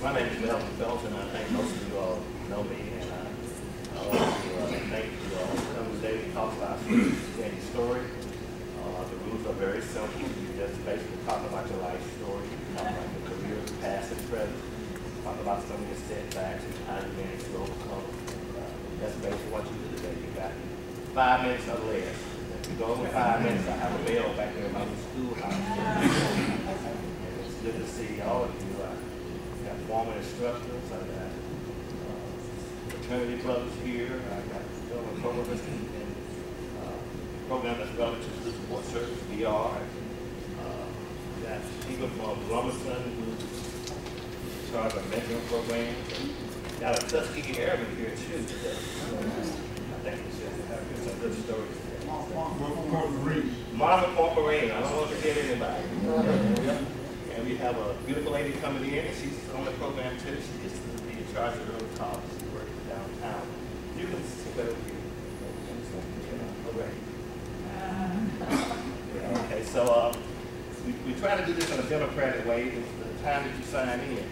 My name is Melvin Felton. I think most of you all know me, and I want to thank you all for coming today to talk about any story. The rules are very simple. You just basically talk about your life story, talk about your career, past and present, talk about some of your setbacks and how you managed to overcome. That's basically what you do today. You got 5 minutes or less. If you go over 5 minutes, I have a bell back there in my schoolhouse. And it's good to see all of you. I got former instructors, I got fraternity brothers here, I got co-workers and program that's relative to the support service, VR. Got people from Lumberton who's in charge of mentoring programs. Got a Tuskegee Airman here too today. I think we should have some good stories today. Martha Marine. I don't want to forget anybody. And we have a beautiful lady coming in, and she's on the program too. She gets to be in charge of early college. She works downtown. You can sit over here. Okay, so we try to do this in a democratic way. The time that you sign in.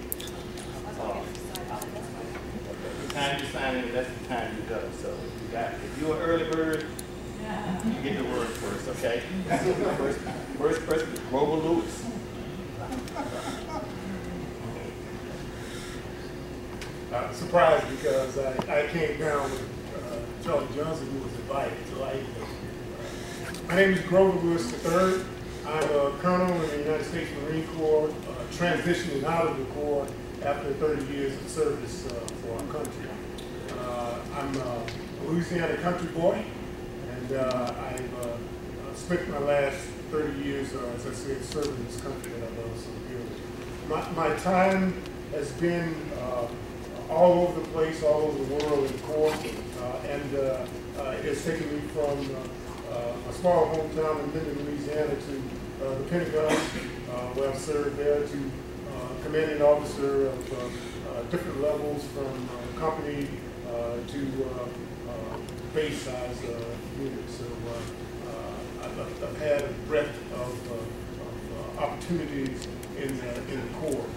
The time you sign in, that's the time you go. So if you're an early bird, you get the word first, okay? First person is Grover Lewis. Surprised because I came down with Charlie Johnson, who was invited. So my name is Grover Lewis III. I'm a colonel in the United States Marine Corps, transitioning out of the Corps after 30 years of service for our country. I'm a Louisiana country boy, and I've spent my last 30 years, as I said, serving this country that I love so dearly. My time has been all over the place, all over the world, of course, and it has taken me from a small hometown in Linden, Louisiana, to the Pentagon, where I've served there, to commanding officer of different levels, from company to base size units. So I've had a breadth of opportunities in the Corps.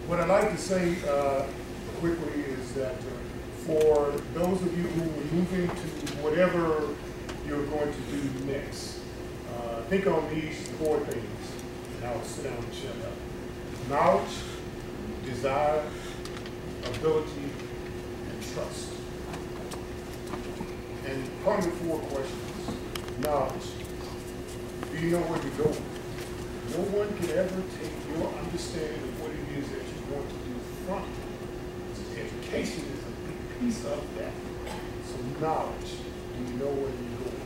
What I'd like to say quickly is that for those of you who are moving to whatever you're going to do next, think on these 4 things, and I'll sit down and shut up. Knowledge, desire, ability, and trust. And probably 4 questions. Knowledge. Do you know where you're going? No one can ever take your understanding of what it is that you want to do from you. Education is a big piece of that. So knowledge. Do you know where you're going?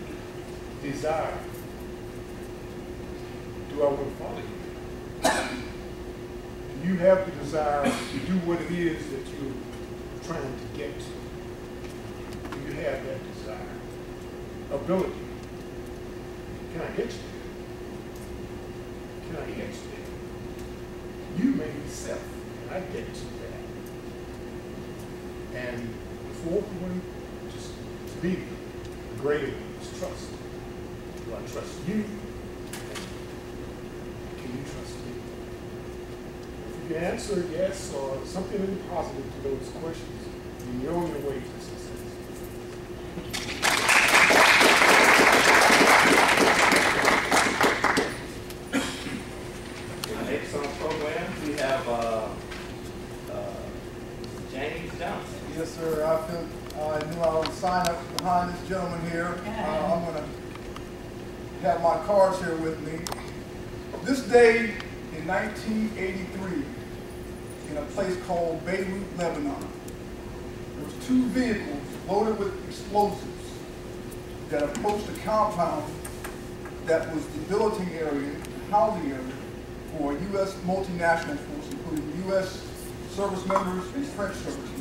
Desire. Do I want to follow you? Do you have the desire to do what it is that you're trying to get to? Do you have that desire? Ability. Can I get you there? Can I get you there? You may be self, and I get you there. And the 4th one, just to be the greater one, is trust. Do I trust you? Can you trust me? If you answer yes or something really positive to those questions, then you're on your way to success. Yes, sir. I knew I would sign up behind this gentleman here. I'm going to have my cards here with me. This day in 1983, in a place called Beirut, Lebanon, there was 2 vehicles loaded with explosives that approached a compound that was the billeting area, the housing area for U.S. multinational force, including U.S. service members and French service members.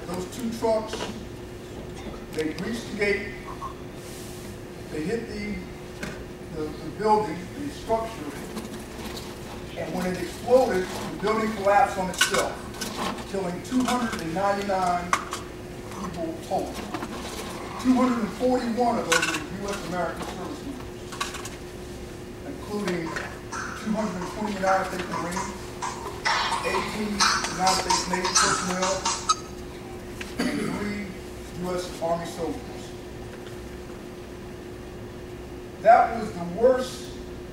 Those 2 trucks, they reached the gate, they hit the building, the structure, and when it exploded, the building collapsed on itself, killing 299 people total. 241 of those are U.S. American service members, including 220 United States Marines, 18 United States Navy personnel, and 3 U.S. Army soldiers. That was the worst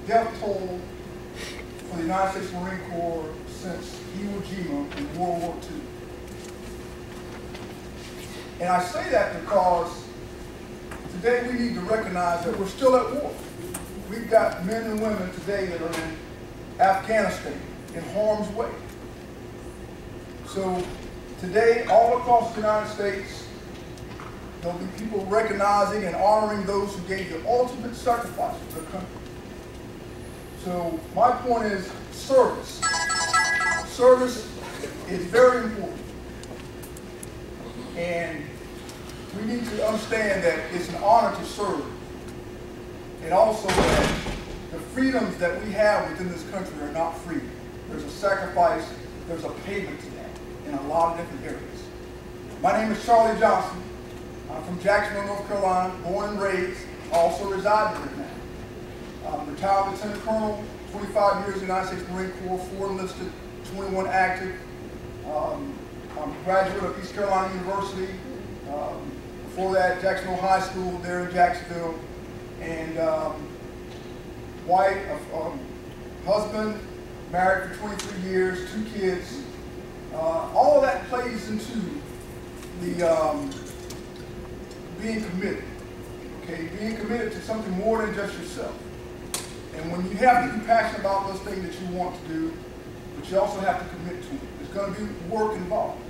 death toll for the United States Marine Corps since Iwo Jima in World War II. And I say that because today we need to recognize that we're still at war. We've got men and women today that are in Afghanistan in harm's way. So today, all across the United States, there'll be people recognizing and honoring those who gave the ultimate sacrifice for their country. So my point is service. Service is very important. And we need to understand that it's an honor to serve. And also that the freedoms that we have within this country are not free. There's a sacrifice, there's a payment to that in a lot of different areas. My name is Charlie Johnson. I'm from Jacksonville, North Carolina, born and raised, also reside here now. I'm retired Lieutenant Colonel, 25 years in the United States Marine Corps, 4 enlisted, 21 active. I'm a graduate of East Carolina University. Before that, Jacksonville High School there in Jacksonville. And wife, husband, married for 23 years, 2 kids. All of that plays into the being committed. Okay, being committed to something more than just yourself. And when you have to be passionate about those things that you want to do, but you also have to commit to it. There's going to be work involved.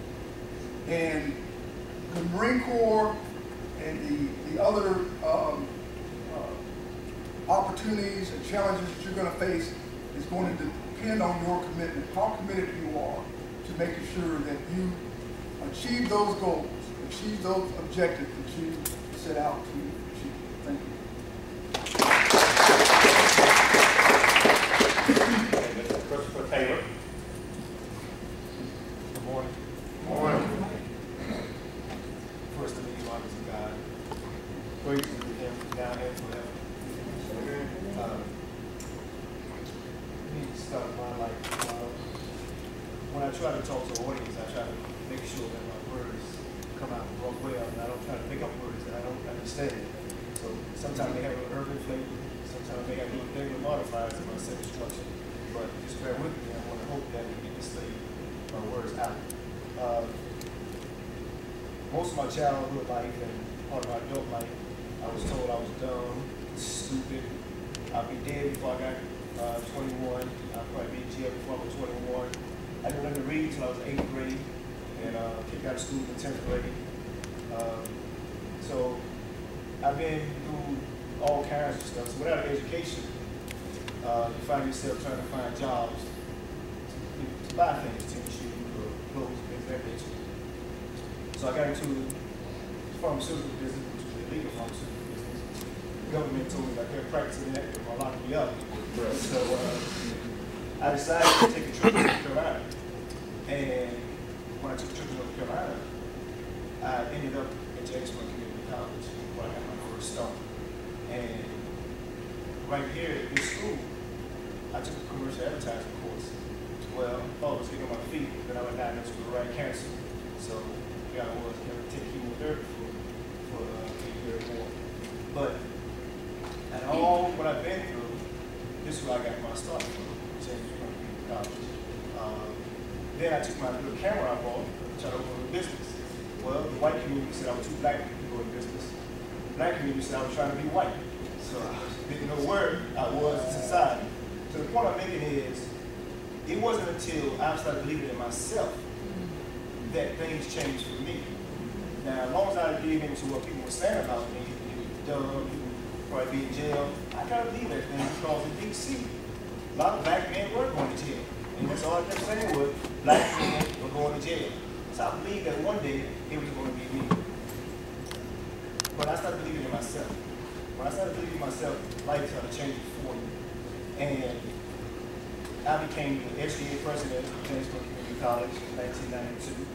And the Marine Corps and the other opportunities and challenges that you're going to face is going to depend on your commitment, how committed you are to making sure that you achieve those goals, achieve those objectives that you set out to achieve. Thank you. Taylor. Good morning. Good morning. First of all, honor to God. Praise to Him now and forever. Let me start my life. When I try to talk to an audience, I try to make sure that my words come out well, and I don't try to pick up words that I don't understand. So sometimes they have an urban flavor, sometimes they have little negative modifiers in my sentence structure. But just bear with me. I want to hope that we get this thing, my words out. Most of my childhood life and part of my adult life, I was told I was dumb, stupid. I'd be dead before I got 21. I'd probably be in jail before I was 21. I didn't learn to read until I was 8th grade and kicked out of school in 10th grade. So I've been through all kinds of stuff. So without an education, you find yourself trying to find jobs to buy things, tennis shoes or clothes, things of that nature. So I got into the pharmaceutical business, which was the illegal pharmaceutical business. The government told me that they're practicing that, they're going to lock me up. Right. So I decided to take a trip to North Carolina. And when I took a trip to North Carolina, I ended up at JSCC Community College where I got my first start. And right here at this school, I took a commercial advertising course. Well, I thought I was getting on my feet, but I was diagnosed with right cancer. So here I was going to take chemotherapy for a year or more. But and all what I've been through, this is where I got my start from, James Community College. Then I took my little camera I bought and tried to open a business. Well, the white community said I was too black to go in business. The black community said I was trying to be white. So I didn't know where I was in society. So the point I'm making is, it wasn't until I started believing in myself that things changed for me. Now, as long as I gave into what people were saying about me, dumb, people probably be in jail, I gotta believe that thing because in D.C., a lot of black men were going to jail. And that's all I kept saying was, black men were going to jail. So I believed that one day it was going to be me. But I started believing in myself. When I started believing in myself, life started changing for me. And I became the SGA president of JSCC Community College in 1992.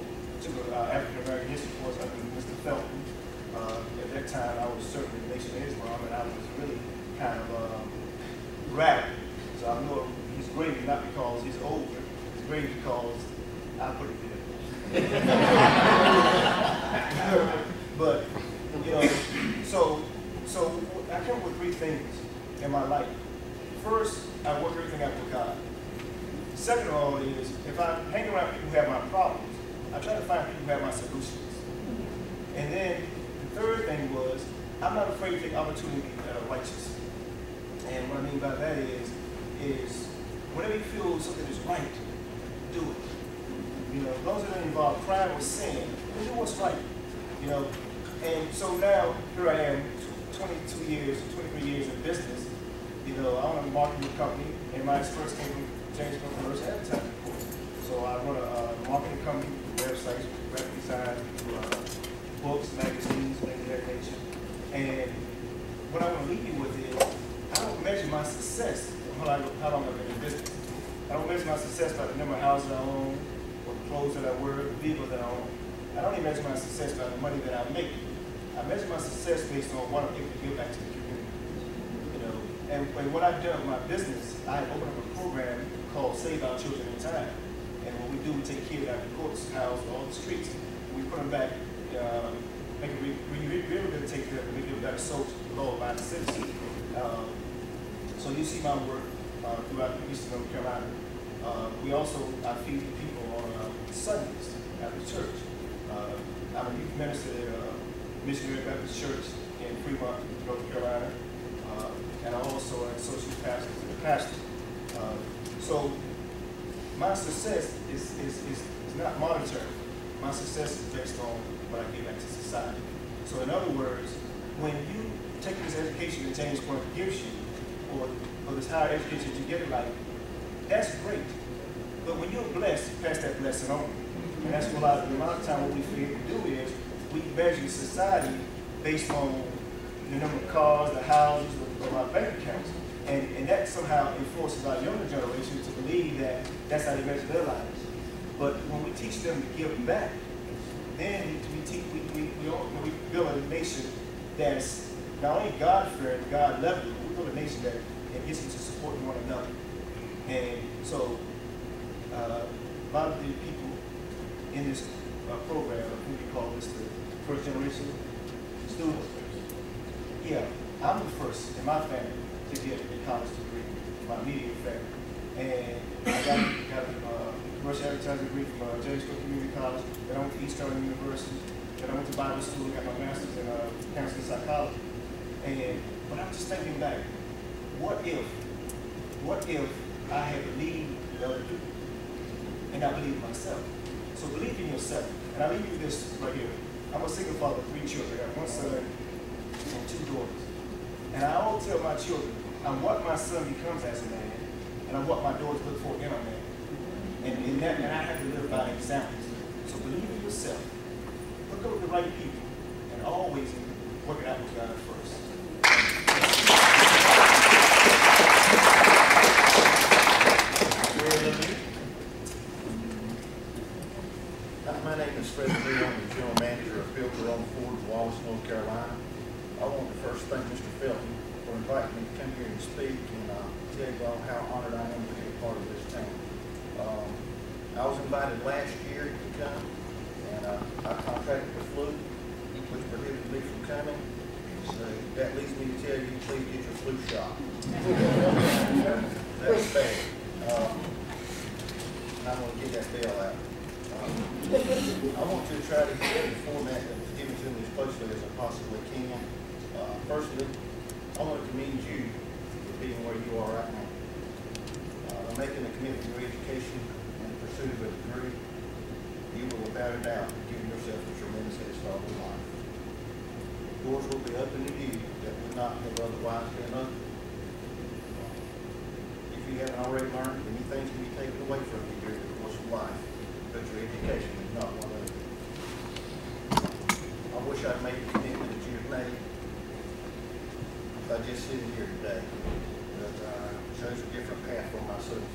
Took an African American history course under Mr. Felton. At that time I was serving the Nation of Islam, and I was really kind of radical. So I know he's great not because he's older, he's great because I put it there. But, you know, so I come up with three things in my life. First, I work everything out with God. Second of all is, if I hang around people who have my problems, I try to find people who have my solutions. And then the third thing was, I'm not afraid to take opportunity that are righteous. And what I mean by that is whenever you feel something is right, do it. You know, as long as it doesn't involve crime or sin, do what's right. You know, and so now here I am, 23 years in business. You know, I own a marketing company, and my experience came from James Commercial Advertising course. So I run a marketing company, websites, graphic design, books, magazines, things of that nature. And what I want to leave you with is, I don't measure my success on how long I've been in business. I don't measure my success by the number of houses I own, or the clothes that I wear, the vehicles that I own. I don't even measure my success by the money that I make. I measure my success based on what I'm able to give back to the community. You know, and what I've done with my business, I opened up a program called Save Our Children in Time. And what we do, we take kids out of the courts, house, all the streets, and we put them back, make a rehabilitate them, and make them better social, law-abiding citizens. So you see my work throughout Eastern North Carolina. We also, I feed the people on Sundays at the church. I'm a youth minister at Missionary Baptist Church in Fremont, North Carolina, and I'm also an associate pastor. So my success is not monetary. My success is based on what I give back to society. So in other words, when you take this education that James Point gives you, or this higher education that you get in life, that's great. But when you're blessed, you pass that blessing on. And that's what a lot of time what we forget to do is we measure society based on the number of cars, the houses, or our bank accounts. And that somehow enforces our younger generation to believe that that's how they measure their lives. But when we teach them to give back, then we build a nation that's not only God-fearing, God-loving, but we build a nation that gets into supporting one another. And so a lot of the people in this program, we call this the first generation students. Yeah, I'm the first in my family to get a college degree, my immediate family. And I got a commercial advertising degree from James Cook Community College. Then I went to East Carolina University. Then I went to Bible school, got my master's in counseling psychology. But I'm just thinking back, what if I had believed in other people and I believed in myself? So believe in yourself. And I leave you this right here. I'm a single father of 3 children. I got 1 son and 2 daughters. And I always tell my children, I'm what my son becomes as a man, and I'm what my daughters look for in a man. And I have to live by examples. So believe in yourself. Look up with the right people, and always work it out with God first. My name is Presided. I'm the General Manager of Felton on Ford, Wallace, North Carolina. I want to first thank Mr. Felton for inviting me to come here and speak and tell you all how honored I am to be a part of this town. I was invited last year to come, and I contracted the flu, which prohibited me from coming. So that leads me to tell you, please get your flu shot. That's bad. I'm going to get that bill out. I want to try to get the format that was given to me as closely as I possibly can. Firstly, I want to commend you for being where you are right now. By making a commitment to your education and the pursuit of a degree, you will without a doubt give yourself a tremendous head start in life. Doors will be open to you that would not have otherwise been open. If you haven't already learned, many things can be taken away from you during the course of life, but your education is not one of them. I wish I'd made the commitment that you have made by just sitting here today, but chose a different path for myself.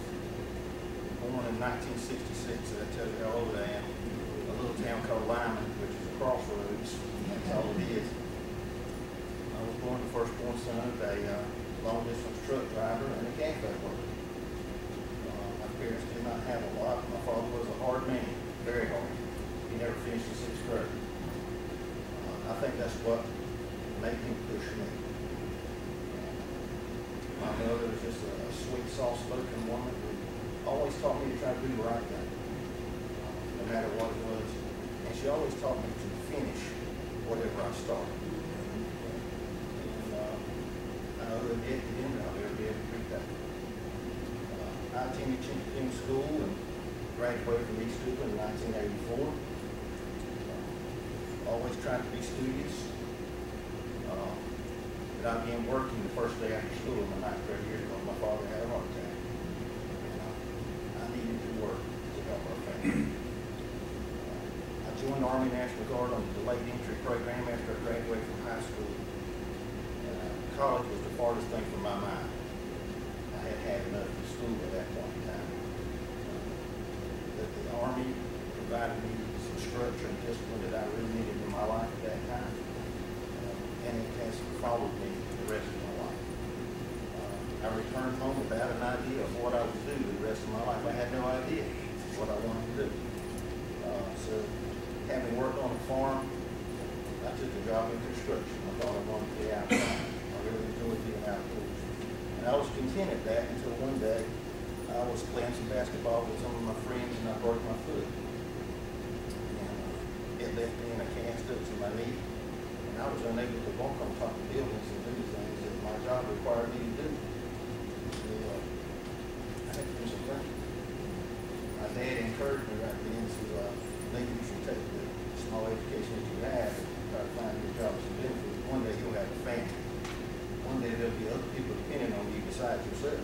Born in 1966, that tells you how old I am. A little town called Lyman, which is a crossroads. That's all it is. born the firstborn son of a long-distance truck driver and a cafe worker. My parents did not have a lot. My father was a hard man, very hard. He never finished the 6th grade. I think that's what made him push me. My mother was just a sweet, soft-spoken woman who always taught me to try to do the right thing, no matter what it was. And she always taught me to finish whatever I started. And I know that at the end I'll never be able to read that. I attended Chinchilla School and graduated from East School in 1984. Always tried to be studious. But I began working the first day after school in my 9th grade year because my father had a heart attack. And I needed to work to help our family. I joined the Army National Guard on the delayed entry program after I graduated from high school. College was the farthest thing from my mind. I had had enough of school at that point in time. The Army provided me some structure and discipline that I really needed in my life at that time. And it has followed me the rest of my life. I returned home without an idea of what I would do the rest of my life. I had no idea what I wanted to do. So having worked on a farm, I took a job in construction. I thought I wanted to be outside. I really enjoyed being outdoors. And I was content at that until one day I was playing some basketball with some of my friends and I broke my foot. And it left me in a cast up to my knee. I was unable to walk on top of buildings and do things that my job required me to do. So I had to do some things. My dad encouraged me right then to maybe you should take the small education that you have and try to find your job some benefits. One day you'll have a family. One day there'll be other people depending on you besides yourself.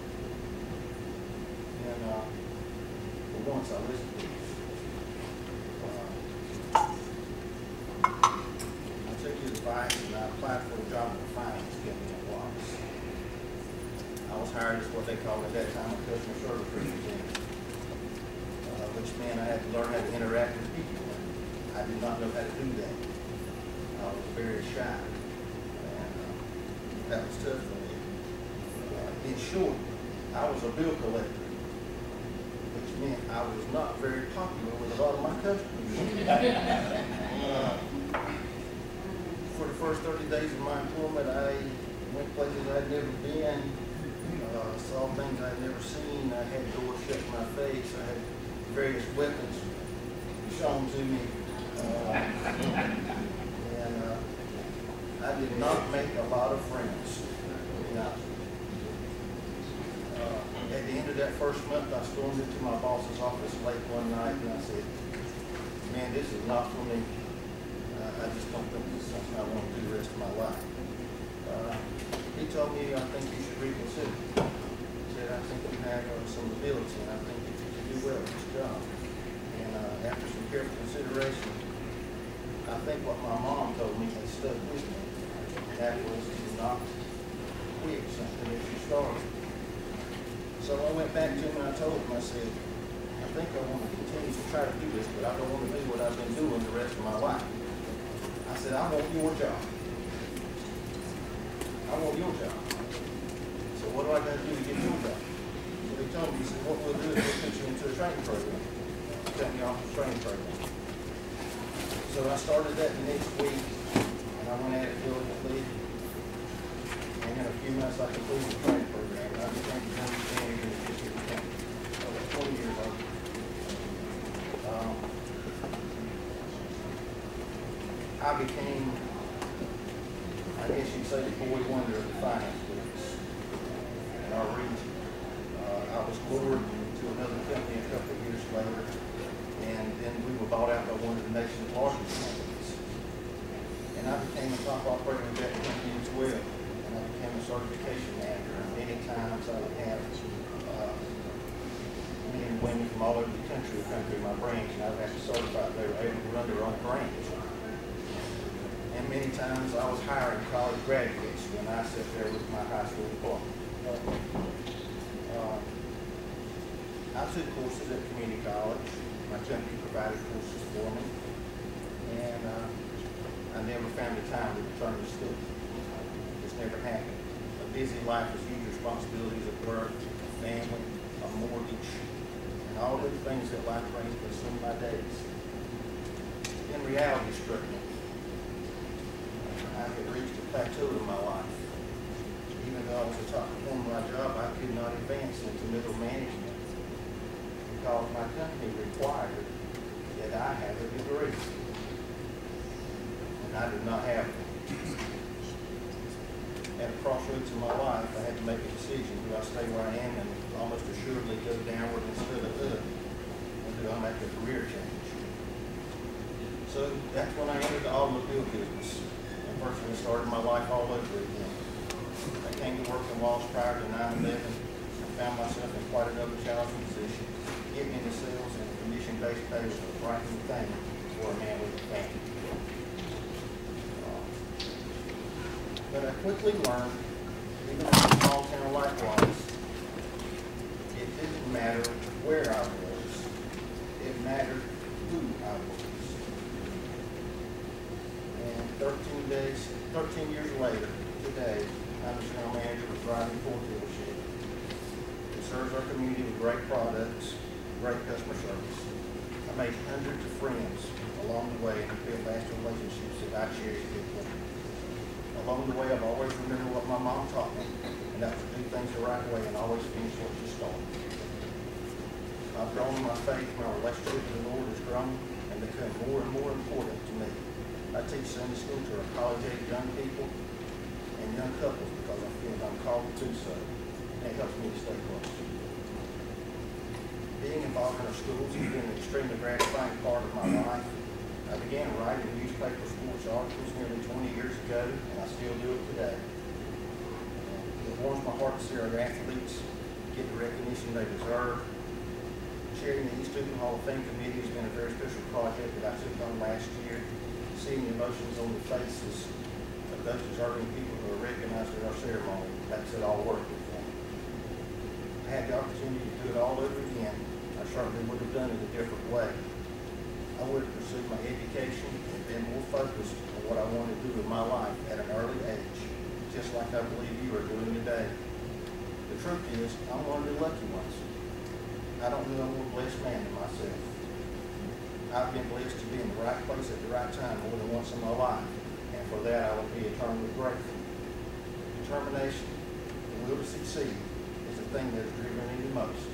And for once I listened to you. Advice, and I applied for a job in the finance company in Wallace. I was hired as what they called at that time a customer service representative, which meant I had to learn how to interact with people. I did not know how to do that. I was very shy, and that was tough for me. In short, I was a bill collector, which meant I was not very popular with a lot of my customers. For the first 30 days of my employment, I went places I'd never been, saw things I'd never seen. I had doors shut in my face. I had various weapons shown to me. And I did not make a lot of friends. At the end of that first month, I stormed into my boss's office late one night and I said, man, this is not for me. I just don't think this is something I want to do the rest of my life. He told me, I think you should reconsider. He said, I think you have some ability and I think that you can do well at this job. And after some careful consideration, I think what my mom told me has stuck with me. And that was to not quit something that you started. So I went back to him and I told him, I said, I think I want to continue to try to do this, but I don't want to do what I've been doing the rest of my life. I said, I want your job. I want your job. So what do I got to do to get your job? So he told me, he said, what we'll do is we'll put you into a training program. Company office training program. So I started that the next week, and I went at it diligently. And in a few months, I completed the training program. And I became the understanding in the district of Felton. I was 20 years old. I became, I guess you'd say, the boy wonder of the finance business in our region. I was lured to another company a couple of years later, and then we were bought out by one of the nation's largest companies. And I became a top operator in that company as well, and I became a certification manager. And many times I would have men and women from all over the country come through my branch, and I would have to certify that they were able to run their own branch. And many times I was hiring college graduates when I sat there with my high school diploma. I took courses at community college. My company provided courses for me. And I never found the time to return to school. Just never happened. A busy life with huge responsibilities of work, a family, a mortgage, and all the things that life brings consumed my days. Then reality struck me. I had reached a plateau in my life. Even though I was a top performer in my job, I could not advance into middle management because my company required that I have a degree. And I did not have it. At a crossroads in my life, I had to make a decision. Do I stay where I am and almost assuredly go downward instead of up? Or do I make a career change? So that's when I entered the automobile business and virtually started my life all over again. I came to work in Walls prior to 9/11 and found myself in quite another challenging position. Getting into sales and commission-based pay was a frightening thing for a man with a family. But I quickly learned, even in a small town like Walls, it didn't matter where I was. It mattered who I was. And 13 years later, today, I'm the general manager of Presided dealership. It serves our community with great products, great customer service. I made hundreds of friends along the way and built lasting relationships that I cherish deeply. Along the way, I've always remembered what my mom taught me, and that was to do things the right way and always finish what you start. I've grown in my faith, my relationship with the Lord has grown and become more and more important to me. I teach Sunday school to our college-age young people and young couples because I feel I'm called to do so, and it helps me to stay close. Being involved in our schools has been an extremely gratifying part of my life. I began writing newspaper sports articles nearly 20 years ago, and I still do it today. It warms my heart to see our athletes get the recognition they deserve. Chairing the East Steuben Hall of Fame Committee has been a very special project that I took on last year. Seeing the emotions on the faces of those deserving people who are recognized at our ceremony makes it all worth it for me. If I had the opportunity to do it all over again, I certainly would have done it a different way. I would have pursued my education and been more focused on what I wanted to do with my life at an early age, just like I believe you are doing today. The truth is, I'm one of the lucky ones. I don't know a more blessed man than myself. I've been blessed to be in the right place at the right time more than once in my life, and for that I will be eternally grateful. Determination, the will to succeed, is the thing that has driven me the most.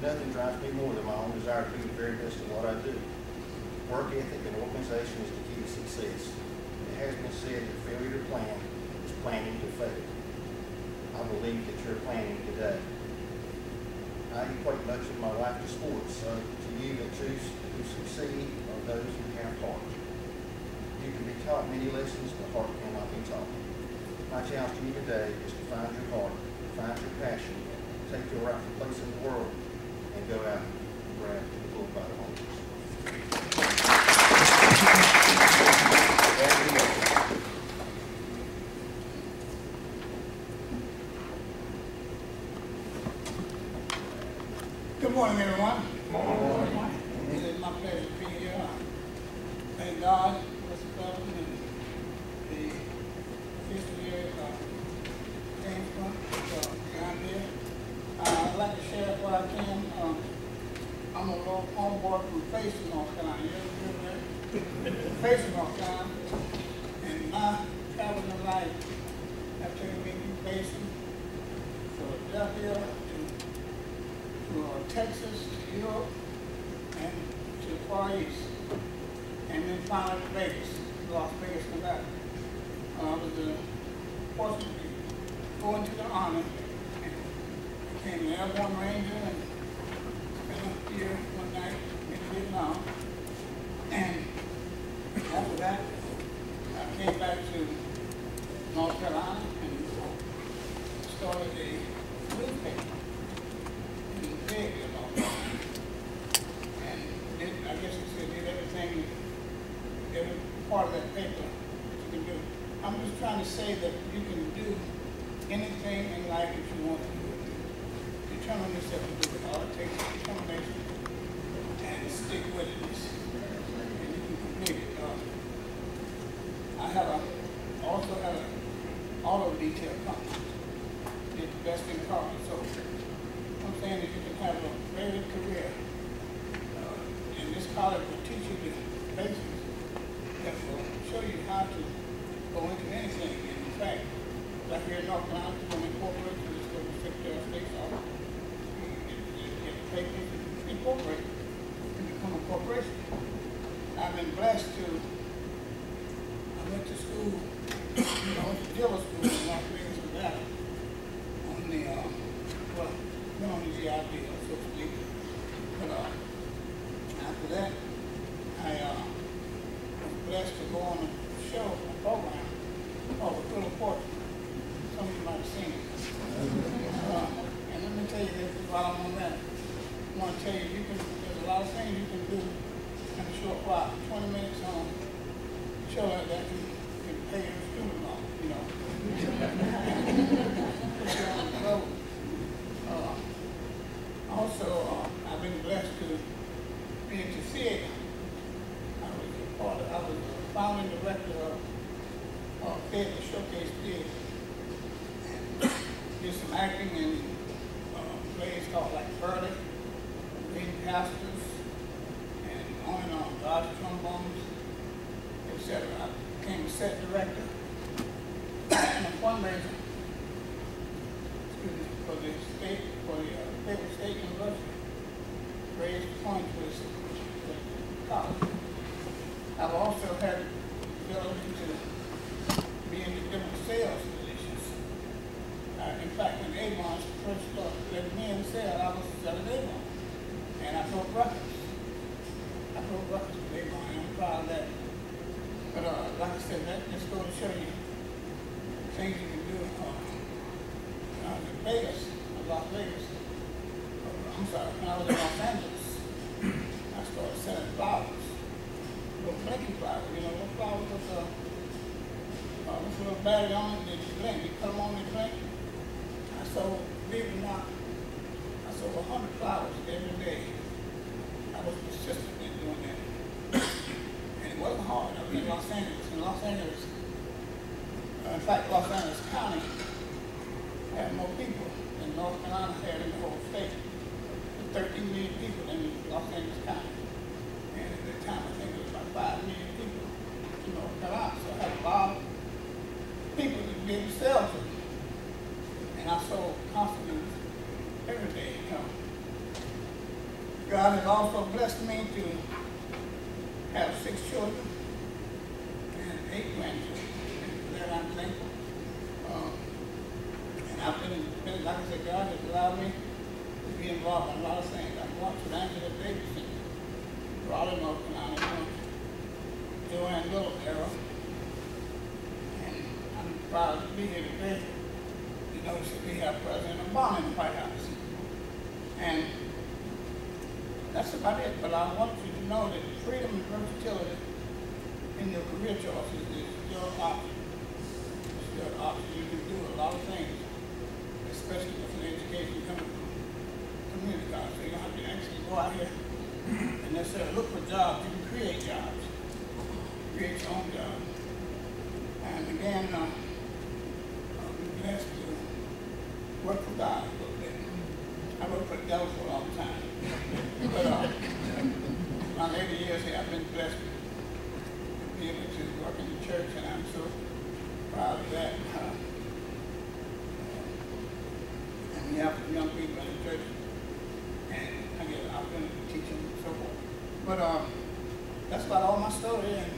Nothing drives me more than my own desire to do the very best of what I do. Work ethic and organization is the key to success. It has been said that failure to plan is planning to fail. I believe that you're planning today. I equate much of my life to sports, so to you that choose to succeed are those who have heart. You can be taught many lessons, but heart cannot be taught. My challenge to you today is to find your heart, find your passion, take your rightful place in the world, and go out and grab the bull by the horns. Good morning, everyone. Good morning. It is my pleasure to be here. Thank God, Mr. Felton, and the official here came from down here. I'd like to share what I can. I'm a little homeboy from Felton, North Carolina. You ever heard of that? Felton, North Carolina. And my traveling life have taken me to Felton, Philadelphia, to Texas, to Europe, and to the Far East, and then finally to Vegas, Las Vegas, Nevada. I was fortunate to go into the Army and became an airborne ranger and spent a year, one night in Vietnam. And after that, I came back to North Carolina and started a newspaper. And did, I guess you said, did everything, every part of that paper that you can do. I'm just trying to say that you can do anything in life if you want to do it. Determine yourself to do it. All it takes is determination and stick with it. And you can complete it. I also had a auto detail company. Did the best in cars. So what I'm saying is you can have a varied career. And this college will teach you the basics that will show you how to go into anything. And in fact, like here in North Carolina, when incorporate, you just go to the Secretary of State's office, you get the papers, incorporate, and become a corporation. I've been blessed to, I went to school, I went to Dilla School in Las Vegas, Nevada, on the, well, been on the GI deal, so to speak. But after that, I was blessed to go on a show, a program called The Little Portrait. Some of you might have seen it. And let me tell you this while I'm on that. I want to tell you, there's a lot of things you can do in a short while. 20 minutes on a show like that can pay your student loan, you know. Put you on the road. Also, I've been blessed to be into theater. I was the founding director of Theater Showcase Theater. And did some acting in plays called like Presided, Green Pastors, and on God's Trombones, etc. I became a set director and a fundraiser for the Felton State University, raised funds for the college. I've also had the ability to be in the different sales positions. In fact, when Avon first let me in the sale, I was selling Avon. And I broke records. I broke records with Avon, and I'm proud of that. But like I said, that just goes to show you things you can do. When I was in Vegas, Las Vegas, I'm sorry, when I was in Los Angeles, I started selling flowers. Little blinking flowers, you know, those flowers with a little battery on it, and you blink, you put them on and blink. I sold, believe it or not, I sold 100 flowers every day. I was persistent in doing that. And it wasn't hard. I was in Los Angeles. In Los Angeles, in fact, Los Angeles County had more people than North Carolina had in the whole state. There were 13 million people in Los Angeles County. And at the time, I think it was about 5 million people in North Carolina. So I had a lot of people to be able to sell to. And I sold constantly every day, you know. God has also blessed me to have 6 children and 8 grandchildren. And for that I'm thankful. And I've been, like I said, God has allowed me to be involved in a lot of things. I've watched with Angela Davidson, Raleigh, North Carolina, Joanne Little era. And I'm proud to be here today. You notice that we have President Obama in the White House. And that's about it. But I want you to know that freedom and versatility in your career choices is your option. It's your option. You can do a lot of things, especially with an education coming from community college. So you don't have to actually go out here and necessarily look for jobs. You can create jobs. Create your own job. And again, I'm blessed to work for God a little bit. I worked for the devil for a long time. But my later years here, I've been blessed to be able to work in the church, and I'm so proud of that. And we have young people in the church, and I get an opportunity to teach them and so forth. But that's about all my story. And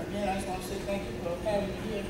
again, I just want to say thank you for having me here.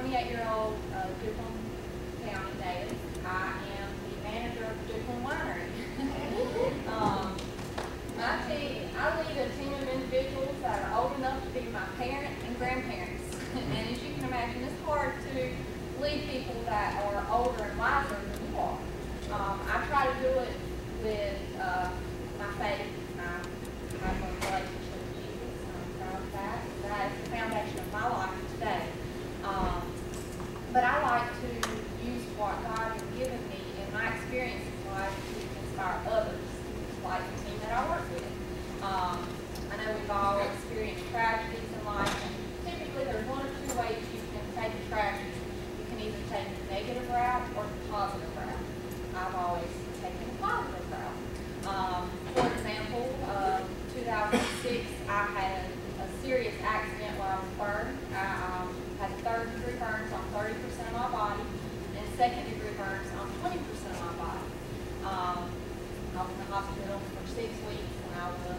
28-year-old Dupont County native. I am the manager of Dupont Winery. My team, I lead a team of individuals that are old enough to be my parents and grandparents. And as you can imagine, it's hard to lead people that are older and wiser than you are. I try to do it with my faith. I have a relationship with Jesus, and I'm proud of that. That is the foundation of my life today. But I like to use what God has given me in my experience in life to inspire others, like the team that I work with. I know we've all experienced tragedies in life, and typically there's one or two ways you can take a tragedy. You can either take the negative route or the positive route. I've always taken the positive route. For example, 2006, I had a serious accident where I was burned. I had third-degree burns on 30% of my body and second-degree burns on 20% of my body. I was in the hospital for 6 weeks, and I was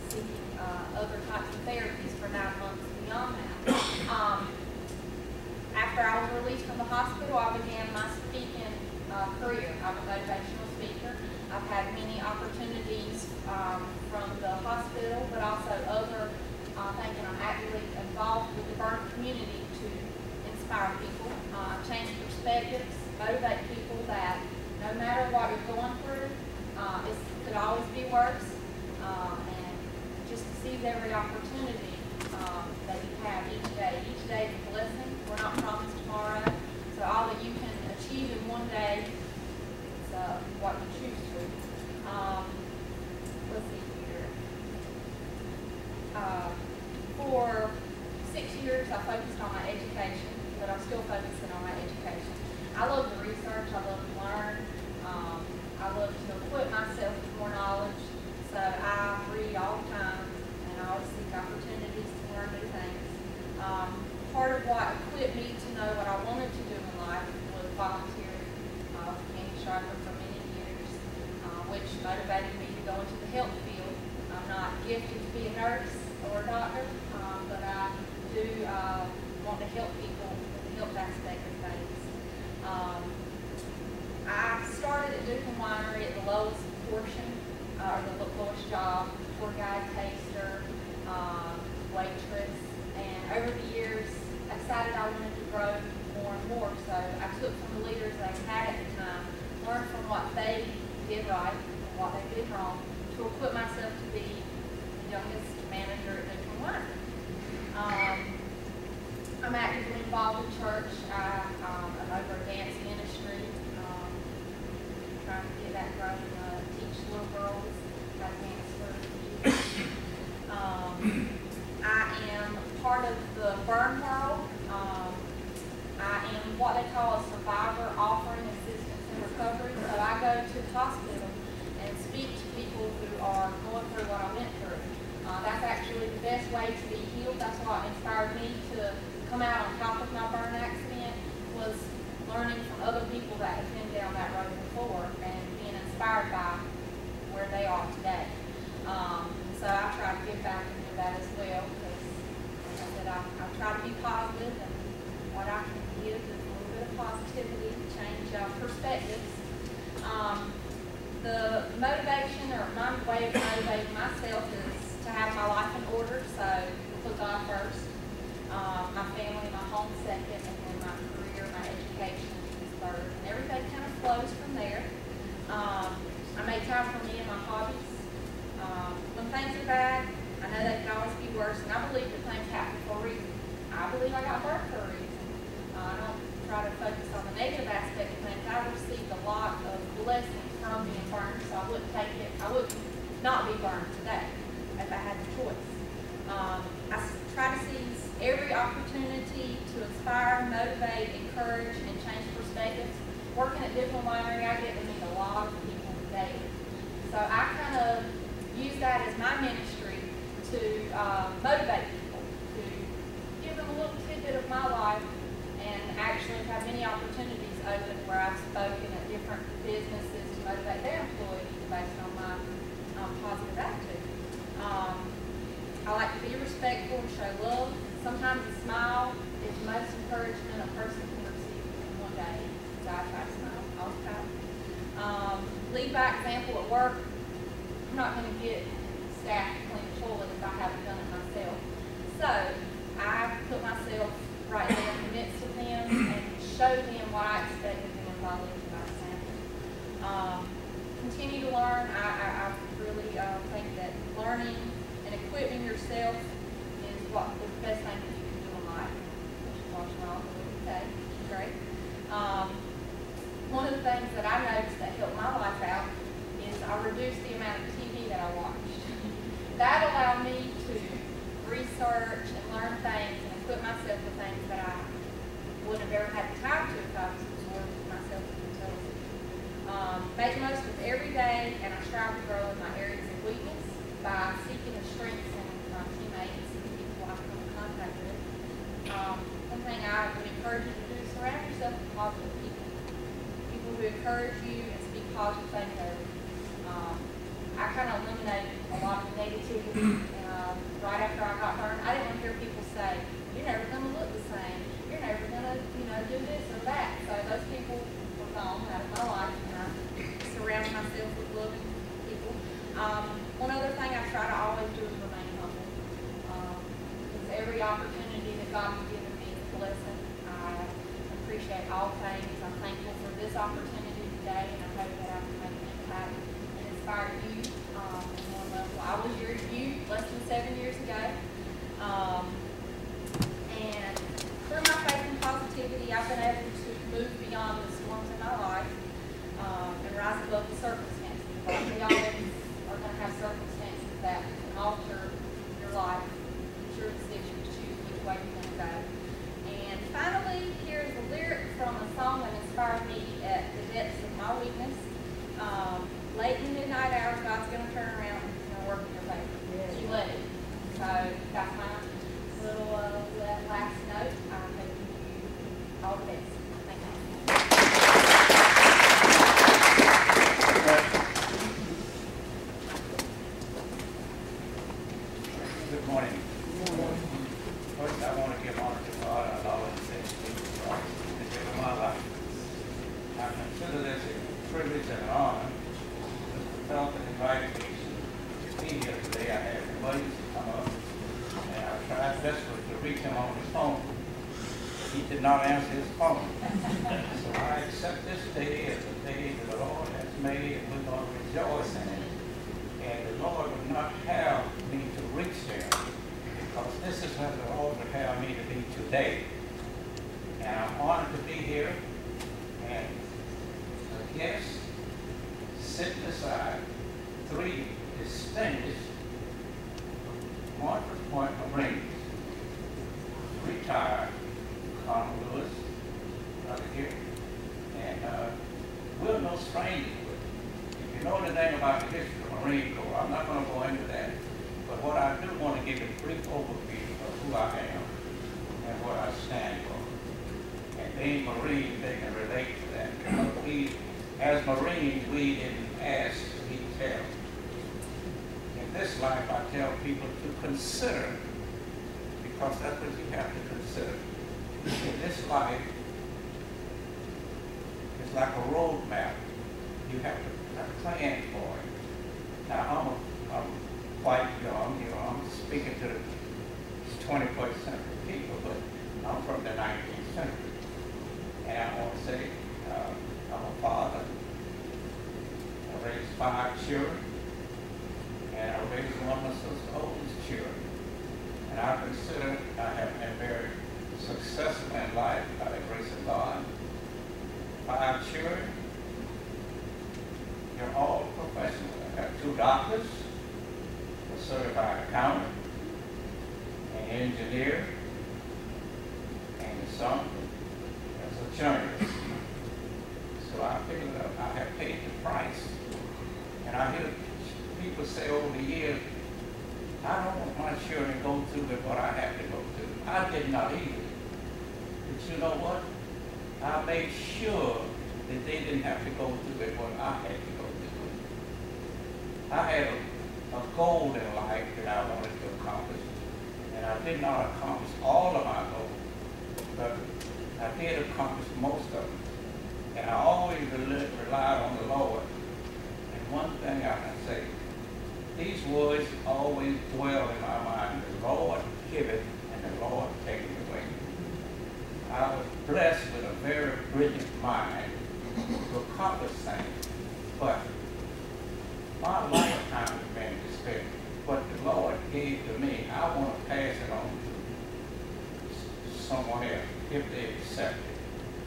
seeking other types of therapies for 9 months beyond that. After I was released from the hospital, I began my speaking career. I'm a motivational speaker. I've had many opportunities from the hospital, but also other thinking I'm actively involved with the burn community to inspire people, change perspectives, motivate people that no matter what you're going through, it could always be worse, and just to seize every opportunity that you have each day. Each day is a blessing. We're not promised tomorrow, so all that you can achieve in one day is what you choose to. Let's see here. For 6 years, I focused on my education, but I'm still focusing on my education. I love to research. I love to learn. I love to equip myself with more knowledge. So I read all the time, and I always seek opportunities to learn new things. Part of what equipped me to know what I wanted to do in life was volunteering for Candy Sharper for many years, which motivated me to go into the health field. I'm not gifted to be a nurse or a doctor, but I do want to help people with the health aspect of things. I started at Dupont Winery at the lowest portion, or the lowest job, tour guide, taster, waitress, and over the years I decided I wanted to grow more and more, so I took from the leaders that I had at the time, learned from what they did right and what they did wrong, to equip myself to be the youngest manager at Dupont Winery. I'm actively involved in church. I'm over a dance ministry, trying to get that growing, teach little girls how to dance for Jesus. I am part of the burn world. I am what they call a survivor offering assistance and recovery. So I go to the hospital and speak to people who are going through what I went through. That's actually the best way to be healed. That's what inspired me to come out on top of my burn accident, was learning from other people that have been down that road before and being inspired by where they are today. So I try to give back into that as well, because like I said, I try to be positive, and what I can give is a little bit of positivity, change perspectives. The motivation, or my way of motivating myself, is to have my life in order, so put God first, my family, my home second, and then my career, my education is third, and everything kind of flows from there. I make time for me and my hobbies. When things are bad, I know they can always be worse, and I believe that things happen for a reason. I believe I got burned for a reason. I don't try to focus on the negative aspect of things. I received a lot of blessings from being burned, so I wouldn't take it. I would not be burned today if I had the choice. I try to seize every opportunity to inspire, motivate, encourage, and change perspectives. Working at Dupont Winery, I get to meet a lot of people daily. So I kind of use that as my ministry to motivate people, to give them a little tidbit of my life, and actually have many opportunities open where I've spoken at different businesses to motivate their employees based on my positive attitude. I like to be respectful and show love. Sometimes a smile is the most encouragement a person can receive in one day. So I try to smile all the time. Lead by example at work. I'm not going to get staff to clean the toilet if I haven't done it myself. So I put myself right there in the midst of them and show them what I expect of them by leading by example. Continue to learn. I really think that learning and equipping yourself is what the best thing that you can do in life. Watch my own today, which is great. One of the things that I noticed that helped my life out is I reduced the amount of TV that I watched. That allowed me to research and learn things and equip myself with things that I wouldn't have ever had the time to if I was absorbed with myself in television. Make the most of every day, and I strive to grow in my areas of weakness by seeking the strengths in my teammates and people I come in contact with. One thing I would encourage you to do is surround yourself with positive people. People who encourage you and speak positive things over you. I kind of eliminated a lot of negativity right after I got burned. I didn't want to hear people say, "You're never going to look the same. You're never going to, do this or that." So those people were gone out of my life, and I surrounded myself with loving people. One other thing I try to always do is remain humble. Because every opportunity that God has given me is a blessing. I appreciate all things. I'm thankful for this opportunity today, and I hope that I can make an impact and inspire you in one level. I was your youth less than 7 years ago. And through my faith and positivity, I've been able to move beyond the storms in my life and rise above the circumstances. We always are going to have circumstances that can alter your life. It's your decision to choose which way you're going to go. And finally, here is a lyric from a song that inspired me at the depths of my weakness. Late in the midnight hours, God's going to turn around and He's going to work in your favor. You let it. So that's my little last note. I hope you all the best. Thank you. Good morning. First, I want to give honor to God, our Lord and Savior, Jesus Christ, the giver of my life. I consider this a privilege and an honor. Mr. Felton invited me to be here today. I had buddies to come up, and I tried desperately to reach him on his phone. He did not answer his phone. So I accept this day as a day that the Lord has made, and we're going to rejoice in it. And the Lord would not have me to reach there, because this is what the Lord would have me to be today. And I'm honored to be here, and a guest sitting beside three distinguished point Marines, retired Colonel Lewis, brother here, and we're no strangers. If you know anything about the history of the Marine Corps, I'm not going to go into that, but what I do want to give a brief overview of who I am and what I stand for. And being Marines, they can relate to that. Because we, as Marines, we didn't ask, we tell. In this life, I tell people to consider, because that's what you have to consider. In this life, it's like a road map. You have to plan for it. Now, I'm quite young, I'm speaking to the 21st century people, but I'm from the 19th century. And I want to say, I'm a father. I raised 5 children, and I raised one of my sister's oldest children. And I consider I have been very successful in life by the grace of God. 5 children, they're all professionals. I have 2 doctors, a certified accountant, an engineer, and a son as a journalist. So I feel that I have paid the price. And I hear people say over the years, I don't want my children to go through what I had to go through. I did not either. But you know what? I made sure that they didn't have to go through what I had to go through. I had a goal in life that I wanted to accomplish, and I did not accomplish all of my goals, but I did accomplish most of them. And I always relied on the Lord. And one thing I can say, these words always dwell in my mind. The Lord giveth and the Lord taketh away. I was blessed with a very brilliant mind to accomplish things. But my lifetime has been spent. What the Lord gave to me, I want to pass it on to someone else if they accept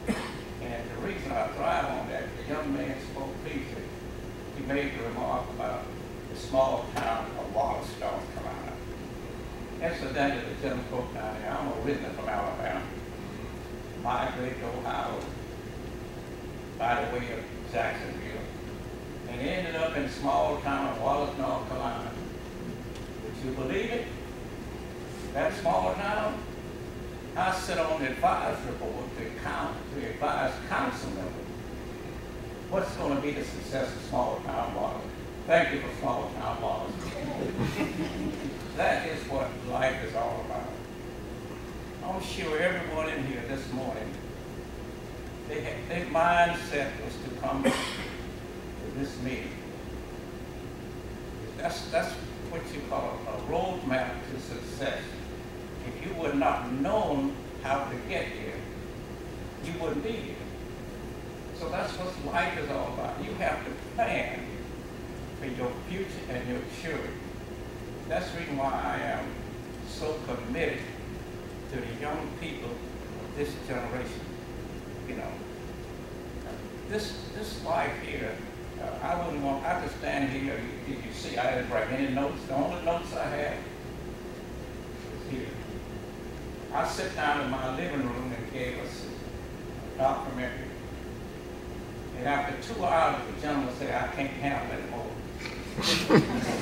it. And the reason I thrive on that, the young man spoke peacefully. He made the remark about the small town of Wallace, North Carolina. Incidentally, the gentleman spoke down there. I'm originally from Alabama. Migrated to Ohio by the way of Jacksonville. And ended up in a small town of Wallace, North Carolina. Would you believe it? That small town, I sit on the advisory board to advise council members what's going to be the success of small town Wallace. Thank you for small town Wallace. That is what life is all about. I'm sure everyone in here this morning, their mindset was to come to this meeting. That's what you call a roadmap to success. If you would not known how to get here, you wouldn't be here. So that's what life is all about. You have to plan for your future and your future. That's the reason why I am so committed to the young people of this generation. You know, this life here, I wouldn't want, I could stand here, you see, I didn't write any notes. The only notes I have is here. I sit down in my living room and gave us a documentary. And after 2 hours, the gentleman said, I can't handle it anymore.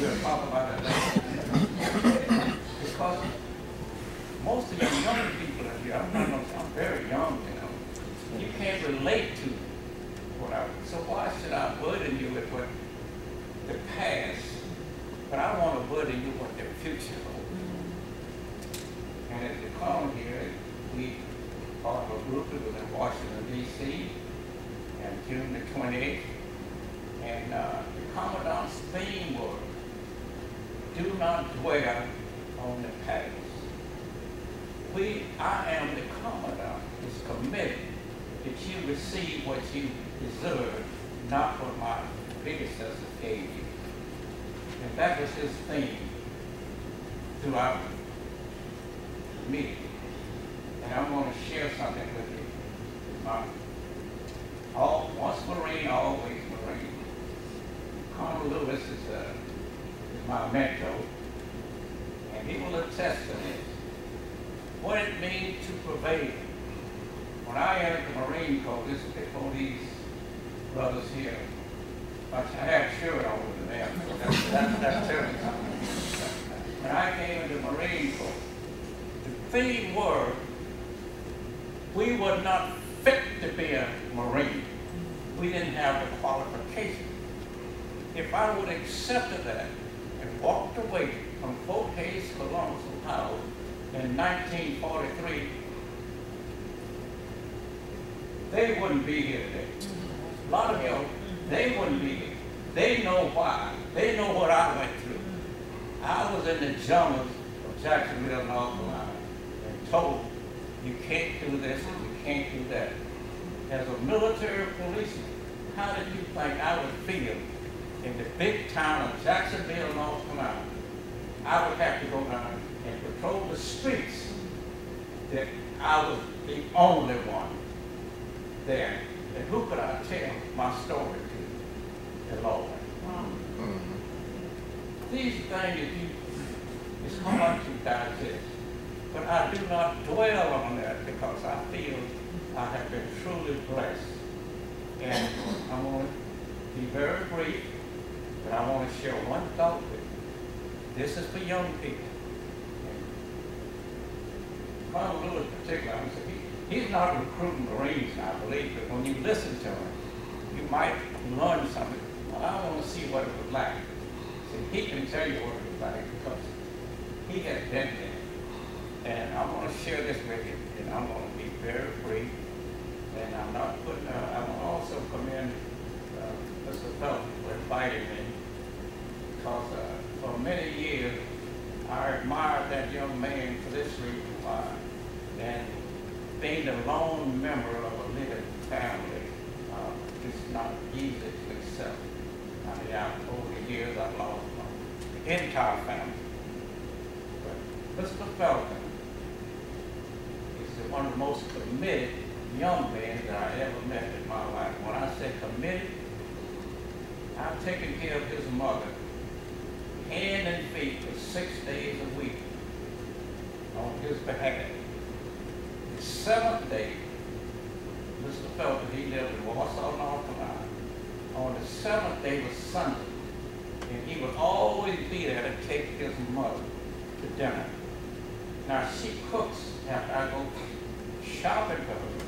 We'll talk about that later. Because most of the young people in here, I'm very young, you know. You can't relate to what I, so why should I burden you with what the past? But I want to burden you with the future holds. And at the call here, we part of a group that was in Washington, D.C. and June the 28th. And the Commandant's theme was, do not dwell on the past. I am the Commandant, is committed that you receive what you deserve, not what my predecessors gave you. And that was his theme throughout the meeting. And I'm going to share something with you. Once Marine, always Marine. Colonel Lewis is my mentor, and he will attest to this. What it means to prevail. When I entered the Marine Corps, this is before these brothers here, but I had a shirt on with them, so that's telling something. When I came into the Marine Corps, the theme was, we were not fit to be a Marine. We didn't have the qualification. If I would have accepted that and walked away from Fort Hays, Columbus, Ohio in 1943, they wouldn't be here today. A lot of y'all, they wouldn't be here. They know why. They know what I went through. I was in the jungles of Jacksonville, North Carolina, and told, you can't do this, and you can't do that. As a military policeman, how did you think I would feel in the big town of Jacksonville, North Carolina? I would have to go down and patrol the streets that I was the only one there. And who could I tell my story to? The Lord. These things that it's hard to digest. But I do not dwell on that because I feel I have been truly blessed. And I'm going to be very brief, but I want to share one thought with you. This is for young people. Colonel Lewis particularly, he's not recruiting Marines, I believe, but when you listen to him, you might learn something. Well, I want to see what it was like. See, he can tell you what it was like because he has been there. And I want to share this with you, and I'm going to be very brief. And I'm not putting, I want to also commend Mr. Felton for inviting me, because for many years I admired that young man for this reason why. And being the lone member of a living family is not easy to accept. I mean, over the years I've lost my entire family. But Mr. Felton is one of the most committed young men that I ever met in my life. When I say committed, I've taken care of his mother hand and feet for 6 days a week on his behalf. The 7th day, Mr. Felton, he lived in Warsaw, North Carolina. On the 7th day was Sunday, and he would always be there to take his mother to dinner. Now, she cooks after I go shopping for her.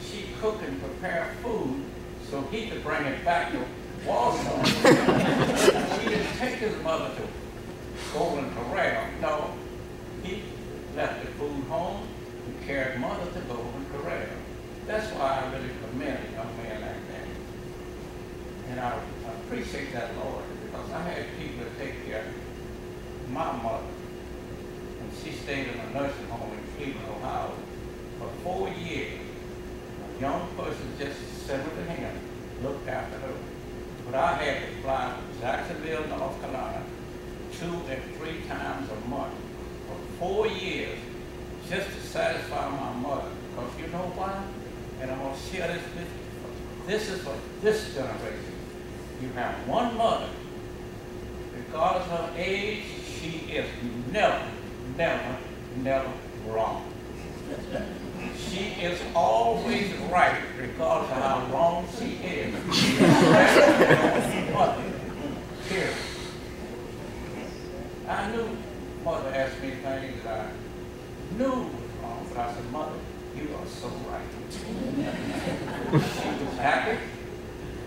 She cook and prepare food so he could bring it back to Warsaw. She didn't take his mother to Golden Corral. No, he left the food home and carried mother to Golden Corral. That's why I really commend a young man like that. And I appreciate that, Lord, because I had people to take care of my mother. And she stayed in a nursing home in Cleveland, Ohio for 4 years. A young person just sat with a hand, looked after her. But I had to fly to Jacksonville, North Carolina, 2 and 3 times a month for 4 years just to satisfy my mother. Because you know why? And I'm going to share this with you. This is for this generation. You have one mother. Regardless of her age, she is never, never, never wrong. She is always right, regardless of how wrong she is. Mother, period. I knew mother asked me things that I knew was wrong, but I said, Mother, you are so right. She was happy,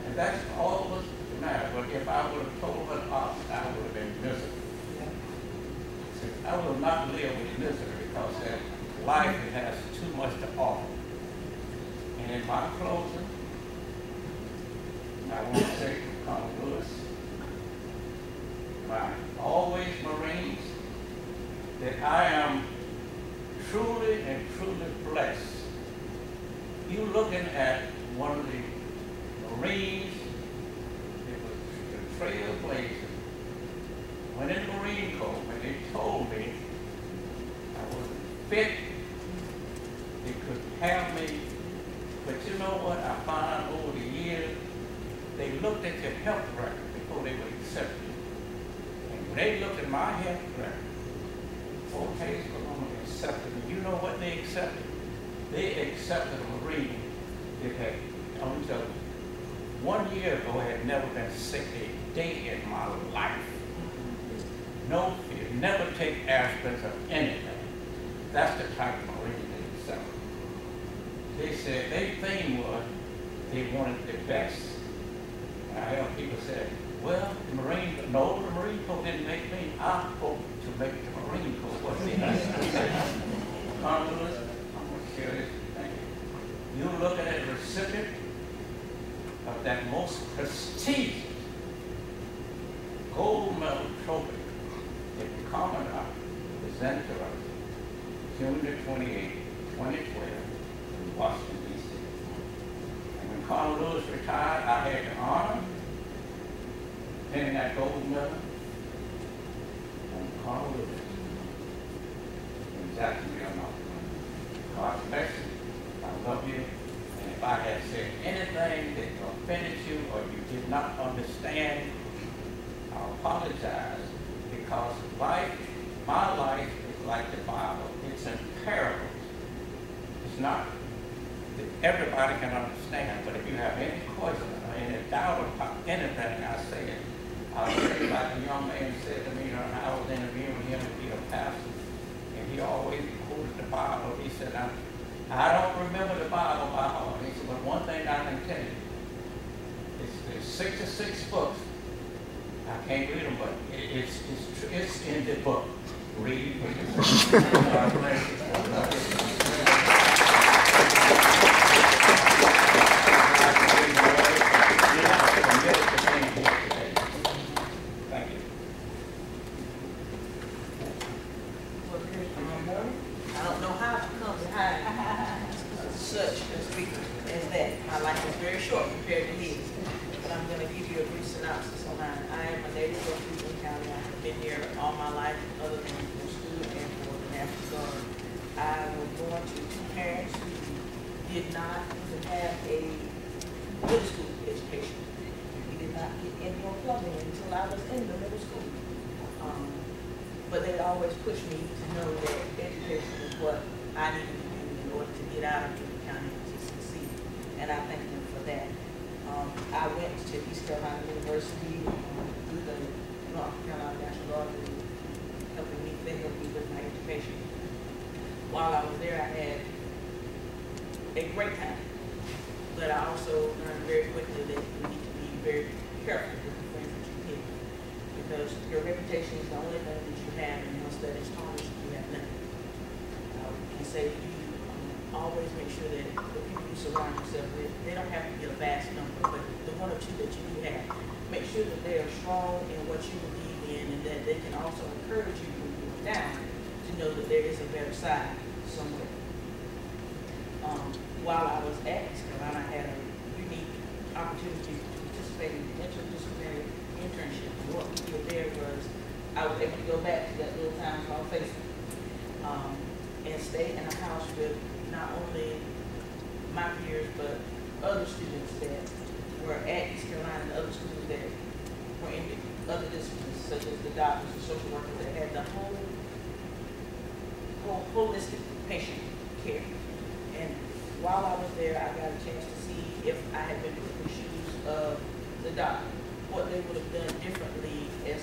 and that's all that was the matter. But if I would have told her the opposite, I would have been miserable. I will not live with misery because life has too much to offer. And in my closing, I want to say to Colonel Lewis, my always Marines, that I am truly and truly blessed. You looking at one of the Marines, it was the trailblazer. When in the Marine Corps, when they told me I wasn't fit, they could have me. But you know what? I found out over the years, they looked at your health record before they would accept you. And when they looked at my health record, 4 cases alone accepted me. You know what they accepted? They accepted a Marine that had, until 1 year ago, had never been sick a day in my life. No fear, never take aspirins or anything. That's the type of Marine they accepted. They said, their thing was, they wanted the best. And I heard people say, well, the Marine Corps didn't make me. I hope to make the Marine Corps what they had. Colonel Lewis, I'm going to share this thing. You look at a recipient of that most prestigious gold medal trophy that the Commandant presented to us June the 28th, 2012 in Washington, D.C. And when Colonel Lewis retired, I had the honor of pinning that gold medal on Colonel Lewis in Jacksonville, North Carolina. God bless you. I love you. And if I had said anything that offended you or you did not understand, I apologize, because life, my life is like the Bible. It's in parables. It's not that everybody can understand, but if you have any question or any doubt about anything I said, I'll say like the young man said to me when I was interviewing him to be a pastor, and he always quoted the Bible. He said, I don't remember the Bible by heart. He said, but one thing I can tell you, there's 66 books. I can't read them, but it's in the book. read. Thank you. I don't know how to come behind such a speaker as that. My life is very short compared to his, but I'm going to give you a brief synopsis on mine. I am a native of Felton County. I have been here all my life, other than for school and for the National Guard. I was born to two parents who did not even have a middle school education. We did not get indoor plumbing until I was in the middle school. But they always pushed me to know that education is what I needed to do in order to get out of Felton County to succeed. And I thank them for that. I went to East Carolina University through the North Carolina National Guard, helping me, they helped me with my education. While I was there, I had a great time. But I also learned very quickly that you need to be very careful with the friends that you pick, because your reputation is the only thing that you have, and once that is tarnished, you have nothing. I can say you always make sure that the people you surround yourself with, they don't have to be a vast number, but the one or two that you do have, make sure that they are strong in what you believe in, and that they can also encourage you when you're down to know that there is a better side somewhere. While I was at East Carolina, I had a unique opportunity to participate in an interdisciplinary internship. And what we did there was, I was able to go back to that little town called Felton, and stay in a house with not only my peers, but other students that were at East Carolina and other schools that were in other disciplines, such as the doctors and social workers that had the whole holistic patient care. And while I was there, I got a chance to see if I had been put in the shoes of the doctor, what they would have done differently as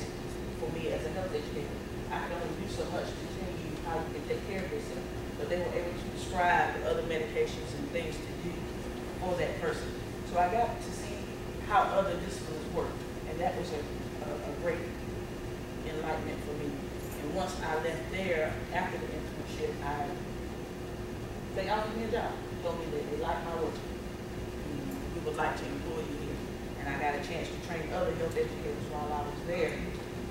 for me as a health educator. I could only do so much to tell you how you can take care of yourself, but they were able to prescribe other medications and things to do for that person. So I got to see how other disciplines work, and that was a great enlightenment for me. And once I left there, after the internship, they offered me a job, told me that they liked my work. We would like to employ you here. And I got a chance to train other health educators while I was there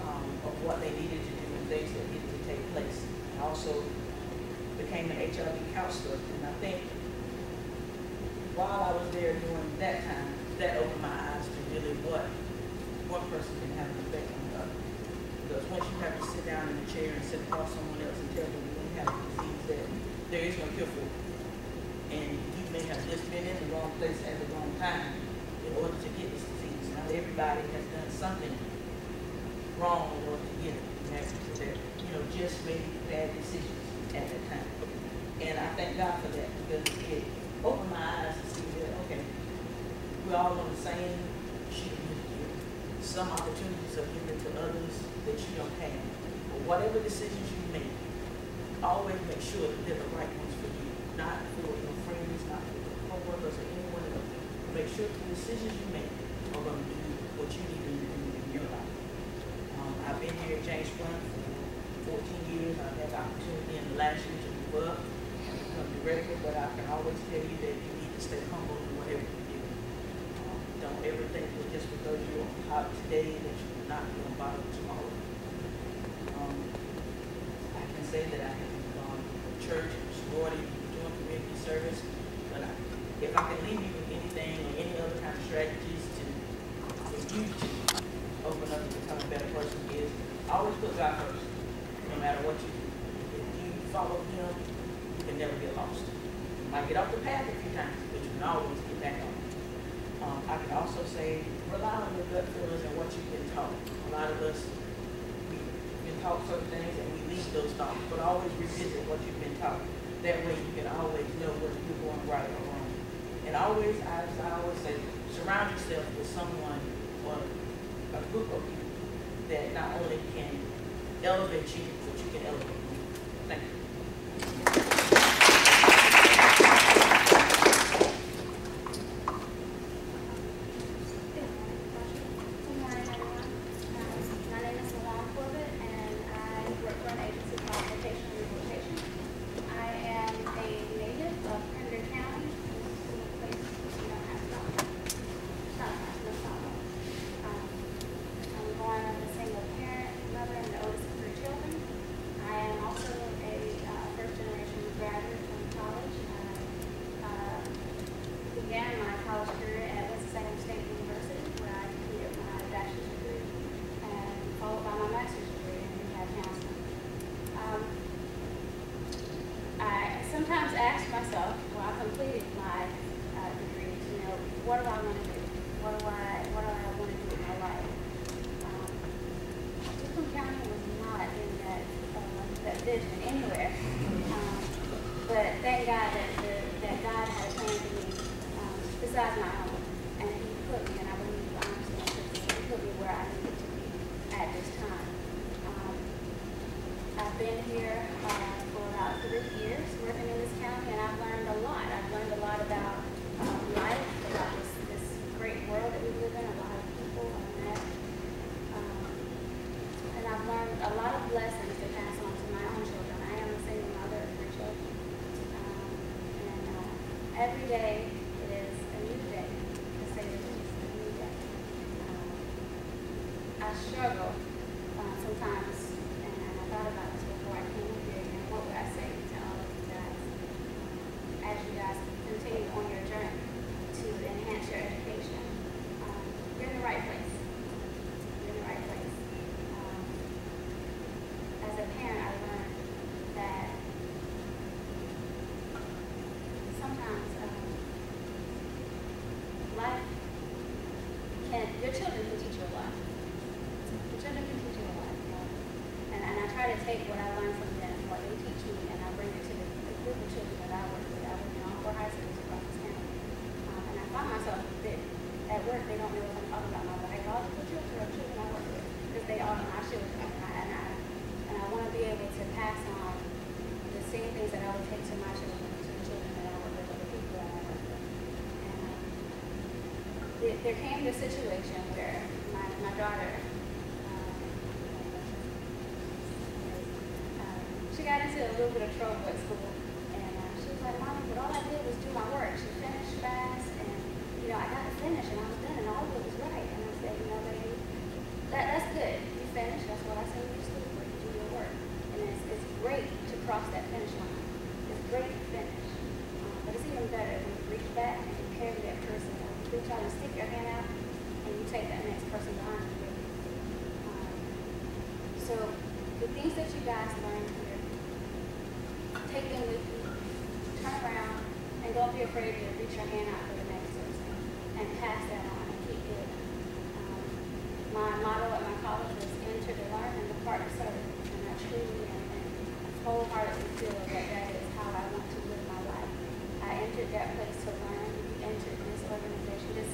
of what they needed to do and things that needed to take place. I also became an HIV counselor, and I think while I was there during that time, that opened my eyes to really what one person can have an effect on the other. Because once you have to sit down in a chair and sit across someone else and tell them you have a disease that there is no cure for it, and you may have just been in the wrong place at the wrong time in order to get this disease. Now everybody has done something wrong in order to get it. Just made bad decisions at that time. And I thank God for that, because it opened my eyes to see that, okay, we're all on the same sheet of music here. Some opportunities are given to others that you don't have. But whatever decisions you make, always make sure that they're the right ones for you, not for your friends, not for your coworkers or anyone else. Make sure the decisions you make are going to do what you need to do in your life. I've been here at James Blunt for 14 years. I've had the opportunity in the last year to move up and become director, but I can always tell you that you need to stay humble in whatever you do. Don't ever think that just because you're on top today that you will not be on bottom tomorrow. I can say that I have gone to church, sorority, doing community service, but if I can leave you with anything or any other kind of strategies for you to open up and become a better person is always put God first, no matter what you do. If you follow Him, you can never get lost. You might get off the path a few times, but you can always get back on. I can also say, rely on your gut feelings and what you've been taught. A lot of us, we've been taught certain things and we leave those thoughts, but always revisit what you've been taught. That way you can always know whether you're going right or wrong. And always, as I always say, surround yourself with someone or a group of people that not only can elevate you, but you can elevate them. Thank you. Good morning, everyone. My name is Melvin, and I work for an agency what do I want to do? What do I want to do with my life? Newcomb County was not in that vision anywhere. But thank God that God had a plan for me besides my own. And he put me, and I believe honestly, he put me where I needed to be at this time. I've been here for about 3 years working in this county, and I've learned a lot. I've learned a lot about life, about this great world that we live in, a lot of people I've met. And I've learned a lot of lessons to pass on to my own children. I am a single mother of 3 children. Every day it is a new day, to say the least, a new day. I struggle sometimes, and I thought about this before I came here, and what would I say to all of you guys as you guys continue on your journey to enhance your education. You're in the right place. You're in the right place. As a parent, I learned that sometimes life your children can teach you a lot. Your children can teach you a lot. And I try to take what I learned from them, what they teach me, and I bring it to the group of children that I work with. I work in all 4 high schools across this county. And I find myself that at work they don't know what I'm talking about. My life, all the children are children I work with, because they are my children. And I want to be able to pass on the same things that I would take to my children, to the children that I work with, other people that I work with. And there came this situation where my daughter, she got into a little bit of trouble at school, and she was like, "Mommy, but all I did was do my work." She finished fast, and I got to finish, and I was done, and all of it was right. And I said, baby, that's good. You finished. That's what I send you to school for. You do your work, and it's great to cross that finish line. It's great to finish, but it's even better when you reach back and you carry that person. You try to stick your hand out, and you take that next person behind you. So the things that you guys learn here, take them with you, turn around, and don't be afraid to reach your hand out for the next person, and pass that on and keep giving. My motto at my college is enter to learn and depart to serve, and I truly and wholeheartedly feel that is how I want to live my life. I entered that place to learn. You entered this organization, this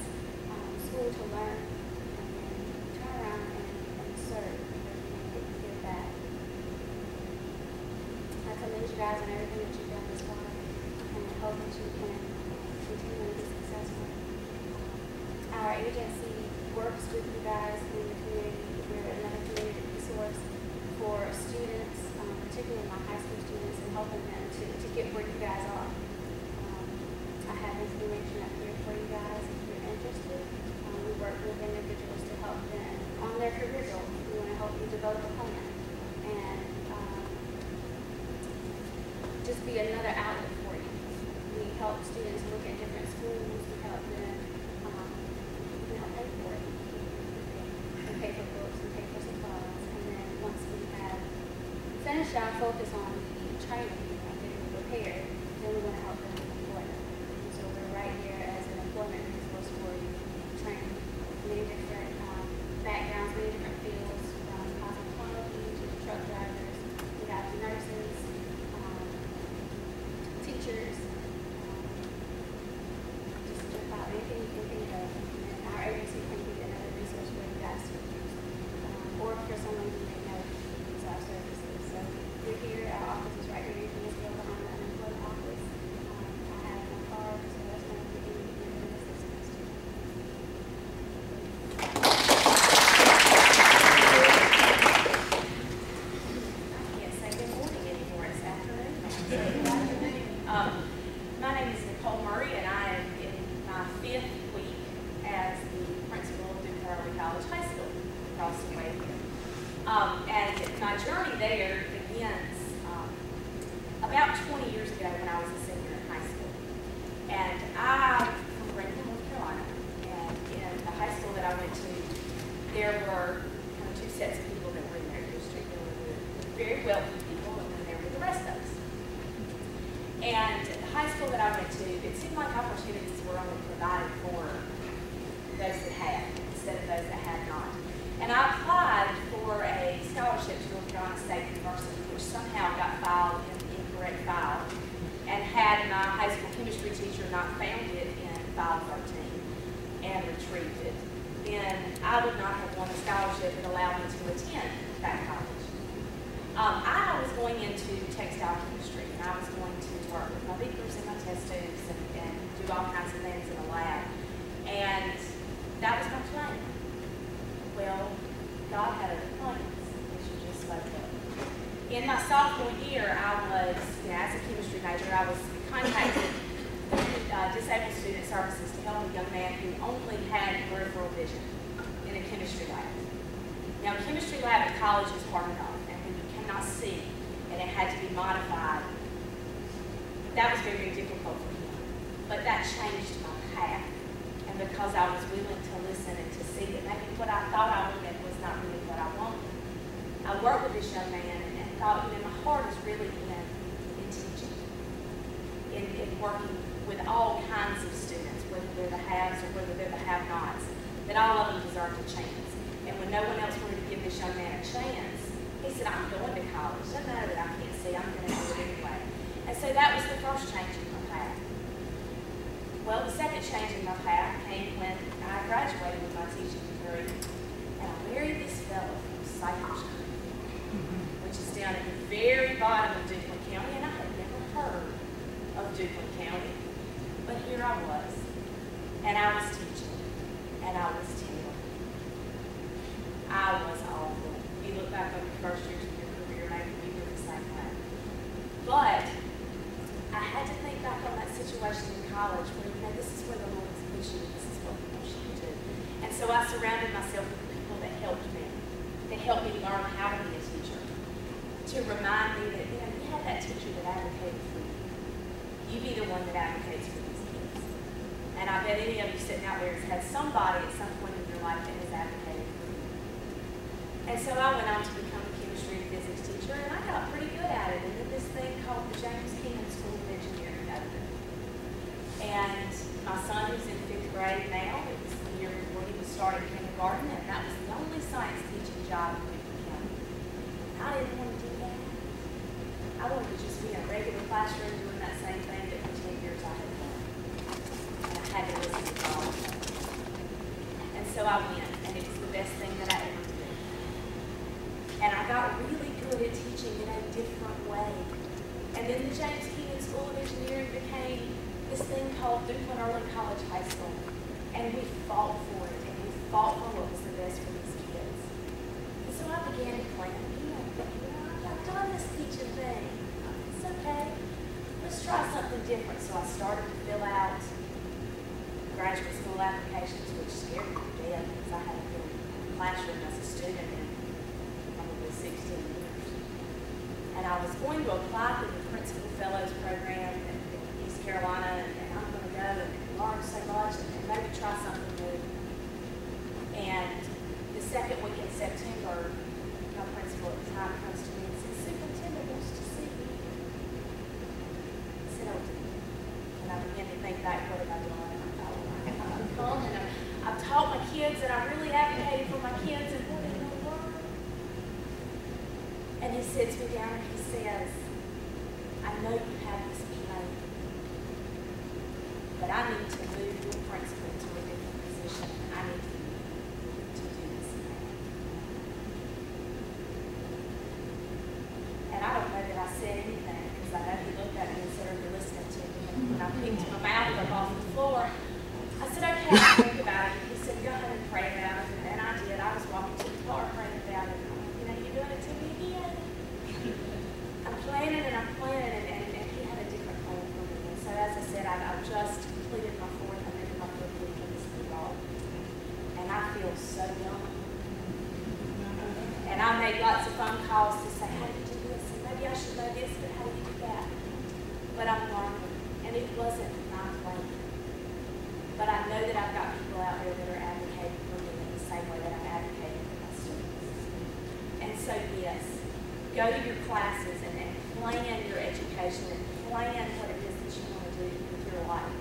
school to learn, and then turn around and serve and give back. I commend you guys on everything that you've done this far, and I hope that you can continue to be successful. Our agency works with you guys in the community. We're another community resource for students, particularly my high school students, and helping them to get where you guys are. I have information up here for you guys if you're interested. We work with individuals to help them on their career goals. We want to help you develop a plan and just be another outlet for you. We help students look at different schools. We help them pay for it. And pay for books and pay for supplies. And then once we have finished our focus on the training and getting prepared, then we're going to help them with employment. And so we're right here as an employment resource for you, training many different backgrounds, many different fields, from cosmetology to truck drivers. We have nurses, teachers, just about anything you can think of. And our agency can be another resource for you guys to use, or for someone who may know use our services. So we're here, our office is right here. You can just go behind the unemployment office. I have my card, so that's one of the assistance to. I can't say good morning anymore, it's afternoon. My name is Nicole Murray, and I am in my 5th week as the principal of Duke College High School across the way here. And my journey there begins about 20 years ago when I was a senior in high school. And I'm from Greenville, North Carolina, and in the high school that I went to, there were kind of 2 sets of people that were in their district. There were the very wealthy people, and then there were the rest of us. And the high school that I went to, it seemed like opportunities were only provided for July 13th and retrieved it, then I would not have won the scholarship that allowed me to attend that college. I was going into textile chemistry, and I was going to work with my beakers and my test tubes and do all kinds of things in the lab. And that was my plan. Well, God had other plans, which you just spoke of. In my sophomore year, I was, as a chemistry major, I was contacted Disabled Student Services to help a young man who only had peripheral vision in a chemistry lab. Now, a chemistry lab at college is hard enough, and when you cannot see, and it had to be modified, that was very, very difficult for him. But that changed my path. And because I was willing to listen and to see that maybe what I thought I wanted was not really what I wanted, I worked with this young man and thought, my heart is really in teaching, in working with all kinds of students, whether they're the haves or whether they're the have-nots, that all of them deserve a chance. And when no one else wanted to give this young man a chance, he said, I'm going to college. Doesn't matter that I can't see, I'm going to do it anyway. And so that was the first change in my path. Well, the second change in my path came when I graduated with my teaching degree, and I married this fellow from Cypress Creek, which is down at the very bottom of Duplin County, and I had never heard of Duplin County, but here I was, and I was teaching, and I was terrible. I was awful. You look back over the first years of your career, maybe we were the same way. But I had to think back on that situation in college where, this is where the Lord is pushing you, this is what He wants you to do. And so I surrounded myself with people that helped me learn how to be a teacher, to remind me that, you have that teacher that advocated for you. You be the one that advocates for these kids. And I bet any of you sitting out there has had somebody at some point in your life that has advocated for you. And so I went on to become a chemistry and physics teacher, and I got pretty good at it. And then this thing called the JSCC School of Engineering opened. And my son, who's in 5th grade now, it was the year before he was starting kindergarten, and that was the only science teaching job in Melvin County. I didn't want to do that. I wanted to just be in a regular classroom doing that same thing that for 10 years I had done. And I had to listen to all of them. And so I went, and it was the best thing that I ever did. And I got really good at teaching in a different way. And then the James Keenan School of Engineering became this thing called Duplin Early College High School. And we fought for it, and we fought for what was the best for these kids. And so I began to plan, I've done this teaching thing. It's okay. Let's try something different. So I started to fill out graduate school applications, which scared me to death because I hadn't been in the classroom as a student in probably 16 years. And I was going to apply for the Principal Fellows Program in East Carolina, and I'm going to go and learn so much and maybe try something new. And the second week in September, my principal at the time comes to me and says, Superintendent wants to see you. I said, oh, and I began to think back, what have I done? And I thought, oh my God, I've come and I've taught my kids and I really advocated for my kids, and what in the world? And he sits me down and he says, I know you have this plan, but I need to move your principal to a different position. I need to do this now. And I don't know that I said anything because I know he looked at me and said, are you listening to me? And when I picked my mouth up off the floor, I said, okay, I'll think about it. He said, go ahead and pray about it. And I did. I was walking to the car praying about it. You're doing it to me again. I'm planning and I'm planning, and he had a different plan for me. And so as I said, I've just completed my 4th week in this new role. And I feel so young. And I made lots of phone calls to say, how do you do this? And maybe I should know this, but how do you do that? But I'm learning. And it wasn't my plan. But I know that I've got people out there that are advocating for me in the same way that I'm advocating for my students. And so yes, go to your classes and plan your education and plan what it is that you want to do with your life.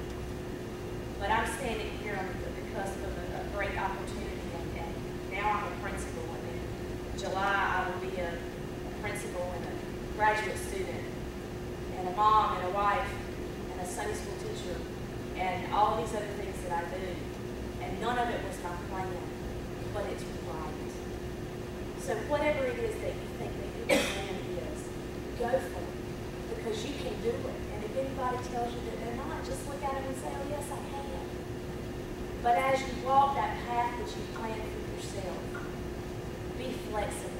But I'm standing here on the cusp of a great opportunity, and now I'm a principal. And in July, I will be a principal and a graduate student, and a mom and a wife, and a Sunday school teacher, and all these other things that it is that you think that your plan is, go for it. Because you can do it. And if anybody tells you that they're not, just look at them and say, oh yes, I can. But as you walk that path that you planned for yourself, be flexible.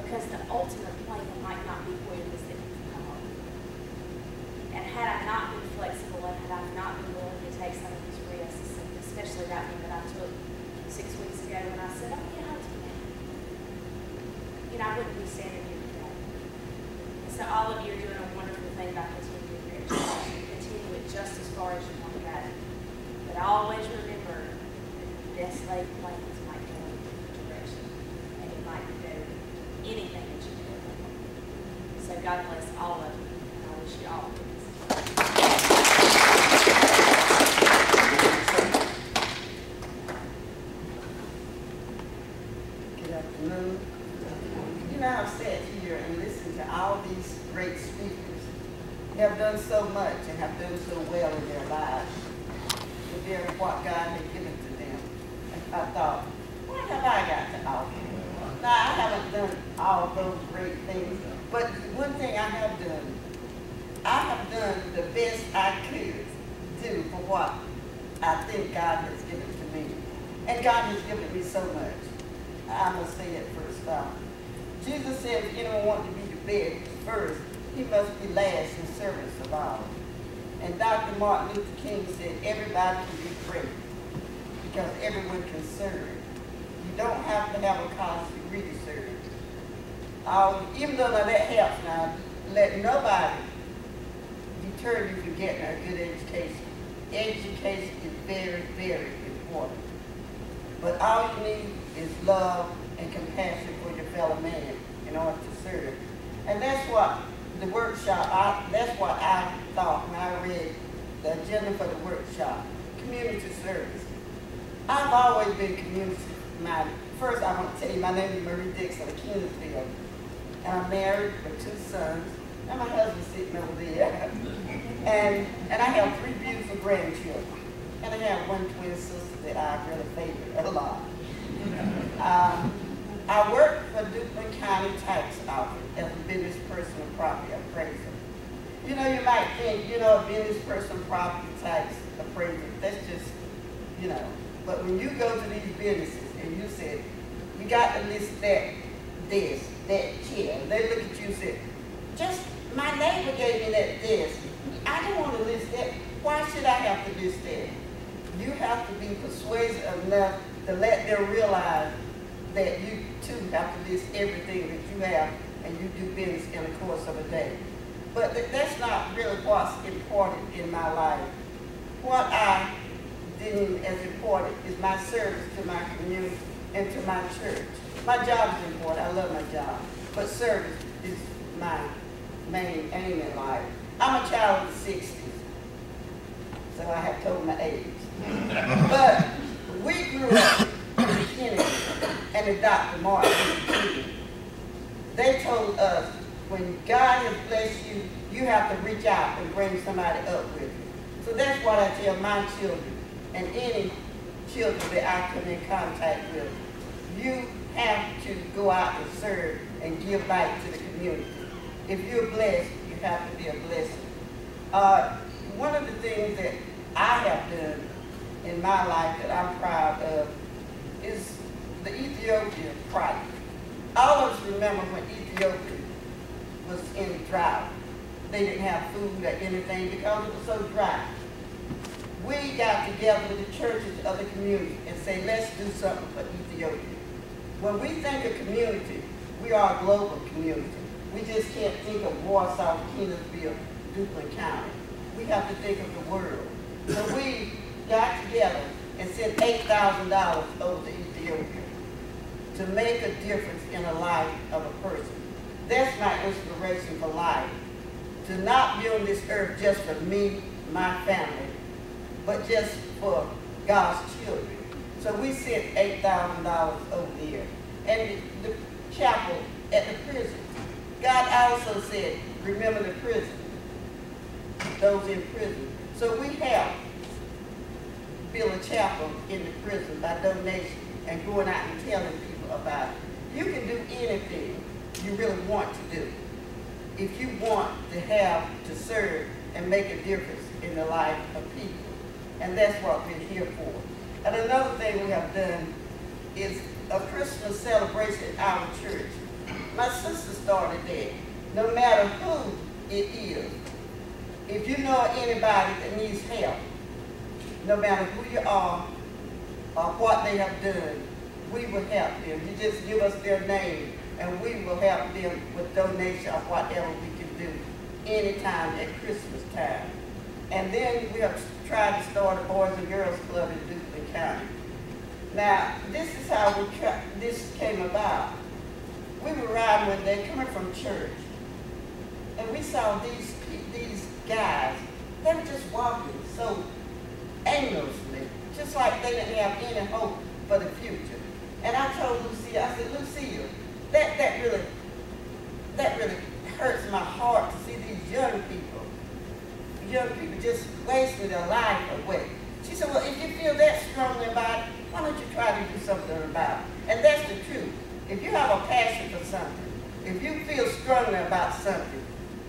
Because the ultimate plan might not be where it is that you've come up with. And had I not been flexible and had I not been willing to take some of these risks, especially that one that I took 6 weeks ago when I said, oh yeah, I'll do that. You know, I wouldn't be standing here today. And so all of you are doing a wonderful thing by continuing your education. Continue it just as far as you want to go. But always remember that the best laid plans might go in a different direction. And it might go anything that you do. So God bless all of you. And I wish you all the best. Good afternoon. You know, I've sat here and listened to all these great speakers who have done so much and have done so well in their lives, compared to what God had given to them. And I thought, what have I got to offer? Now, I haven't done all those great things, but one thing I have done the best I could do for what I think God has given to me. And God has given me so much. I must say it first off. Jesus said if anyone wants to be the best first, he must be last in service of all. And Dr. Martin Luther King said everybody can be great because everyone can serve. You don't have to have a college degree to serve. Even though that helps now, let nobody deter you from getting a good education. Education is very, very important. But all you need is love and compassion for your fellow man in order to serve. And that's what the workshop, that's what I thought when I read the agenda for the workshop, community service. I've always been community-minded. First, I want to tell you, my name is Marie Dixon of Kenansville. And I'm married with 2 sons, and my husband's sitting over there. And I have 3 beautiful grandchildren. And I have 1 twin sister that I really favor a lot. I work for Duplin County Tax Office as a business person and property appraiser. You know, you might think, you know, a business person property tax appraiser, that's just, you know. But when you go to these businesses and you say, you got to list that desk, that chair, and they look at you and say, just my neighbor gave me that desk. I don't want to list that. Why should I have to list that? You have to be persuasive enough to let them realize that you too have to list everything that you have and you do business in the course of a day. But that's not really what's important in my life. What I deem as important is my service to my community and to my church. My job is important, I love my job, but service is my main aim in life. I'm a child of the 60s, so I have told my age. But we grew up in the Kennedy and the Dr. Martin Luther King. They told us, when God has blessed you, you have to reach out and bring somebody up with you. So that's what I tell my children and any children that I come in contact with. You have to go out and serve and give back to the community. If you're blessed, you have to be a blessing. One of the things that I have done in my life that I'm proud of is the Ethiopian project. All of us remember when Ethiopia was in drought. They didn't have food or anything because it was so dry. We got together with the churches of the community and say, let's do something for Ethiopia. When we think of community, we are a global community. We just can't think of Warsaw, Kenansville, Duplin County. We have to think of the world. So we got together and sent $8,000 over to Ethiopia to make a difference in the life of a person. That's my inspiration for life. To not be on this earth just for me, my family, but just for God's children. So we sent $8,000 over there. And the chapel at the prison. God also said, remember the prison, those in prison. So we helped build a chapel in the prison by donation and going out and telling people about it. You can do anything you really want to do if you want to serve and make a difference in the life of people. And that's what we're here for. And another thing we have done is a Christmas celebration at our church. My sister started that. No matter who it is, if you know anybody that needs help, no matter who you are or what they have done, we will help them. You just give us their name and we will help them with donation or whatever we can do anytime at Christmas time. And then we have tried to start a Boys and Girls Club in Duplin County. Now, this is how this came about. We were riding one day coming from church, and we saw these guys. They were just walking so aimlessly, just like they didn't have any hope for the future. And I told Lucia, I said, Lucia, that really hurts my heart to see these young people just wasting their life away. She said, well, if you feel that strongly about it, why don't you try to do something about it? And that's the truth. If you have a passion for something, if you feel strongly about something,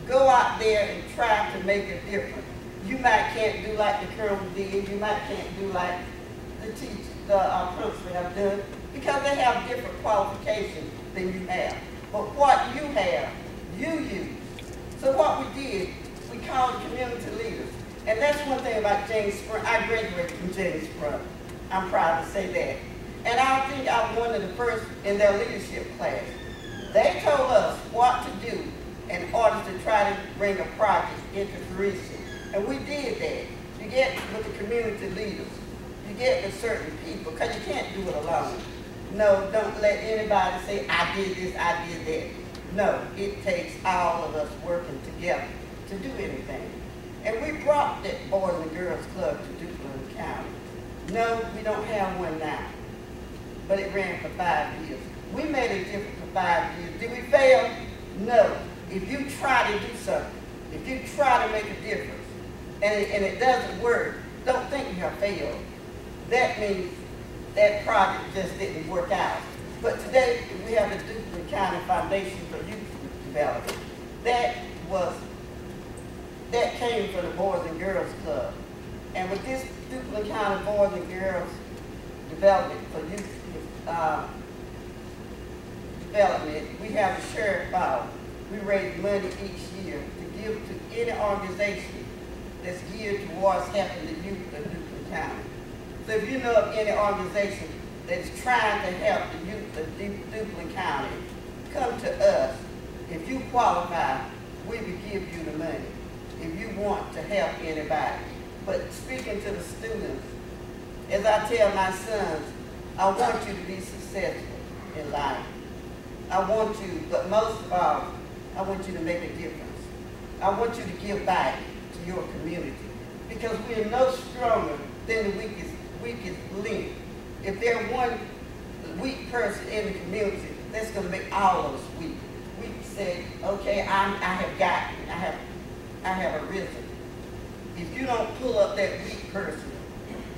go out there and try to make a difference. You might can't do like the Colonel did, you might can't do like the principal have done, because they have different qualifications than you have. But what you have, you use. So what we did, we called community leaders. And that's one thing about James Sprung. I graduated from James Sprung. I'm proud to say that. And I think I was one of the first in their leadership class. They told us what to do in order to try to bring a project into fruition. And we did that. You get with the community leaders. You get with certain people, because you can't do it alone. No, don't let anybody say, I did this, I did that. No, it takes all of us working together to do anything. And we brought that Boys and Girls Club to Duplin County. No, we don't have one now, but it ran for 5 years. We made a difference for 5 years. Did we fail? No. If you try to do something, if you try to make a difference, and it doesn't work, don't think you have failed. That means that project just didn't work out. But today, we have the Duplin County Foundation for Youth Development. That came from the Boys and Girls Club. And with this Duplin County Boys and Girls Development for Youth Development, we have a sheriff file. We raise money each year to give to any organization that's geared towards helping the youth of Duplin County. So if you know of any organization that's trying to help the youth of Duplin County, come to us. If you qualify, we will give you the money if you want to help anybody. But speaking to the students, as I tell my sons, I want you to be successful in life. I want you, but most of all, I want you to make a difference. I want you to give back to your community, because we are no stronger than the weakest link. If there's one weak person in the community, that's going to make all of us weak. We say, okay, I have arisen. If you don't pull up that weak person,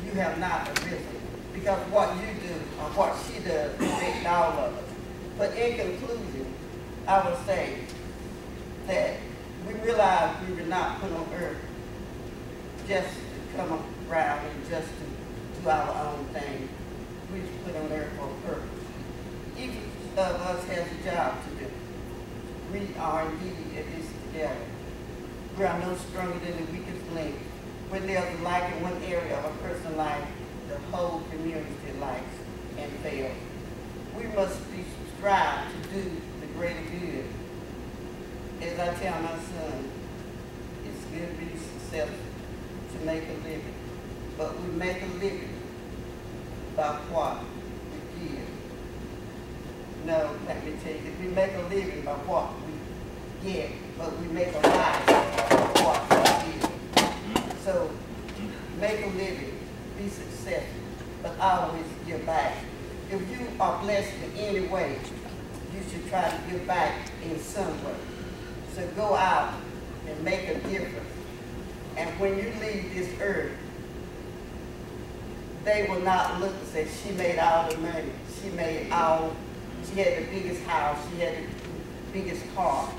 you have not arisen. Because what you do or what she does affects all of us. But in conclusion, I would say that we realized we were not put on earth just to come around and just to do our own thing. We were put on earth for a purpose. Each of us has a job to do. We are indeed in this together. We are no stronger than the weakest link. When there's a lack in one area of a person's life, the whole community likes and fails. We must strive to do the greater good. As I tell my son, it's good to be successful, to make a living. But we make a living by what we give. No, let me tell you, we make a living by what we get, but we make a life by what we give. So, make a living, be successful, but always give back. If you are blessed in any way, you should try to give back in some way. So go out and make a difference. And when you leave this earth, they will not look and say, she made all the money, she made all She had the biggest house, she had the biggest car,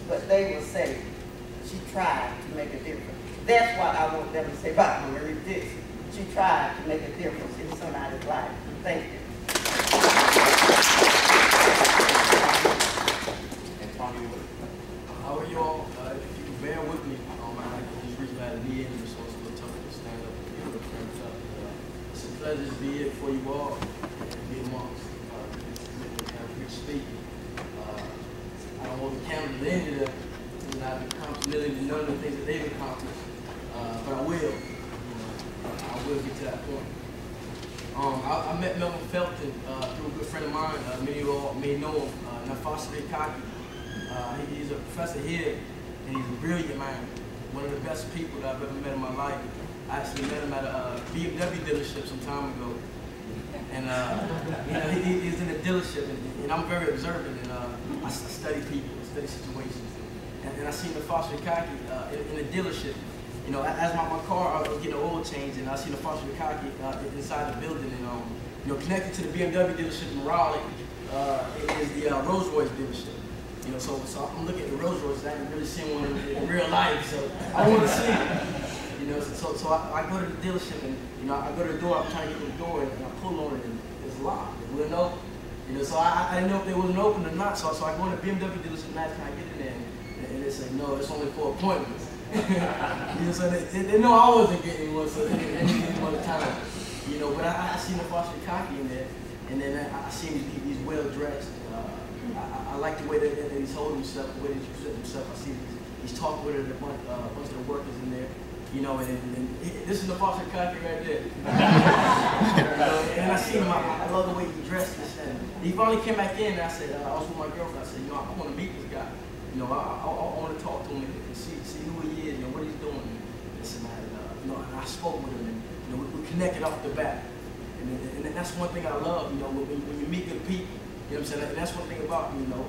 but they will say she tried to make a difference. That's what I want them to say about Marie this. She tried to make a difference in somebody's life. Thank you. How are you all? If you can bear with me, I just reached out to me and it's also a little tough to stand up and get a little cramped up. It's a pleasure to be here for you all and be amongst this kind of rich speaking. I don't hold the camera to any of them, and I've accomplished nearly none of the things that they've accomplished, but I will. I will get to that point. I met Melvin Felton through a good friend of mine. Many of you all may know him, Presided. He's a professor here, and he's a brilliant man. One of the best people that I've ever met in my life. I actually met him at a BMW dealership some time ago. And you know, he's in a dealership, and I'm very observant, and I study people, study situations. And I seen the Presided in the dealership. You know, as my car, I was getting an oil change, and I seen the Presided inside the building, and you know, connected to the BMW dealership in Raleigh is the Rolls Royce dealership. You know, so I'm looking at the Rolls Royce. I haven't really seen one in real life, so I want to see it. You know, so I go to the dealership, and you know, I go to the door. I'm trying to get to the door, and I pull on it, and it's locked. It wouldn't open. You know, so I didn't know if they wasn't open or not. So I go to the BMW dealership and ask, can I get in there? And they say, no, it's only for appointments. You know, so they know I wasn't getting one, so they didn't get one at a time. You know, but I seen the Presided in there, and then I seen he's well dressed. I like the way that he's holding himself, the way that he presents himself. I see he's talking with a bunch of the workers in there, you know, and this is the Presided right there. And I see him, I love the way he dressed and he finally came back in, and I said, I was with my girlfriend, I said, you know, I want to meet this guy. You know, I want to talk to him and see who he is, you know, what he's doing. And this and that, you know, and I spoke with him, and you know, we connected off the bat. And that's one thing I love, you know, when you meet good people. You know what I'm saying? And that's one thing about, you know,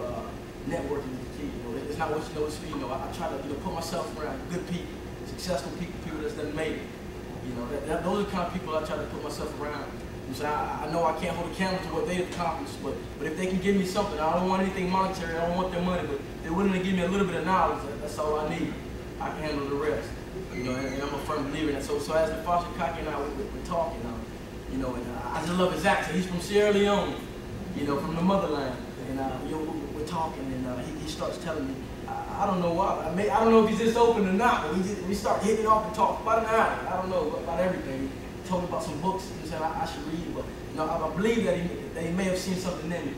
networking is the key. You know, it's not what you know, it's who you know. I try to, you know, put myself around good people, successful people, people that's done made it. You know, those are the kind of people I try to put myself around. You know, I know I can't hold a candle to what they've accomplished, but if they can give me something, I don't want anything monetary, I don't want their money, but they're willing to give me a little bit of knowledge. That's all I need. I can handle the rest. You know, and I'm a firm believer in that. So as the Presided and I we're talking, you know, and I just love his accent. He's from Sierra Leone. You know, from the motherland, and you know, we're talking, and he starts telling me, I don't know why, I don't know if he's just open or not, but we start hitting it off and talk about an hour. I don't know about everything. He told me about some books he said I should read, but you know, I believe that he may have seen something in me,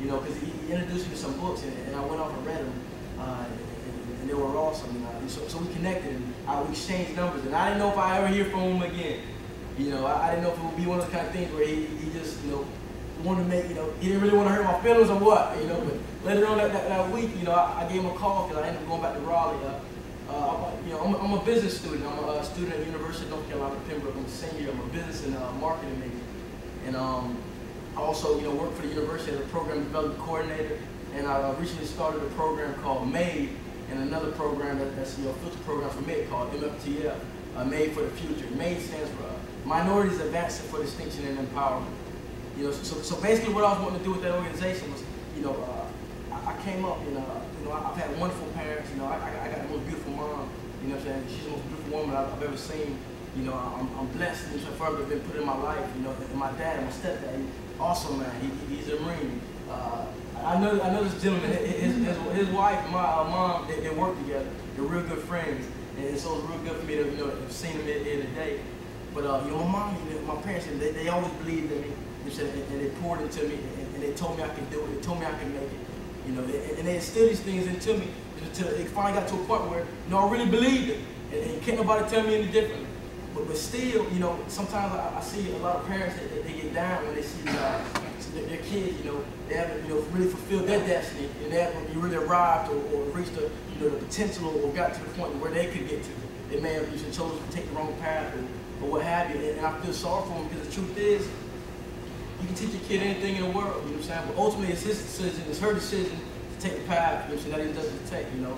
you know, because he introduced me to some books, and I went off and read them, and they were awesome. And so we connected, and we exchanged numbers, and I didn't know if I ever hear from him again. You know, I didn't know if it would be one of those kind of things where he just, you know, wanted to make, you know, he didn't really want to hurt my feelings or what, you know, but later on that week, you know, I gave him a call because I ended up going back to Raleigh. You know, I'm a business student. I'm a student at the University of North Carolina, Pembroke. I'm a senior. I'm a business and marketing major. And I also, you know, work for the university as a program development coordinator. And I recently started a program called MADE, and another program that's, you know, a filter program for MADE called MFTF, Made for the Future. MADE stands for Minorities Advancing for Distinction and Empowerment. You know, so basically what I was wanting to do with that organization was, you know, I came up, and, you know, I've had wonderful parents. You know, I got the most beautiful mom. You know what I'm saying? She's the most beautiful woman I've ever seen. You know, I'm blessed and further been put in my life. You know, and my dad, my stepdad, he's awesome, man. He's a Marine. I know this gentleman. His wife and my mom, they work together. They're real good friends, and so it's real good for me to, you know, have seen them here today. But you know, my mom, you know, my parents, they always believed in me. And they poured into me, and they told me I could do it. They told me I could make it. You know, and they instilled these things into me until it finally got to a point where, you know, I really believed it, and can't nobody tell me any different. But still, you know, sometimes I see a lot of parents that they get down when they see their kids, you know, they haven't, you know, really fulfilled their destiny, and they haven't really arrived or reached the, you know, the potential or got to the point where they could get to. They may have chosen to take the wrong path or what have you, and I feel sorry for them because the truth is, you can teach your kid anything in the world, you know what I'm saying? But ultimately, it's his decision, it's her decision to take the path, you know what I'm saying, that he doesn't take, you know.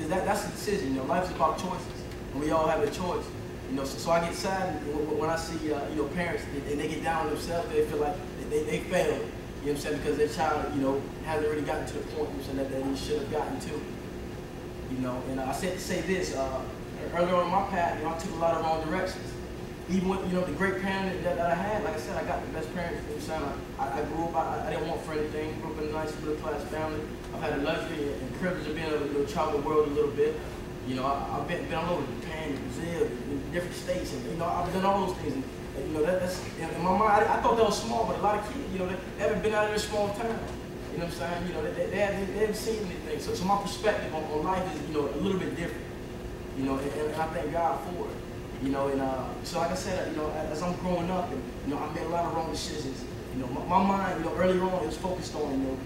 That's the decision, you know. Life's about choices, and we all have a choice, you know. So I get sad when I see, you know, parents, and they get down on themselves, they feel like they failed. You know what I'm saying? Because their child, you know, hasn't really gotten to the point, you know, saying, that he should have gotten to. You know, and I said to say this, earlier on in my path, you know, I took a lot of wrong directions. Even with, you know, the great parent that I had, like I said, I got the best parents. You know what I'm saying? I grew up, I didn't want for anything. Grew up in a nice middle class family. I've had the luxury and privilege of being able to travel the world a little bit. You know, I've been all over Japan, Brazil, in different states, and you know, I've done all those things. And you know, that's in my mind. I thought that was small, but a lot of kids, you know, they haven't been out of their small town. You know what I'm saying? You know, they haven't seen anything. So my perspective on life is, you know, a little bit different. You know, and I thank God for it. You know, and so like I said, you know, as I'm growing up, and you know, I made a lot of wrong decisions. You know, my mind, you know, earlier on, it was focused on,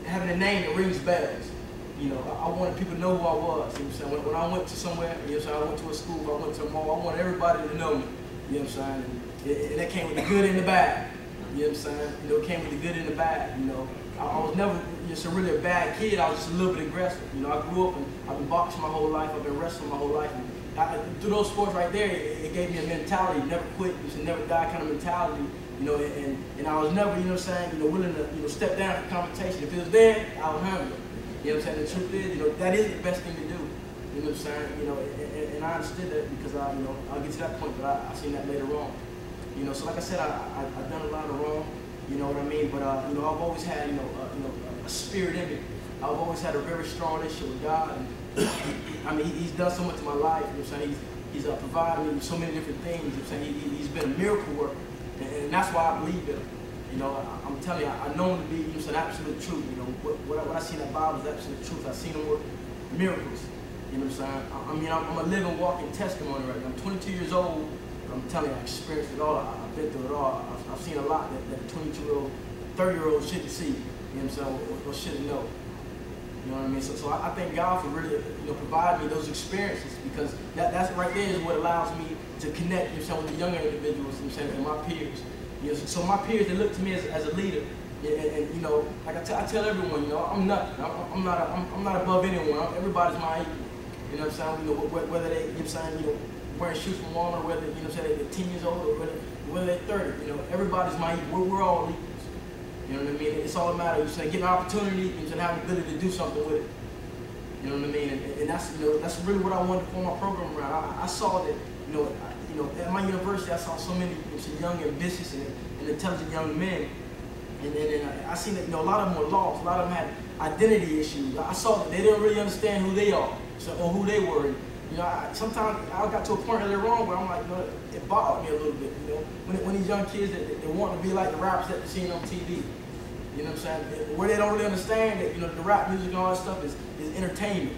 having a name that rings bells. You know, I wanted people to know who I was. You know what I'm saying? When I went to somewhere, you know what I'm saying, I went to a school, I went to a mall, I wanted everybody to know me. You know what I'm saying? And that came with the good and the bad. You know what I'm saying? You know, it came with the good and the bad. You know, I was never just really a bad kid. I was just a little bit aggressive. You know, I grew up and I've been boxing my whole life. I've been wrestling my whole life. And through those sports right there, it gave me a mentality, never quit, you should never die kind of mentality. You know, and I was never, you know what I'm saying, you know, willing to, you know, step down for competition. If it was there, I would handle it. You know what I'm saying? The truth is, you know, that is the best thing to do. You know what I'm saying? You know, and I understood that because you know, I'll get to that point, but I seen that later on. You know, so like I said, I've done a lot of wrong. You know what I mean? But you know, I've always had, you know, a spirit in me. I've always had a very strong relationship with God. And, I mean, he's done so much in my life. You know what I'm saying? He's provided me so many different things. You know what I'm saying? He's been a miracle worker, and that's why I believe in him. You know, I'm telling you, I know him to be, you know, some absolute truth. You know, what I see in the Bible is absolute truth. I've seen him work miracles. You know what I'm saying? I mean, I'm a living, walking testimony right now. I'm 22 years old, but I'm telling you, I experienced it all. I've been through it all. I've seen a lot that 22-year-old, 30-year-old shouldn't see. You know what I'm saying? Or shouldn't know. You know what I mean? So I thank God for really, you know, providing me those experiences, because that's right there is what allows me to connect, you know, with the younger individuals, you know, saying, and my peers. You know, so my peers, they look to me as a leader, and you know, like I tell everyone, you know, I'm nothing. I'm not above anyone. Everybody's my equal. You know what I'm saying? You know, whether they, you know what I'm saying, you know, wearing shoes from Walmart, or whether, you know what I'm saying, they're 10 years old, or whether they're 30. You know, everybody's my equal. We're all equals. You know what I mean? It's all a matter of, you say, getting an opportunity and have the ability to do something with it. You know what I mean? And that's, you know, that's really what I wanted to form my program around. I saw that, you know, at my university, I saw so many, you know, some young, ambitious, and intelligent young men. And I seen that, you know, a lot of them were lost. A lot of them had identity issues. I saw that they didn't really understand who they are, or who they were. And, you know, sometimes I got to a point earlier on where I'm like, you know, it bothered me a little bit. You know, when these young kids they want to be like the rappers that they're seeing on TV. You know what I'm saying? Where they don't really understand that, you know, the rap music and all that stuff is entertainment.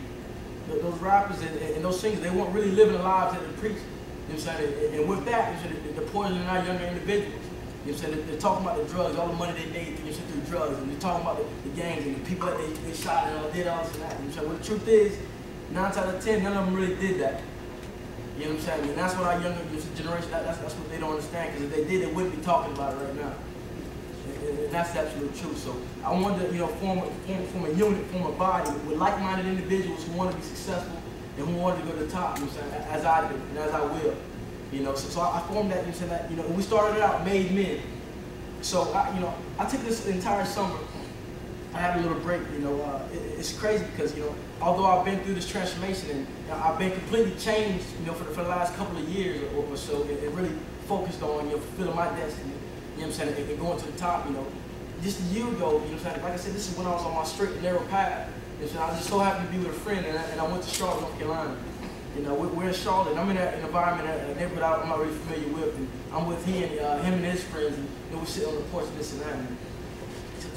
Those rappers and those singers, they weren't really living the lives that they preach. You know what I'm saying? And with that, you know, they're poisoning our younger individuals. You know what I'm saying? They're talking about the drugs, all the money they made through drugs, and they're talking about the gangs and the people that they shot and all, did all this and that. You know what I'm saying? Well, the truth is, 9 out of 10, none of them really did that. You know what I'm saying? And that's what our younger generation, that's what they don't understand, because if they did, they wouldn't be talking about it right now. And that's the absolute truth. So I wanted to, you know, form a unit, form a body with like-minded individuals who want to be successful and who wanted to go to the top, you know what I'm saying, as I did and as I will. You know, so I formed that, you know, saying that, you know, and we started it out, Made Men. So I took this entire summer. I had a little break, you know. It's crazy because, you know, although I've been through this transformation and, you know, I've been completely changed, you know, for the last couple of years or so, and really focused on, you know, fulfilling my destiny. You know what I'm saying, and going to the top, you know. Just a year ago, you know what I'm saying, like I said, this is when I was on my straight and narrow path. You know, I was just so happy to be with a friend, and I went to Charlotte, North Carolina. You know, we're in Charlotte, and I'm in an environment, a neighborhood I'm not really familiar with, and I'm with him and his friends, and, you know, we sit on the porch, this and that, and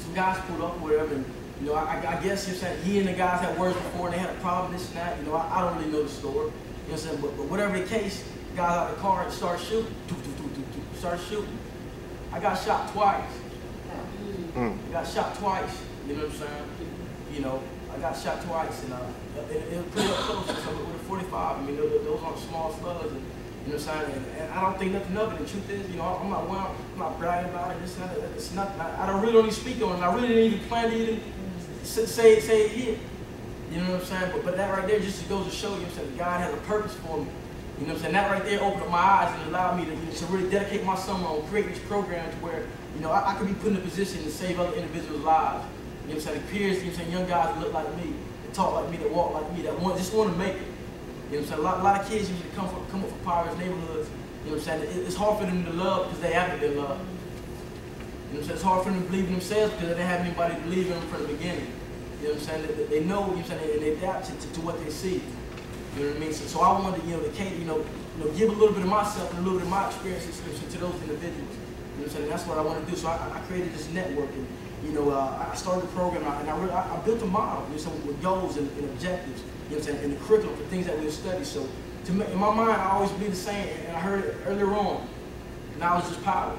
some guys pulled up or whatever, and, you know, I guess, you know what I'm saying, he and the guys had words before, and they had a problem, this and that, you know, I don't really know the story, you know what I'm saying, but whatever the case, guys out of the car and started shooting, started shooting. I got shot twice. I got shot twice, you know what I'm saying? You know, I got shot twice, and it was pretty up close. So with a 45, I mean, those aren't small slugs, and, you know what I'm saying? And I don't think nothing of it. The truth is, you know, I'm not bragging about it. This and that. It's nothing. I really don't even speak on it. I really didn't even plan to even say it here. You know what I'm saying? But that right there just goes to show you, that God has a purpose for me. You know what I'm saying? That right there opened up my eyes and allowed me to really dedicate my summer on creating these programs where, you know, I could be put in a position to save other individuals' lives. You know what I'm saying? Peers, you know what I'm saying, young guys that look like me, that talk like me, that walk like me, that just want to make it. You know what I'm saying? A lot of kids usually come up from poverty neighborhoods. You know what I'm saying? It's hard for them to love because they haven't been loved. You know what I'm saying? It's hard for them to believe in themselves because they haven't anybody to believe in them from the beginning. You know what I'm saying? They know, you know what I'm saying, and they adapt to what they see. You know what I mean? So I wanted to, you know, give a little bit of myself and a little bit of my experiences to those individuals. You know what I'm saying? And that's what I want to do. So I created this network, and you know, I started the program, and I built a model, you know, with goals and objectives. You know what I'm saying? And the curriculum for things that we'll study. So in my mind, I always believe the same, and I heard it earlier on. Knowledge is power.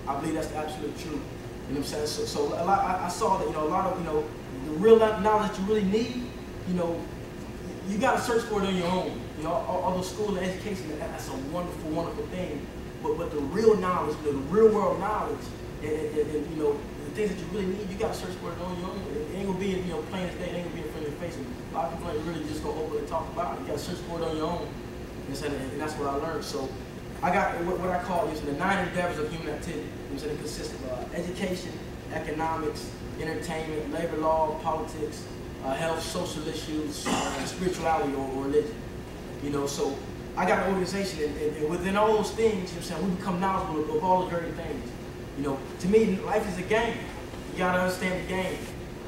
I believe that's the absolute truth. You know what I'm saying? So I saw that, you know, a lot of, you know, the real knowledge that you really need, you know, you got to search for it on your own. You know, although school and education, that's a wonderful, wonderful thing. But the real knowledge, you know, the real world knowledge, and you know, the things that you really need, you got to search for it on your own. It ain't gonna be, you know, plain as day. It ain't gonna be in front of your face. And a lot of people ain't really just gonna openly talk about it. You got to search for it on your own. And that's what I learned. So I got what I call, you know, the 9 endeavors of human activity. You know, it consists of education, economics, entertainment, labor law, politics, health, social issues, spirituality or religion. You know, so I got an organization, and within all those things, you know what I'm saying, we become knowledgeable of all those very things. You know, to me, life is a game. You gotta understand the game.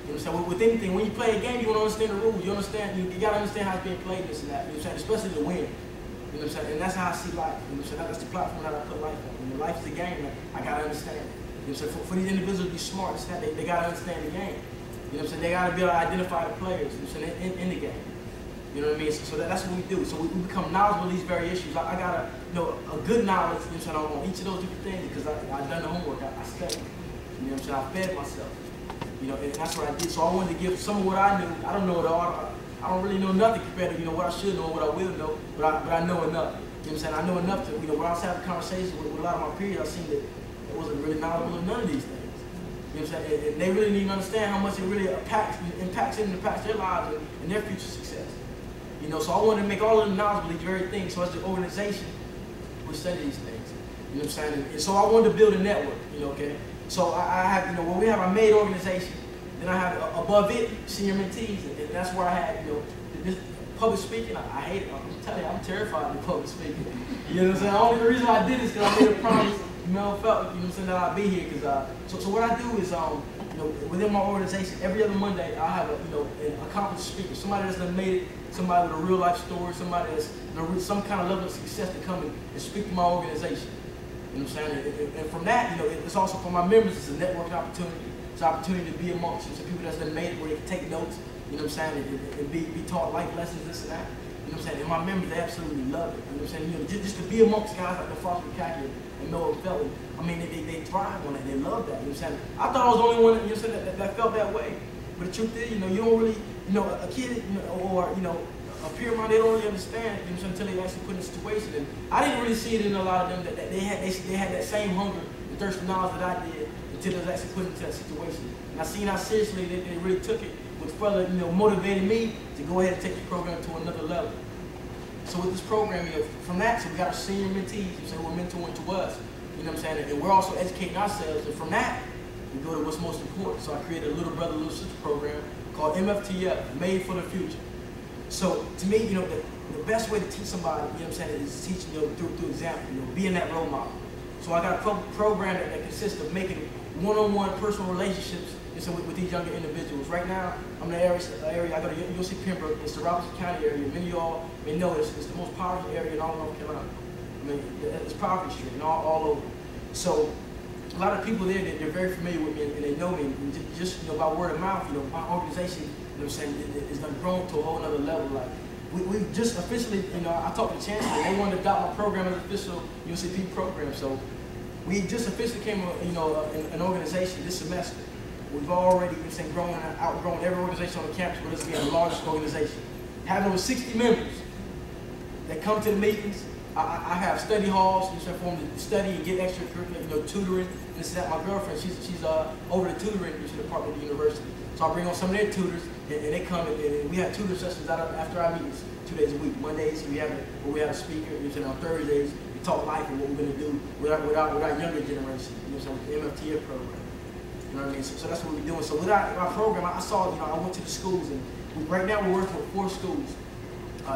You know what I'm saying? With anything, when you play a game, you wanna understand the rules. You understand, you gotta understand how it's being played, this and that. You know what I'm saying? Especially to win. You know what I'm saying? And that's how I see life. You know what I'm saying? That's the platform that I put life on. You know, life is a game that I gotta understand. You know what I'm saying? For these individuals to be smart, they gotta understand the game. You know what I'm saying? They gotta be able to identify the players, you know what I'm saying, in the game. You know what I mean? So that's what we do. So we become knowledgeable of these very issues. I got a good knowledge, you know what I'm saying, on each of those different things because I've done the homework. I studied. You know what I'm saying? I fed myself. You know, and that's what I did. So I wanted to give some of what I knew. I don't know it all. I don't really know nothing compared to, you know, what I should know and what I will know, but I know enough. You know what I'm saying? I know enough to, you know, when I was having conversations with a lot of my peers, I seen that it wasn't really knowledgeable of none of these things. You know what I'm saying? And they really need to understand how much it really impacts them and impacts their lives and their future success. You know, so I wanted to make all of them knowledgeable of these very things. So as the organization, we study these things. You know what I'm saying? And so I wanted to build a network, you know, okay? So I have, you know, when we have our main organization, then I have above it, senior mentees, and that's where I had, you know, this public speaking, I hate it. I'm telling you, I'm terrified of public speaking. You know what I'm saying? The only reason I did this because I made a promise to Melvin, Felton, you know what I'm saying, that I'll be here. Because so what I do is, you know, within my organization, every other Monday, I have an accomplished speaker, somebody that's done made it, somebody with a real life story, somebody that's, you know, some kind of level of success to come and speak to my organization. You know what I'm saying? And from that, you know, it's also for my members, it's a networking opportunity. It's an opportunity to be amongst some people that's done made it where they can take notes, you know what I'm saying, and be taught life lessons, this and that. You know what I'm saying? And my members, they absolutely love it. You know what I'm saying? You know, just to be amongst guys like the Foster McCackey and Melvin Felton, I mean, they thrive on it. They love that. You know what I'm saying? I thought I was the only one, you know what I'm saying, that felt that way. But the truth is, you know, you don't really, you know, a kid, you know, or, you know, a peer of mine, they don't really understand, you know, until they actually put in a situation. And I didn't really see it in a lot of them that they had that same hunger and thirst for knowledge that I did until they was actually put into that situation. And I seen how seriously they really took it, which further, you know, motivated me to go ahead and take the program to another level. So with this program, you know, from that, so we got our senior mentees, you know, who are mentoring to us, you know what I'm saying, and we're also educating ourselves. And from that, we go to what's most important. So I created a little brother, little sister program called MFTF, Made for the Future. So to me, you know, the best way to teach somebody, you know what I'm saying, is teaching, you know, through example, you know, being that role model. So I got a program that consists of making one-on-one personal relationships, you know, with these younger individuals. Right now, I'm in the area I go to UC Pembroke. It's the Robertson County area. Many of y'all may know it's the most powerful area in all of North Carolina. I mean, it's poverty street and all over. So a lot of people there, they're very familiar with me and they know me. And just, you know, by word of mouth, you know, my organization, you know what I'm saying, it's done grown to a whole other level. Like, we've just officially, you know, I talked to the chancellor, they wanted to adopt my program as an official UCP program. So we just officially became, you know, an organization this semester. We've already, you know what I'm saying, grown and outgrown every organization on the campus with us being the largest organization. Having over 60 members that come to the meetings, I have study halls, for them to study and get extracurricular, tutoring. This is that. My girlfriend, she's over the tutoring department at the university. So I bring on some of their tutors, and they come and we have tutor sessions after our meetings 2 days a week. Mondays we have a speaker. On Thursdays we talk life and what we're going to do with our younger generation. With the MFTA program. You know what I mean? So that's what we're doing. So with our program, I saw, I went to the schools, and right now we're working with 4 schools,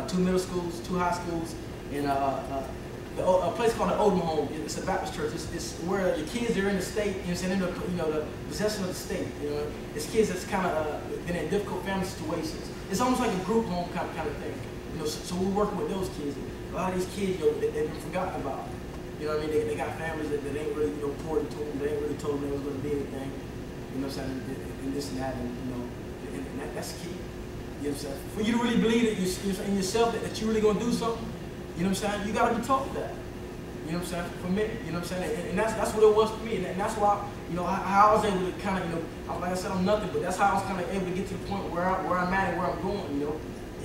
2 middle schools, 2 high schools, and a place called the Odom Home. It's a Baptist church. It's where the kids are in the state, in the possession of the state. It's kids that's kind of been in difficult family situations. It's almost like a group home kind of thing. So we're working with those kids. A lot of these kids, they've been forgotten about. You know what I mean? They got families that ain't really, poured into them. They ain't really told them there was going to be anything. You know what I'm saying? And this and that, and that's key. You know what I'm saying? For you to really believe that in yourself that you're really going to do something, you know what I'm saying? You got to be taught that. You know what I'm saying? For me, you know what I'm saying? And that's what it was for me. And that's why, how I was able to kind of, like I said, I'm nothing, but that's how I was kind of able to get to the point where I'm at and where I'm going,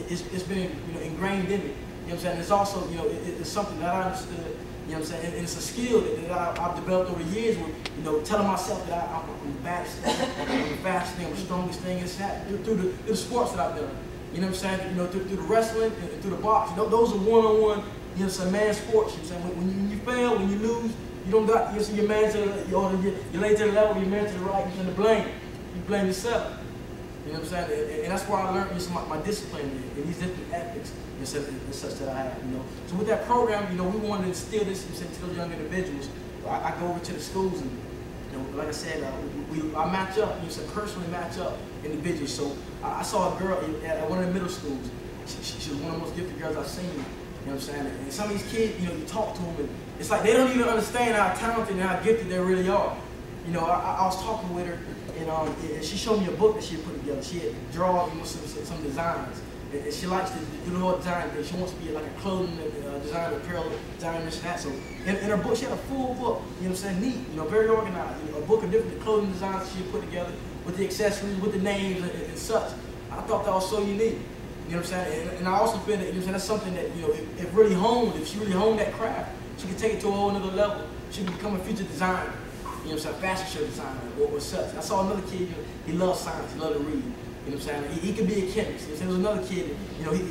It's been, ingrained in me. You know what I'm saying? It's also, it's something that I understood. You know what I'm saying? And it's a skill that I've developed over the years with, telling myself that I'm the baddest thing, I'm the fastest thing, I'm the strongest thing. It's that through the sports that I've done. You know what I'm saying? Through the wrestling and through the boxing. Those are one-on-one, some man sports. You know what I'm saying? When you fail, when you lose, you don't got, your man you lay to the level, your man to the right, you're to blame. You blame yourself. You know what I'm saying? And that's where I learned my discipline and these different ethics and such that I have, So with that program, we wanted to instill this to those young individuals. I go over to the schools and, like I said, I match up, personally match up individuals. So I saw a girl at one of the middle schools. She was one of the most gifted girls I've seen. You know what I'm saying? And some of these kids, you talk to them, and it's like they don't even understand how talented and how gifted they really are. I was talking with her, and she showed me a book that she had put together. She had drawn some designs. And she likes to do the whole design thing. She wants to be like a clothing designer, apparel designer, this and that. So in her book, she had a full book, neat, very organized. A book of different clothing designs that she had put together with the accessories, with the names and such. I thought that was so unique. You know what I'm saying? And I also feel that, that's something that, if really honed, if she really honed that craft, she could take it to a whole other level. She could become a future designer. You know what I'm saying? Fashion show designer or such. I saw another kid, he loved science, he loved to read. You know what I'm saying? He could be a chemist. There was another kid,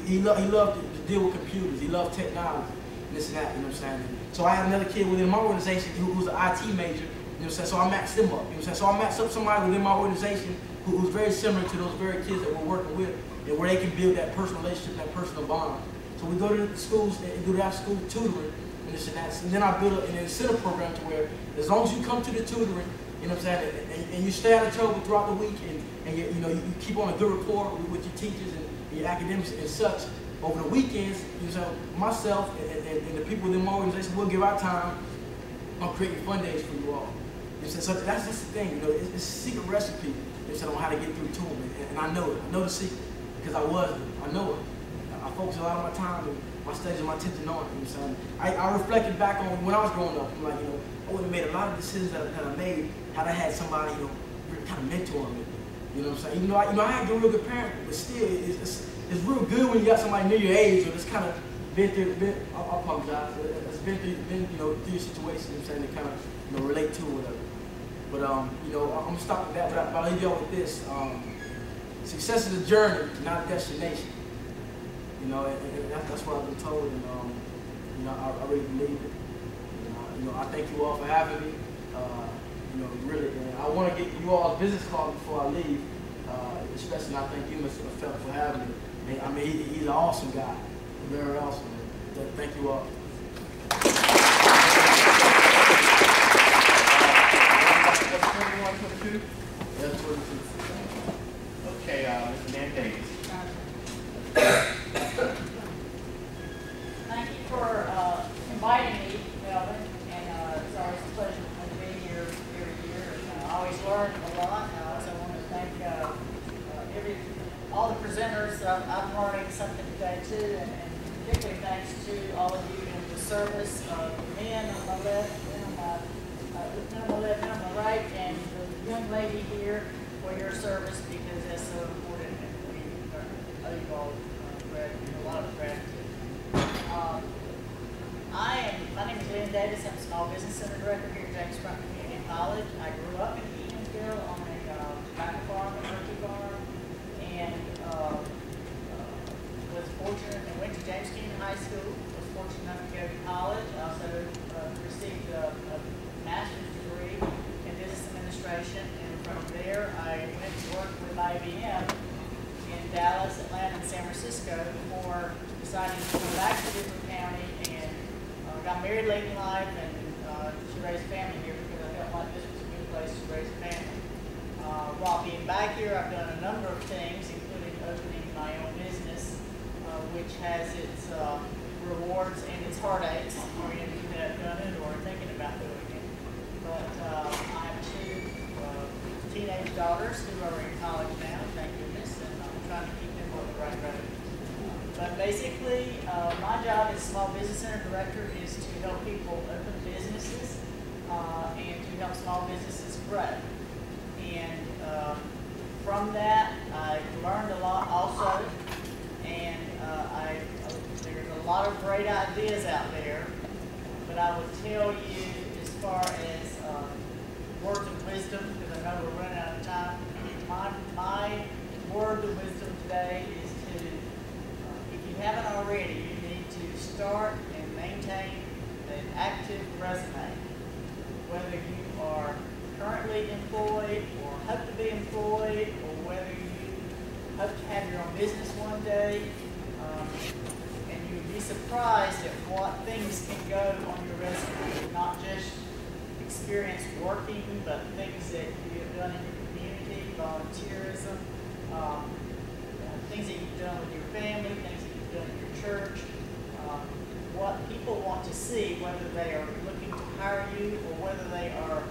he loved to deal with computers. He loved technology, and this and that, you know what I'm saying? So I had another kid within my organization who was an IT major, you know what I'm saying? So I matched them up, you know what I'm saying? So I matched up somebody within my organization who was very similar to those very kids that we're working with, and where they can build that personal relationship, that personal bond. So we go to the schools and do that school tutoring, and this and that. And then I build an incentive program to where, as long as you come to the tutoring, you know what I'm saying, and you stay out of trouble throughout the week, and you keep on a good rapport with your teachers and your academics and such. Over the weekends, myself and the people within my organization will give our time on creating fun days for you all. So that's just the thing, it's a secret recipe on how to get through to them, and I know it. I know the secret because I know it. I focus a lot of my time and my studies and my attention on it. You know what I'm saying? I reflected back on when I was growing up. I'm like, I would have made a lot of decisions that I made had I had somebody, kind of mentor me. You know what I'm saying? Even though I had a real good parent, but still, it's real good when you got somebody near your age or that's kind of been through. I apologize. It's been through your situation. You know what I'm saying? To kind of relate to or whatever. But I'm gonna stop with that. But I'll leave y'all with this. Success is a journey, not a destination. And that's what I've been told, and I really believe it. I thank you all for having me. Really, I want to get you all a business card before I leave. Especially, I thank you, Mr. Felton, for having me. He's an awesome guy, very awesome. Thank you all. Okay, Mr. Dan Davis. Thank you for inviting me, Melvin, and it's always a pleasure to be here every year. I always learn a lot. I also want to thank all the presenters. I'm learning something today too, and particularly thanks to all of you in the service, the men on my left, men on my left, men on my right, and the young lady here for your service, because that's so important, and we owe you all a lot of gratitude. My name is Lynn Davis. I'm Small Business Center Director here at James Franklin Community College. I grew up in Eatonville on a tobacco farm, a turkey farm, and was fortunate and went to James Community High School. Was fortunate enough to go to college. I also received a master's degree in business administration, and from there I went to work with IBM in Dallas, Atlanta, and San Francisco before deciding to come back to Different County and got married late in life, and she raised a family here because I felt like this was a good place to raise a family. While being back here, I've done a number of things, including opening my own business, which has its rewards and its heartaches for you who have done it or are thinking about doing it. But I have two teenage daughters who are in college now, thank goodness, and I'm trying to keep them on the right road. But basically, my job as Small Business Center Director is to help people open businesses and to help small businesses grow. And from that, I learned a lot also, and there's a lot of great ideas out there, but I would tell you as far as words of wisdom, because I know we're running out of time, my word of wisdom today is to, if you haven't already, you need to start and maintain an active resume, whether you are currently employed or hope to be employed, or whether you hope to have your own business one day, and you'd be surprised at what things can go on your resume, not just experience working, but things that you have done in your community, volunteerism, things that you've done with your family, things that you've done in your church. What people want to see, whether they are looking to hire you or whether they are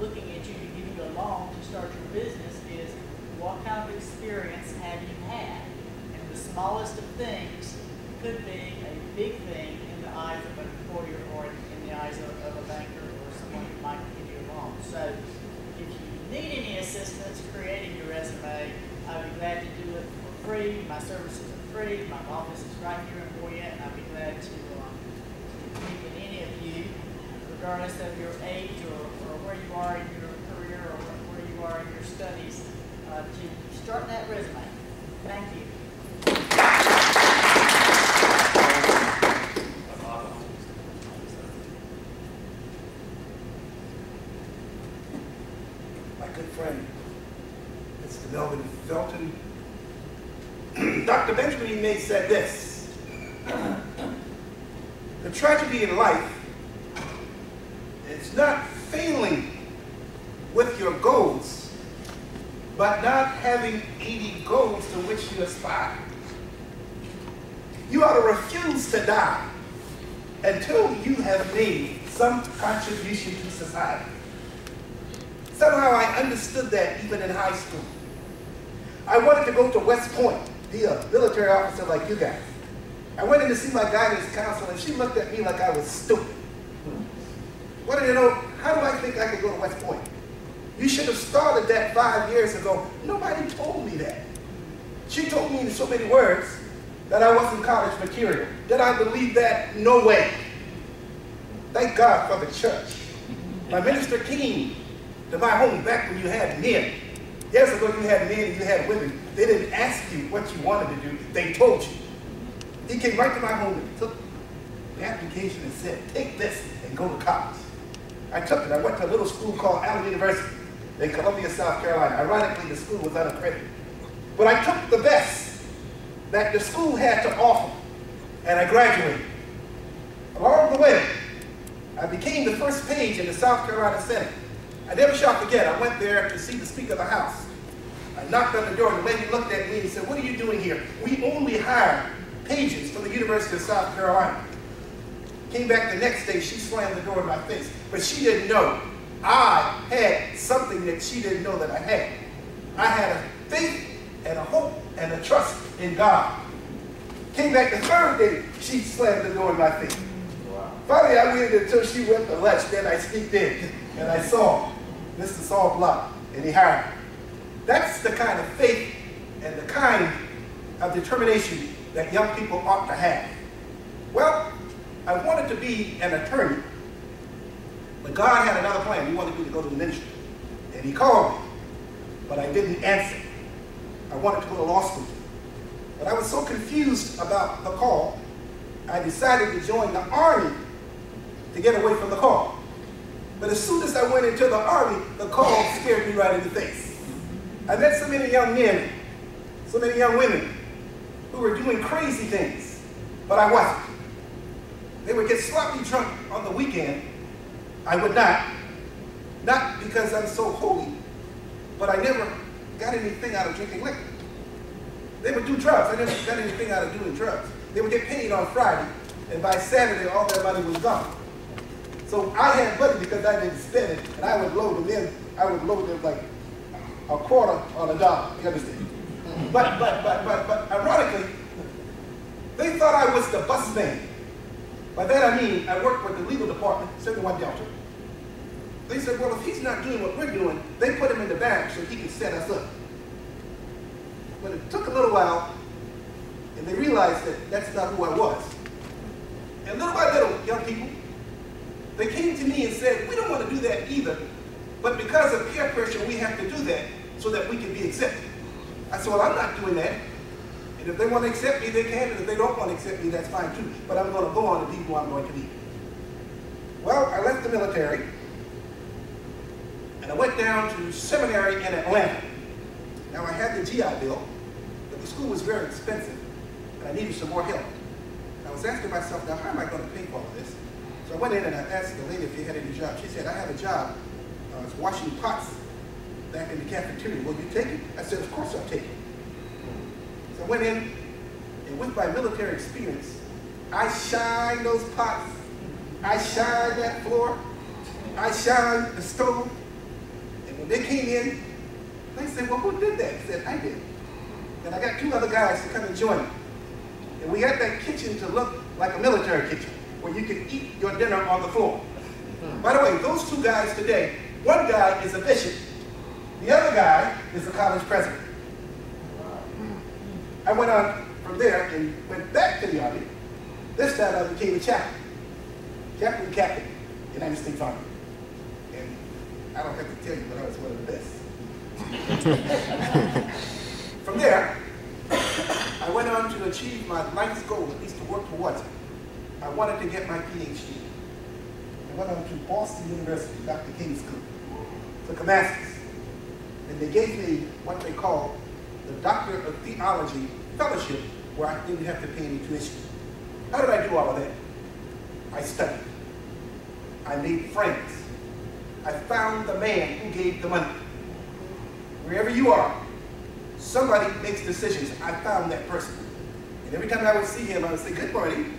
looking at you to give you a loan to start your business, is what kind of experience have you had? And the smallest of things could be a big thing in the eyes of an employer or in the eyes of a banker or someone who might give you a loan. So if you need any assistance creating your resume, I'd be glad to do it for free. My services are free. My office is right here in Boyette, and I'd be glad to meet with any of you, regardless of your age or where you are in your career or where you are in your studies, to start that resume. Thank you. My good friend, Mr. Melvin Felton, Dr. Benjamin E. May said this: the tragedy in life is not failing with your goals, but not having any goals to which you aspire. You ought to refuse to die until you have made some contribution to society. Somehow I understood that even in high school. I wanted to go to West Point, be a military officer like you guys. I went in to see my guidance counselor, and she looked at me like I was stupid. What did you know? How do I think I could go to West Point? You should have started that 5 years ago. Nobody told me that. She told me in so many words that I wasn't college material. Did I believe that? No way. Thank God for the church. My minister came to my home back when you had men. Years ago you had men and you had women. They didn't ask you what you wanted to do. They told you. He came right to my home and took the application and said, take this and go to college. I took it. I went to a little school called Allen University in Columbia, South Carolina. Ironically, the school was unaccredited. But I took the best that the school had to offer, and I graduated. Along the way, I became the first page in the South Carolina Senate. I never shall forget, I went there to see the Speaker of the House. I knocked on the door, and the lady looked at me and said, what are you doing here? We only hire pages from the University of South Carolina. Came back the next day, she slammed the door in my face. But she didn't know I had something that she didn't know that I had. I had a faith and a hope and a trust in God. Came back the third day, she slammed the door in my face. Wow. Finally, I waited until she went to lunch, then I sneaked in, and I saw Mr. Saul Block, and he hired me. That's the kind of faith and the kind of determination that young people ought to have. Well, I wanted to be an attorney, but God had another plan. He wanted me to go to the ministry. And he called me, but I didn't answer. I wanted to go to law school. But I was so confused about the call, I decided to join the Army to get away from the call. But as soon as I went into the Army, the call scared me right in the face. I met so many young men, so many young women who were doing crazy things, but I wasn't. They would get sloppy drunk on the weekend. I would not. Not because I'm so holy, but I never got anything out of drinking liquor. They would do drugs. I never got anything out of doing drugs. They would get paid on Friday, and by Saturday, all their money was gone. So I had money because I didn't spend it, and I would load them in. I would load them like a quarter on a dollar. You understand? But ironically, they thought I was the bus man. By that I mean, I worked with the legal department, 71 Delta. They said, well, if he's not doing what we're doing, they put him in the back so he can set us up. But it took a little while, and they realized that that's not who I was. And little by little, young people, they came to me and said, we don't want to do that either, but because of peer pressure, we have to do that so that we can be accepted. I said, well, I'm not doing that. And if they want to accept me, they can, and if they don't want to accept me, that's fine too. But I'm going to go on to be who I'm going to be. Well, I left the military, and I went down to seminary in Atlanta. Now, I had the GI Bill, but the school was very expensive, and I needed some more help. I was asking myself, now, how am I going to pay for all of this? So I went in and I asked the lady if she had any job. She said, I have a job. I was washing pots back in the cafeteria. Will you take it? I said, of course I'll take it. So I went in, and with my military experience, I shined those pots. I shined that floor. I shined the stove. And when they came in, they said, well, who did that? I said, I did. And I got 2 other guys to come and join me. And we had that kitchen to look like a military kitchen, where you can eat your dinner on the floor. By the way, those 2 guys today, one guy is a bishop, the other guy is a college president. I went on from there and went back to the Army. This time I became a chaplain. Captain, United States Army. And I don't have to tell you, but I was one of the best. From there, I went on to achieve my life's goal, at least to work towards it. I wanted to get my PhD. I went on to Boston University, Dr. King School, took a master's. And they gave me what they call the Doctor of Theology Fellowship, where I didn't have to pay any tuition. How did I do all of that? I studied. I made friends. I found the man who gave the money. Wherever you are, somebody makes decisions. I found that person. And every time I would see him, I would say, good morning.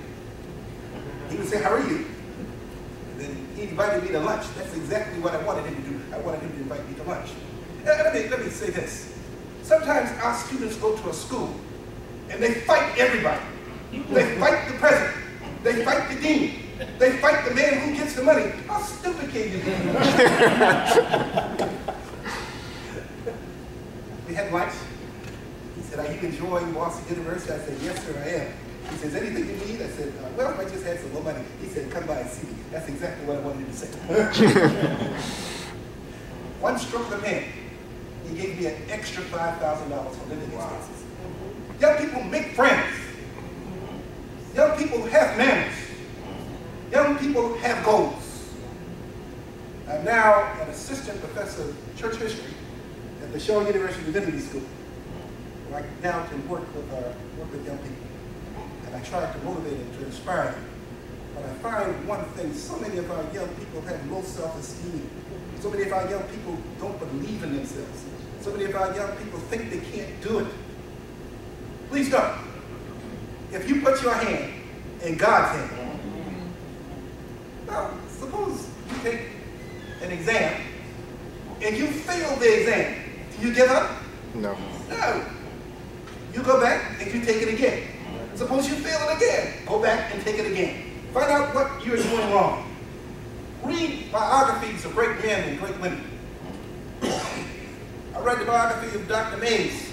He would say, how are you? And then he invited me to lunch. That's exactly what I wanted him to do. I wanted him to invite me to lunch. And let me say this. Sometimes our students go to a school and they fight everybody. They fight the president. They fight the dean. They fight the man who gets the money. How stupid can you be? We had lunch. He said, are you enjoying Boston University? I said, yes, sir, I am. He says, anything you need? I said, well, I just had some more money. He said, come by and see me. That's exactly what I wanted you to say. One stroke of the pen, he gave me an extra $5,000 for living expenses. Young people make friends. Young people have manners. Young people have goals. I'm now an assistant professor of church history at the Shaw University Divinity School, where I now can work with young people. And I try to motivate them, to inspire them. But I find one thing, so many of our young people have low self-esteem. So many of our young people don't believe in themselves. So many of our young people think they can't do it. Please don't. If you put your hand in God's hand, now suppose you take an exam and you fail the exam. Do you give up? No. No. You go back and you take it again. Suppose you fail it again. Go back and take it again. Find out what you're doing wrong. Read biographies of great men and great women. I read the biography of Dr. Mays.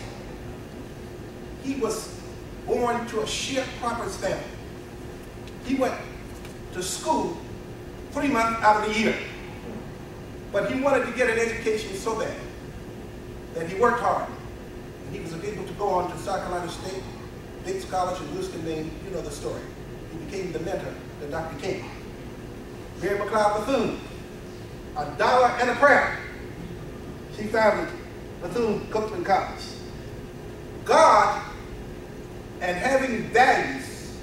He was born to a sharecropper's family. He went to school 3 months out of the year. But he wanted to get an education so bad that he worked hard. And he was able to go on to South Carolina State, Bates College in Houston, Maine. You know the story. He became the mentor to Dr. King. Mary McLeod Bethune, $1 and a prayer. She founded Bethune-Cookman College. God and having values,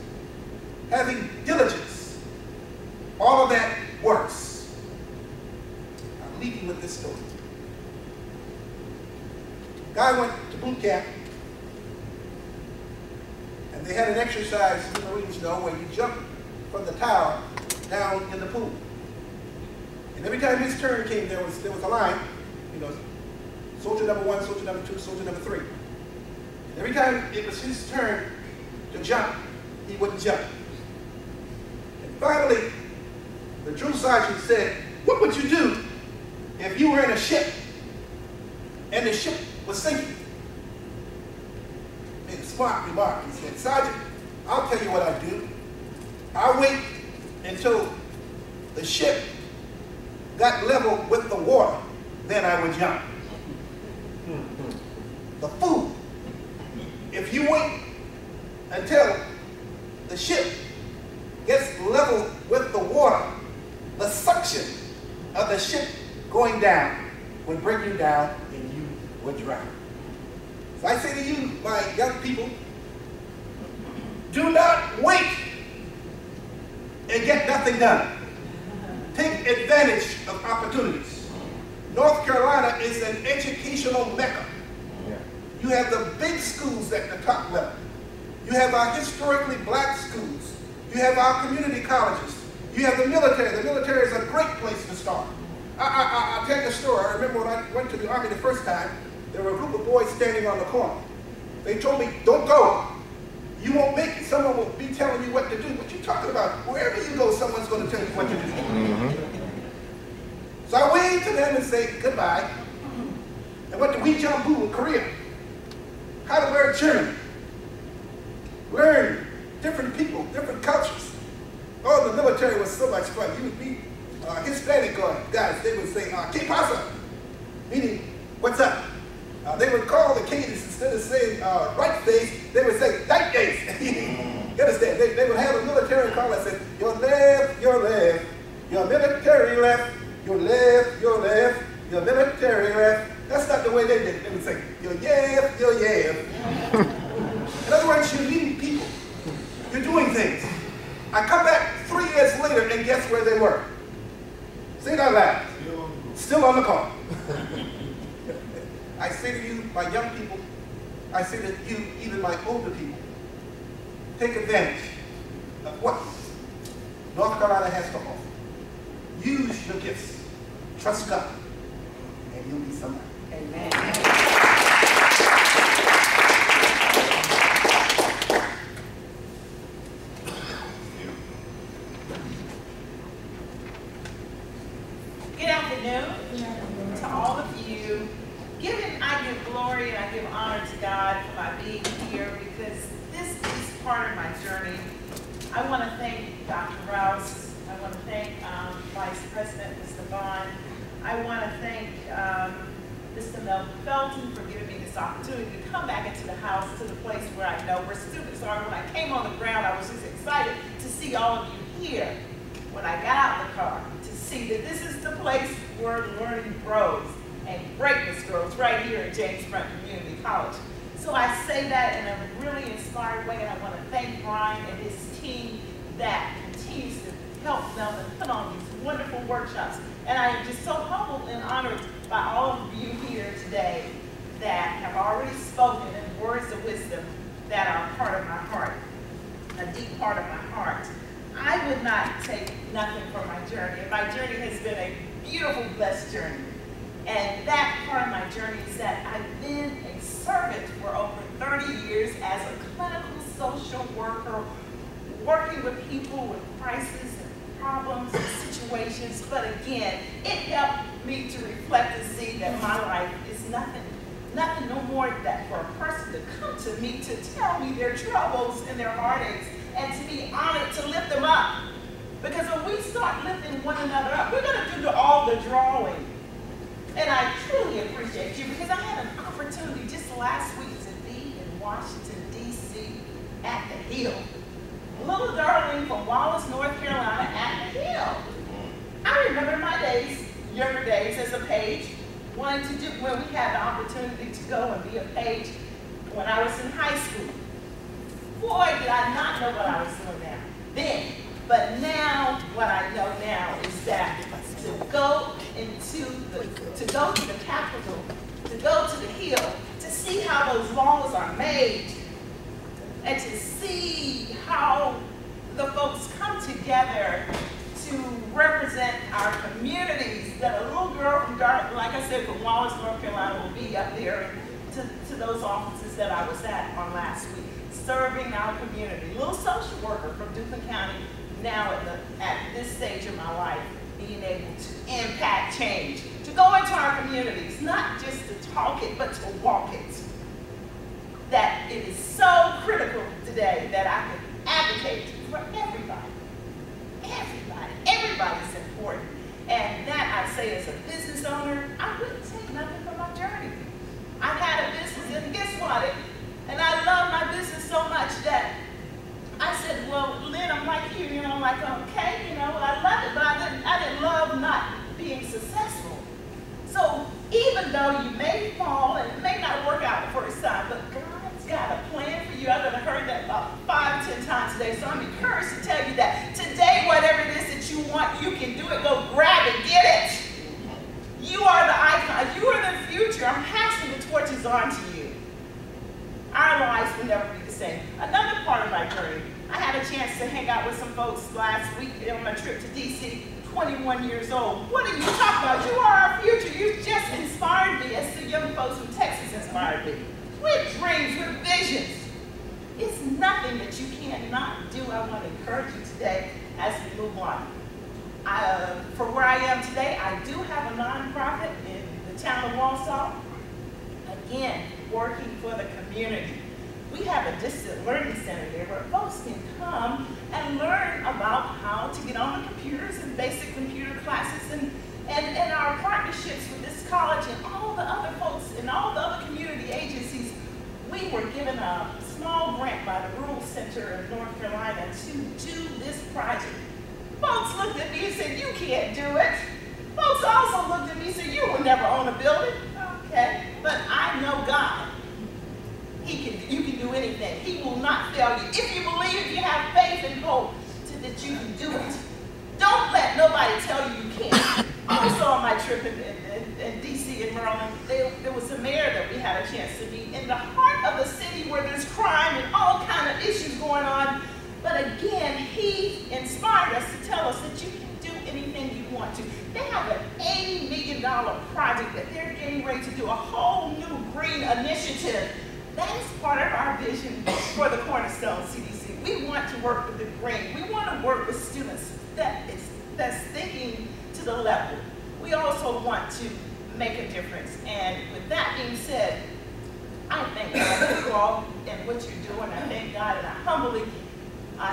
having diligence, all of that works. I'm leaving with this story. Guy went to boot camp, and they had an exercise, you Marines know, where you jump from the tower down in the pool. And every time his turn came, there was a line, you know, soldier number 1, soldier number 2, soldier number 3. And every time it was his turn to jump, he wouldn't jump. And finally, the drill sergeant said, "What would you do if you were in a ship and the ship was sinking?" He made a smart remark. He said, "Sergeant, I'll tell you what I do. I'll wait until the ship got level with the water, then I would jump." The fool, if you wait until the ship gets level with the water, the suction of the ship going down would bring you down and you would drown. So I say to you, my young people, do not wait and get nothing done. Take advantage of opportunities. North Carolina is an educational mecca. You have the big schools at the top level. You have our historically black schools. You have our community colleges. You have the military. The military is a great place to start. I'll tell you a story. I remember when I went to the Army the first time, there were a group of boys standing on the corner. They told me, "Don't go. You won't make it. Someone will be telling you what to do." What you talking about? Wherever you go, someone's going to tell you what to do. So I waved to them and said goodbye. And went to Wee Jumbu in Korea. How to learn German. Learn different people, different cultures. Oh, the military was so much fun. You would meet Hispanic guys. They would say, "¿Qué pasa?" Meaning, "What's up?" They would call the cadence, instead of saying right face, they would say right face. You understand? They would have a military call that said, "Your left, your left, your military left, your left, your left, your military left." That's not the way they did it. They would say, "Your left, your left." In other words, you're meeting people. You're doing things. I come back 3 years later and guess where they were? Say it out loud. Still on the call. I say to you, my young people, I say to you, even my older people, take advantage of what North Carolina has to offer. Use your gifts. Trust God, and you'll be somebody. Amen. Good afternoon to all of you. I give glory and I give honor to God for my being here, because this is part of my journey. I want to thank Dr. Rouse. I want to thank Vice President Mr. Vaughn. I want to thank Mr. Melvin Felton for giving me this opportunity to come back into the house, to the place where I know where students are. When I came on the ground, I was just excited to see all of you here. When I got out of the car, to see that this is the place where learning grows and greatness grows, right here at James Front Community College. So I say that in a really inspired way, and I want to thank Brian and his team that continues to help them and put on these wonderful workshops. And I am just so humbled and honored by all of you here today that have already spoken in words of wisdom that are part of my heart, a deep part of my heart. I would not take nothing from my journey, and my journey has been a beautiful, blessed journey. And that part of my journey is that I've been a servant for over 30 years as a clinical social worker, working with people with crises and problems and situations. But again, it helped me to reflect and see that my life is nothing no more than that for a person to come to me to tell me their troubles and their heartaches, and to be honored to lift them up. Because when we start lifting one another up, we're going to do all the drawing. And I truly appreciate you because I had an opportunity just last week to be in Washington, D.C. at the Hill. Little darling from Wallace, North Carolina at the Hill. I remember my days, younger days as a page, wanting to do, when we had the opportunity to go and be a page when I was in high school. Boy, did I not know what I was doing then. But now, what I know now is that to go to the Capitol, to go to the Hill, to see how those laws are made, and to see how the folks come together to represent our communities, that a little girl from, like I said, from Wallace, North Carolina will be up there to those offices that I was at on last week, serving our community. Little social worker from Duplin County, now at this stage of my life, being able to impact change, to go into our communities, not just to talk it, but to walk it. That it is so critical today that I can advocate for everybody. Everybody. Everybody's important. And that I say as a business owner, I wouldn't take nothing from my journey. I've had a business, and guess what? And I love my business so much that I said, well, Lynn, I'm like you, I'm like, okay, I love it, but I didn't love not being successful. So even though you may fall and it may not work out the first time, but God's got a plan for you. I've heard that about 5 or 10 times today, so I'm encouraged to tell you that today, whatever it is that you want, you can do it. Go grab it, get it. You are the icon. You are the future. I'm passing the torches on to you. Our lives will never be the same. Another part of my journey, I had a chance to hang out with some folks last week on my trip to D.C., 21 years old. What are you talking about? You are our future. You just inspired me, as the young folks from Texas inspired me. With dreams, with visions. It's nothing that you cannot do. I want to encourage you today as we move on. For where I am today, I do have a nonprofit in the town of Walsall. Again, working for the community. We have a distant learning center there where folks can come and learn about how to get on the computers and basic computer classes and our partnerships with this college and all the other folks and all the other community agencies. We were given a small grant by the Rural Center of North Carolina to do this project. Folks looked at me and said, you can't do it. Folks also looked at me and said, you will never own a building. Okay, but I know God. You can do anything. He will not fail you. If you believe, if you have faith and hope that you can do it. Don't let nobody tell you you can't. Also on my trip in D.C. and Maryland, there was a mayor that we had a chance to meet in the heart of the city where there's crime and all kind of issues going on. But again, he inspired us to tell us that you can do anything you want to. They have an $80 million project that they're getting ready to do, a whole new green initiative. That is part of our vision for the Cornerstone CDC. We want to work with the green. We want to work with students that's thinking to the level. We also want to make a difference. And with that being said, I thank God for you all and what you're doing. I thank God, and I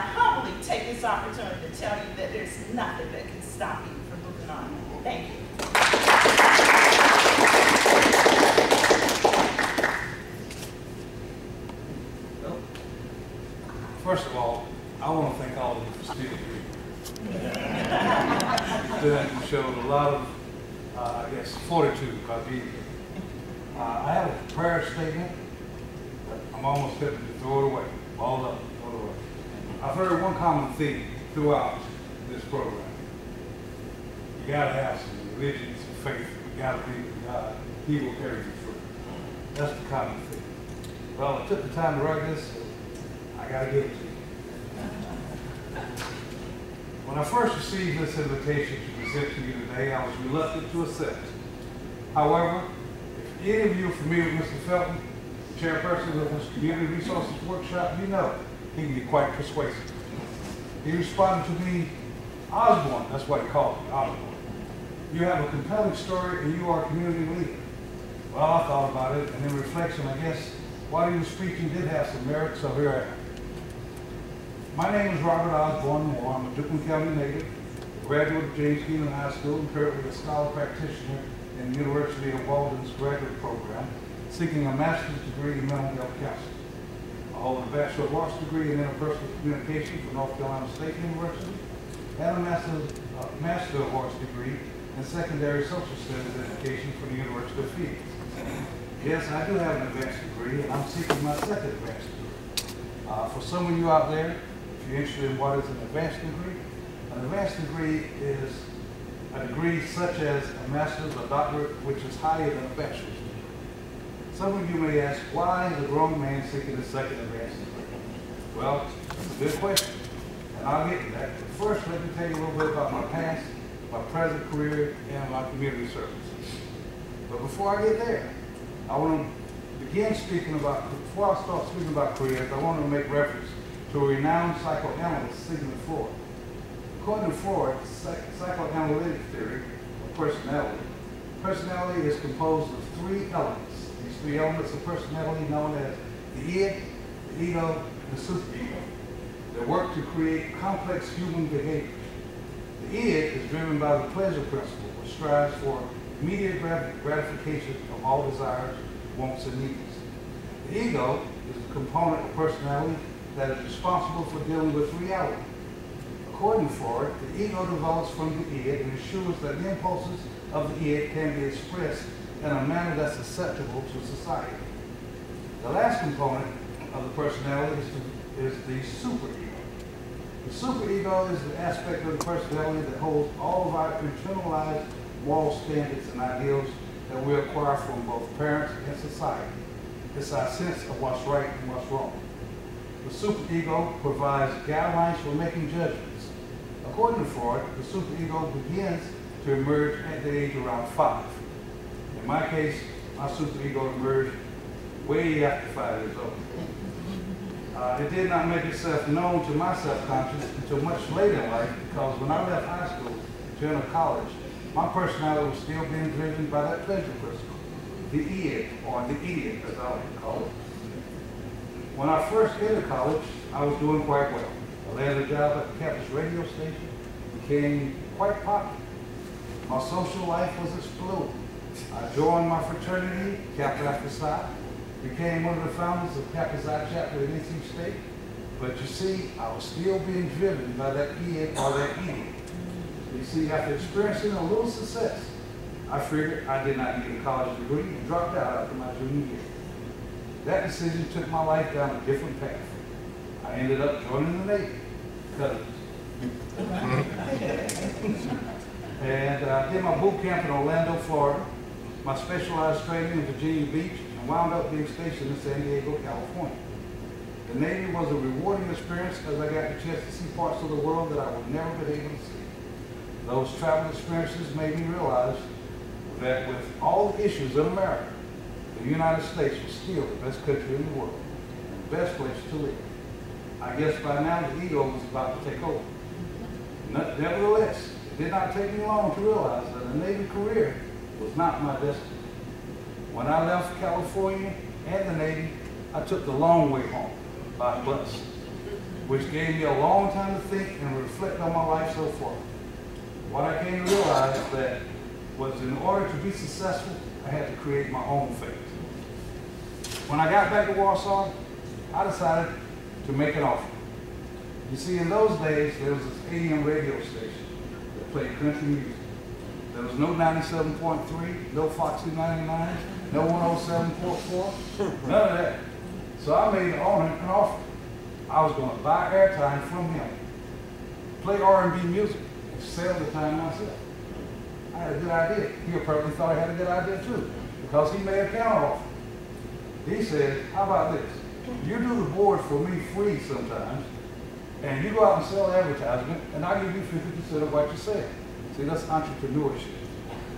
humbly take this opportunity to tell you that there's nothing that can stop you from moving on. Thank you. First of all, I want to thank all of you for still here. You showed a lot of, I guess, fortitude by being here. I have a prayer statement, but I'm almost tempted to throw it away. All up, throw it away. I've heard one common theme throughout this program. You got to have some religion, some faith. You got to believe in God. He will carry you through. That's the common theme. Well, I took the time to write this. I got to give it to you. When I first received this invitation to present to you today, I was reluctant to accept. However, if any of you are familiar with Mr. Felton, chairperson of this Community Resources Workshop, you know he can be quite persuasive. He responded to me, Osborne, that's what he called me, Osborne. You have a compelling story and you are a community leader. Well, I thought about it, and in reflection, I guess what he was speaking did have some merit, so here I am. My name is Robert Osborne Moore. I'm a Duplin County native, graduate of James Keenan High School, and currently a scholar practitioner in the University of Walden's graduate program, seeking a master's degree in mental health counseling. I hold a Bachelor of Arts degree in interpersonal communication from North Carolina State University, and a Master of Arts degree in secondary social studies education from the University of Phoenix. Yes, I do have an advanced degree, and I'm seeking my second advanced degree. For some of you out there, if you're interested in what is an advanced degree is a degree such as a master's or doctorate, which is higher than a bachelor's degree. Some of you may ask, why is a grown man seeking a second advanced degree? Well, it's a good question, and I'll get to that. But first, let me tell you a little bit about my past, my present career, and my community service. But before I get there, I want to begin speaking about, before I start speaking about careers, I want to make reference to a renowned psychoanalyst, Sigmund Freud. According to Freud, psychoanalytic theory of personality is composed of three elements. These three elements of personality known as the id, the ego, and the superego. They work to create complex human behaviors. The id is driven by the pleasure principle, which strives for immediate gratification of all desires, wants, and needs. The ego is a component of personality that is responsible for dealing with reality. According to Freud, the ego develops from the id and ensures that the impulses of the id can be expressed in a manner that's acceptable to society. The last component of the personality is the superego. The superego is the aspect of the personality that holds all of our internalized moral standards and ideals that we acquire from both parents and society. It's our sense of what's right and what's wrong. The superego provides guidelines for making judgments. According to Freud, the superego begins to emerge at the age around 5. In my case, my superego emerged way after 5 years old. It did not make itself known to my self-conscious until much later in life, because when I left high school to enter college, my personality was still being driven by that pleasure principle, the id, or the idiot, as I like to call it. When I first entered college, I was doing quite well. I landed a job at the campus radio station, became quite popular. My social life was exploding. I joined my fraternity, Kappa Alpha Psi, became one of the founders of Kappa Psi chapter in NC State. But you see, I was still being driven by that id or that idiot. You see, after experiencing a little success, I figured I did not need a college degree and dropped out after my junior year. That decision took my life down a different path. I ended up joining the Navy, cousins. And I did my boot camp in Orlando, Florida, my specialized training in Virginia Beach, and wound up being stationed in San Diego, California. The Navy was a rewarding experience as I got the chance to see parts of the world that I would never been able to see. Those travel experiences made me realize that with all the issues in America, the United States was still the best country in the world, and the best place to live. I guess by now the ego was about to take over. Nevertheless, it did not take me long to realize that a Navy career was not my destiny. When I left California and the Navy, I took the long way home by bus, which gave me a long time to think and reflect on my life so far. What I came to realize that was in order to be successful, I had to create my own fate. When I got back to Warsaw, I decided to make an offer. You see, in those days, there was this AM radio station that played country music. There was no 97.3, no Foxy 99, no 107.4, none of that. So I made the owner an offer. I was going to buy airtime from him, play R&B music, and sell the time myself. I had a good idea. He apparently thought I had a good idea too, because he made a counter offer. He said, how about this? You do the board for me free sometimes, and you go out and sell advertisement, and I'll give you 50% of what you sell. See, that's entrepreneurship.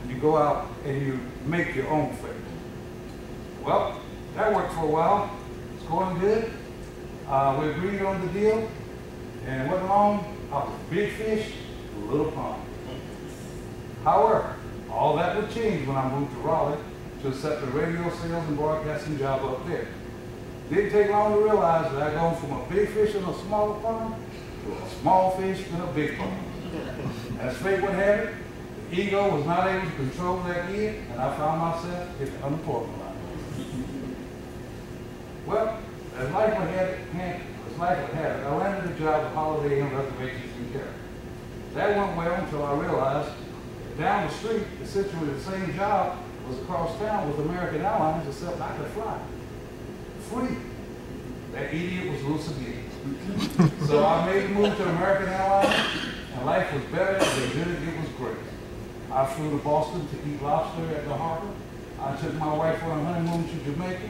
You go out and you make your own fate. Well, that worked for a while. It's going good. We agreed on the deal, and it went long. I was a big fish, a little pond. However, all that would change when I moved to Raleigh to accept a radio sales and broadcasting job up there. Didn't take long to realize that I go from a big fish in a small pond to a small fish in a big pond. As fate would have it, the ego was not able to control that year, and I found myself at the unemployment line. Well, as life would have it, I landed a job at Holiday Inn Reservations in Cary. That went well until I realized that down the street, essentially the same job was across town with American Airlines, except I could fly. Free. That idiot was loose again. So I made the move to American Airlines, and life was better. They did it, it was great. I flew to Boston to eat lobster at the harbor. I took my wife on a honeymoon to Jamaica.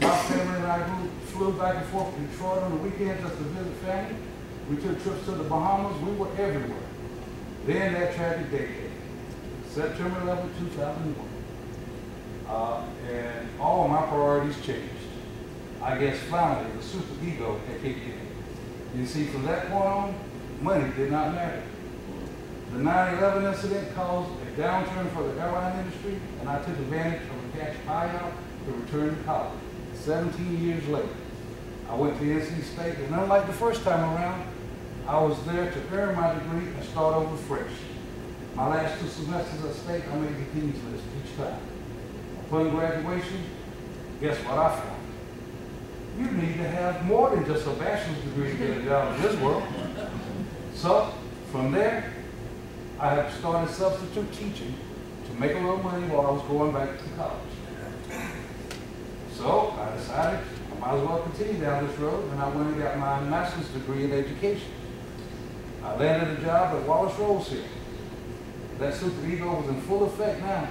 My family and I flew back and forth to Detroit on the weekend just to visit family. We took trips to the Bahamas. We were everywhere. Then that tragic day came, September 11, 2001. And all of my priorities changed. I guess finally the super ego had kicked in. You see, from that point on, money did not matter. The 9/11 incident caused a downturn for the airline industry, and I took advantage of a cash buyout to return to college. 17 years later, I went to NC State, and unlike the first time around, I was there to earn my degree and start over fresh. My last 2 semesters at State, I made the dean's list each time. Upon graduation, guess what I found? You need to have more than just a bachelor's degree to get a job in this world. So, from there, I have started substitute teaching to make a little money while I was going back to college. So, I decided I might as well continue down this road, and I went and got my master's degree in education. I landed a job at Wallace Rose here. That super ego was in full effect now.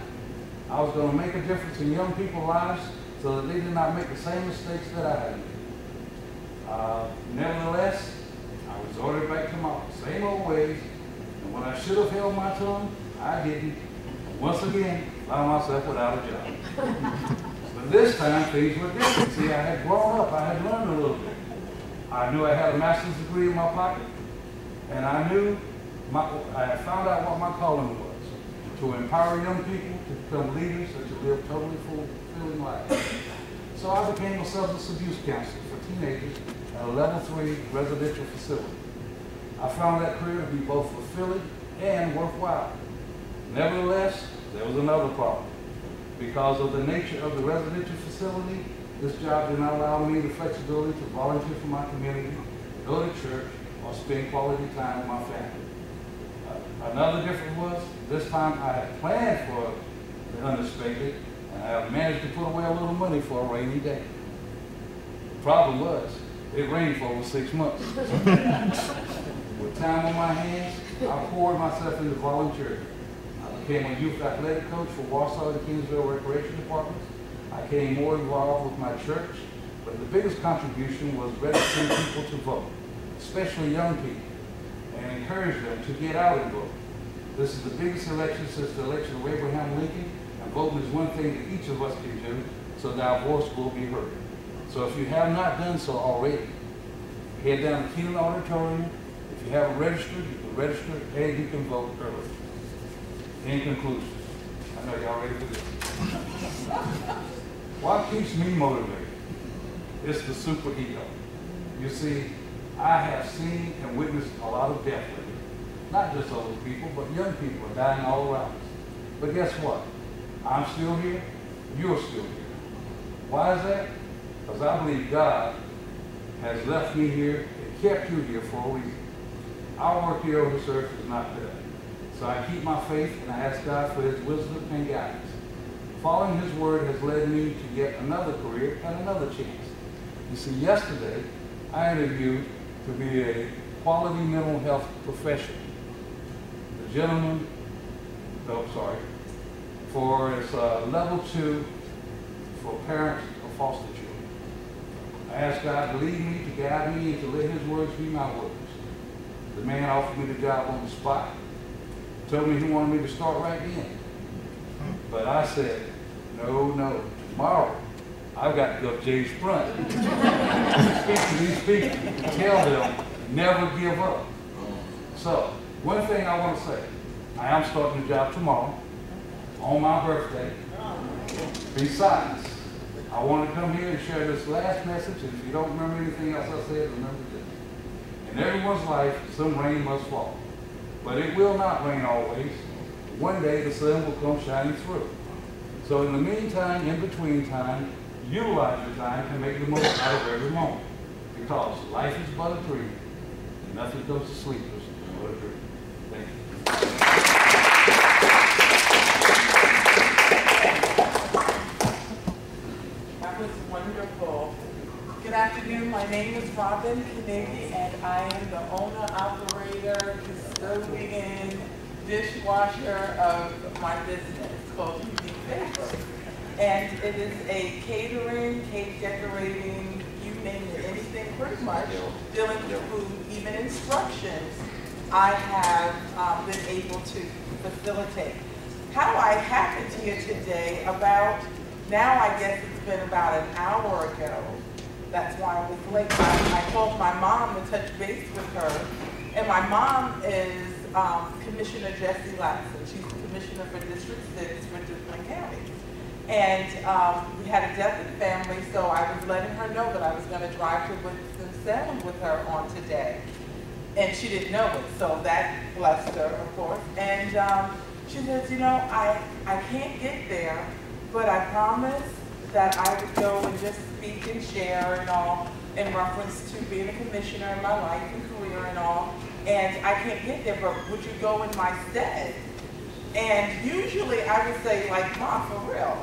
I was going to make a difference in young people's lives so that they did not make the same mistakes that I had made. Nevertheless, I resorted back to my same old ways, and when I should have held my tongue, I didn't. Once again, found myself without a job. But this time, things were different. See, I had grown up, I had learned a little bit. I knew I had a master's degree in my pocket, and I knew I had found out what my calling was, to empower young people to become leaders and to live totally fulfilling lives. So I became a substance abuse counselor for teenagers at a level 3 residential facility. I found that career to be both fulfilling and worthwhile. Nevertheless, there was another problem. Because of the nature of the residential facility, this job did not allow me the flexibility to volunteer for my community, go to church, or spend quality time with my family. Another difference was, this time I had planned for the unexpected, and I managed to put away a little money for a rainy day. The problem was, it rained for over 6 months. With time on my hands, I poured myself into volunteering. I became a youth athletic coach for Warsaw and Kingsville Recreation Departments. I became more involved with my church, but the biggest contribution was registering people to vote, especially young people, and encourage them to get out and vote. This is the biggest election since the election of Abraham Lincoln, and voting is one thing that each of us can do, so that our voice will be heard. So if you have not done so already, head down to Keenan Auditorium. If you haven't registered, you can register, and you can vote early. In conclusion, I know y'all ready for this. What keeps me motivated? It's the super ego. You see, I have seen and witnessed a lot of death lately. Not just older people, but young people are dying all around us. But guess what? I'm still here. You're still here. Why is that? Because I believe God has left me here and kept you here for a reason. Our work here on this earth is not done. So I keep my faith and I ask God for His wisdom and guidance. Following His word has led me to get another career and another chance. You see, yesterday I interviewed to be a quality mental health professional. The gentleman, for his level 2 for parents of foster children. I asked God to lead me, to guide me, and to let His words be my words. The man offered me the job on the spot. Told me he wanted me to start right then. But I said, no, tomorrow I've got to go to James Front. Speak to these people, tell them, never give up. So, one thing I want to say, I am starting the job tomorrow, on my birthday. Besides, I want to come here and share this last message, and if you don't remember anything else I said, remember this. In everyone's life, some rain must fall. But it will not rain always. One day the sun will come shining through. So in the meantime, in between time, utilize your time to make the most out of every moment. Because life is but a dream, and nothing comes to sleepers but a dream. Thank you. That was wonderful. Good afternoon. My name is Robin Kennedy, and I am the owner, operator, custodian, dishwasher of my business called Unique Favor. And it is a catering, cake decorating, you name it, anything pretty much dealing with food, even instructions, I have been able to facilitate. How I happened here today, now I guess it's been about an hour ago. That's why I was late. I called my mom to touch base with her. And my mom is Commissioner Jessie Latson. She's the Commissioner for District 6 for Duplin County. And we had a death in the family, so I was letting her know that I was going to drive to Winston-Salem with her on today. And she didn't know it, so that blessed her, of course. And she says, you know, I can't get there, but I promised that I would go and just speak and share and all in reference to being a commissioner in my life and career and all. And I can't get there, but would you go in my stead? And usually I would say, like, Mom, for real?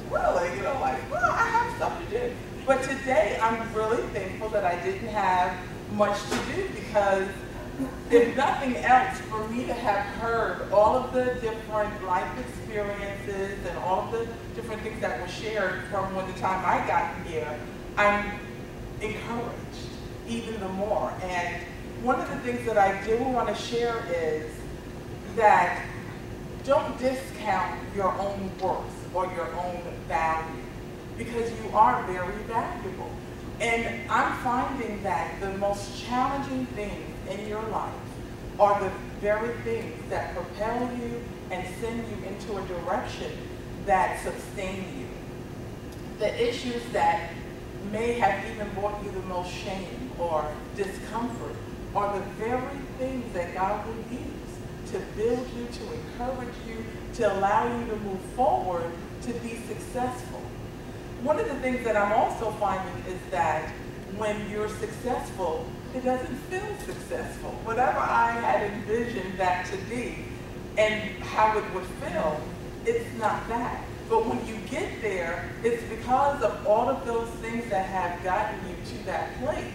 Really? You know, like, well, I have stuff to do. But today I'm really thankful that I didn't have much to do, because if nothing else, for me to have heard all of the different life experiences and all of the different things that were shared from when the time I got here, I'm encouraged even the more. And one of the things that I do want to share is that don't discount your own worth or your own value, because you are very valuable. And I'm finding that the most challenging things in your life are the very things that propel you and send you into a direction that sustain you. The issues that may have even brought you the most shame or discomfort are the very things that God will use to build you, to encourage you, to allow you to move forward, to be successful. One of the things that I'm also finding is that when you're successful, it doesn't feel successful. Whatever I had envisioned that to be and how it would feel, it's not that. But when you get there, it's because of all of those things that have gotten you to that place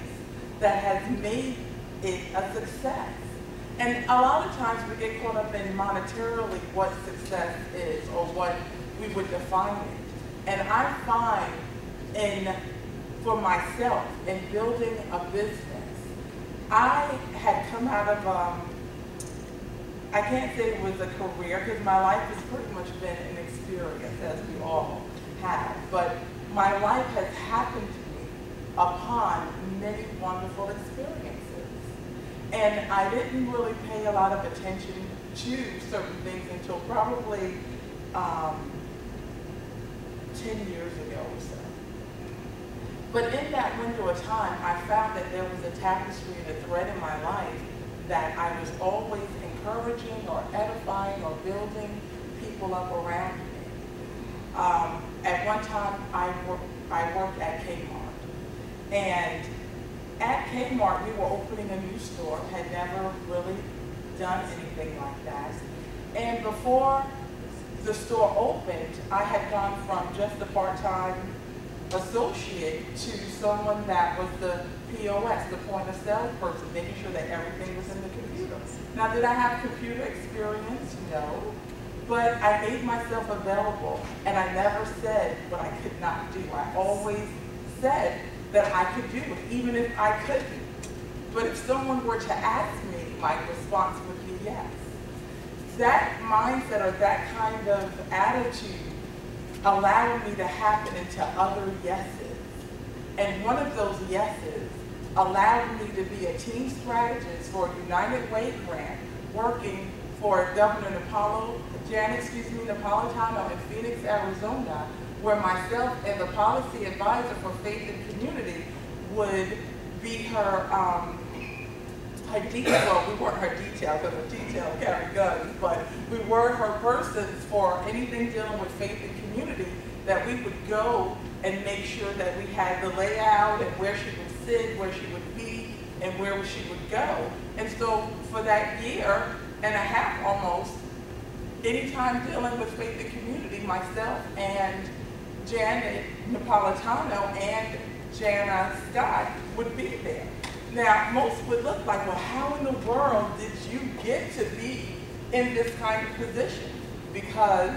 that has made it a success. And a lot of times we get caught up in monetarily what success is or what we would define it. And I find for myself, in building a business, I had come out of, I can't say it was a career, because my life has pretty much been an experience, as we all have. But my life has happened to me upon many wonderful experiences. And I didn't really pay a lot of attention to certain things until probably 10 years ago or so. But in that window of time, I found that there was a tapestry and a thread in my life that I was always encouraging or edifying or building people up around me. At one time, I worked at Kmart. And at Kmart, we were opening a new store, had never really done anything like that. And before the store opened, I had gone from just a part-time associate to someone that was the POS, the point of sale person, making sure that everything was in the computer. Now, did I have computer experience? No. But I made myself available, and I never said what I could not do. I always said that I could do it, even if I couldn't. But if someone were to ask me, my response would be yes. That mindset or that kind of attitude allowed me to happen into other yeses. And one of those yeses allowed me to be a team strategist for a United Way grant, working for Governor Napalo, the Janet, Napolitano in Phoenix, Arizona, where myself and the policy advisor for Faith and Community would be her detail. Well, we weren't her detail because her detail carried guns, but we were her persons for anything dealing with Faith and Community, that we would go and make sure that we had the layout and where she would sit, where she would be, and where she would go. And so for that year and a half almost, anytime dealing with Faith and Community, myself and Janet Napolitano and Jana Scott would be there. Now, most would look like, well, how in the world did you get to be in this kind of position? Because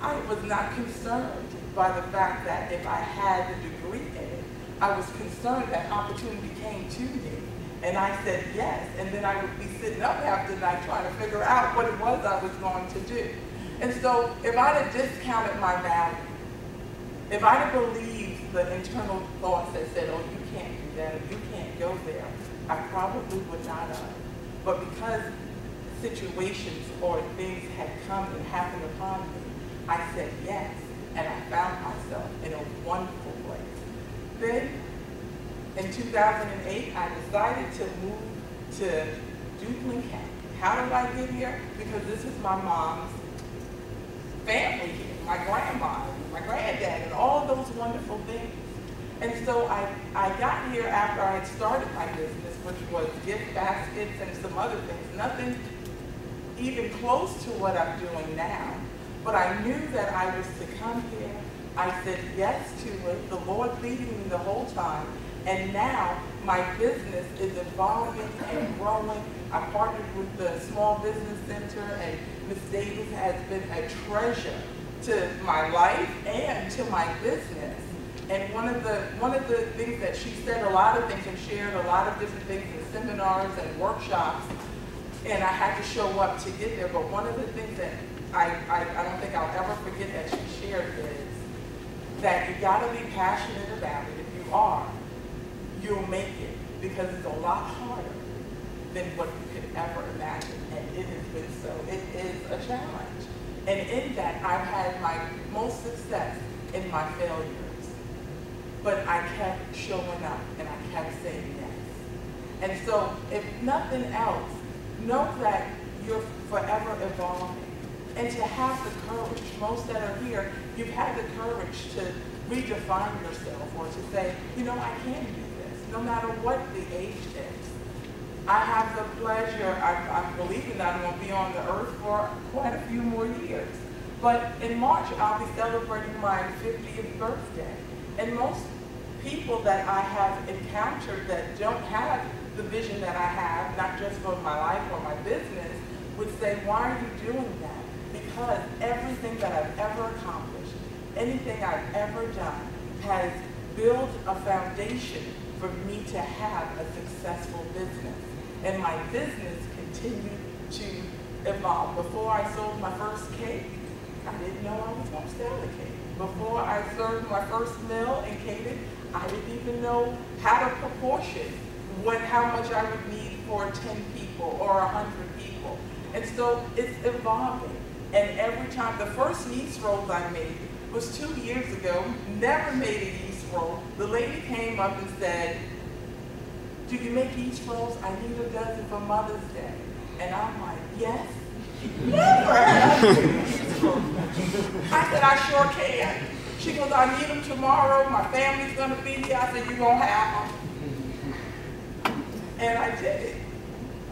I was not concerned by the fact that if I had the degree in it, I was concerned that opportunity came to me. And I said yes, and then I would be sitting up half the night trying to figure out what it was I was going to do. And so if I'd have discounted my value, if I'd have believed the internal thoughts that said, oh, you can't do that, or you can't go there, I probably would not have. But because situations or things had come and happened upon me, I said yes, and I found myself in a wonderful place. Then, in 2008, I decided to move to Duplin County. How did I get here? Because this is my mom's family here, my grandma, my granddad, and all of those wonderful things. And so I got here after I had started my business, which was gift baskets and some other things. Nothing even close to what I'm doing now. But I knew that I was to come here. I said yes to it, the Lord leading me the whole time. And now my business is evolving and growing. I partnered with the Small Business Center, and Ms. Davis has been a treasure to my life and to my business. And one of the things that she said, a lot of things, and shared a lot of different things in seminars and workshops, and I had to show up to get there. But one of the things that I don't think I'll ever forget that she shared is that you gotta be passionate about it. If you are, you'll make it, because it's a lot harder than what you could ever imagine, and it has been so. It is a challenge. And in that, I've had my most success in my failures, but I kept showing up and I kept saying yes. And so, if nothing else, know that you're forever evolving, and to have the courage. Most that are here, you've had the courage to redefine yourself, or to say, you know, I can do this, no matter what the age is. I have the pleasure, I'm believing that I'm going to be on the earth for quite a few more years. But in March, I'll be celebrating my 50th birthday. And most people that I have encountered that don't have the vision that I have, not just for my life or my business, would say, why are you doing that? Because everything that I've ever accomplished, anything I've ever done, has built a foundation for me to have a successful business. And my business continued to evolve. Before I sold my first cake, I didn't know I was going to sell a cake. Before I served my first meal and catered, I didn't even know how to proportion how much I would need for 10 people or 100 people. And so it's evolving. And every time, the first yeast rolls I made was 2 years ago, never made a yeast roll. The lady came up and said, do you make yeast rolls? I need a dozen for Mother's Day. And I'm like, yes. Never have yeast rolls. I said, I sure can. She goes, I need them tomorrow. My family's going to be here. I said, you're going to have them. And I did it.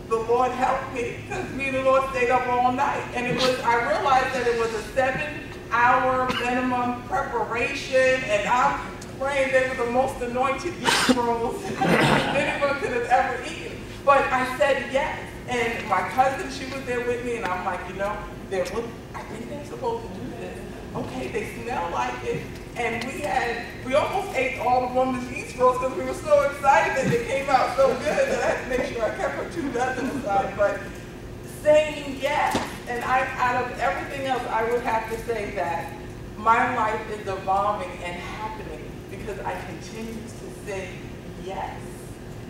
The Lord helped me, because me and the Lord stayed up all night. And it was, I realized that it was a 7-hour minimum preparation, and I'm praying they were the most anointed yeast rolls anyone could have ever eaten. But I said yes. And my cousin, she was there with me, and I'm like, you know, I think they're supposed to do this. Okay, they smell like it. And we almost ate all the woman's yeast rolls because we were so excited that they came out so good that I had to make sure I kept her 2 dozen aside. But saying yes, and out of everything else, I would have to say that my life is evolving and happening because I continue to say yes.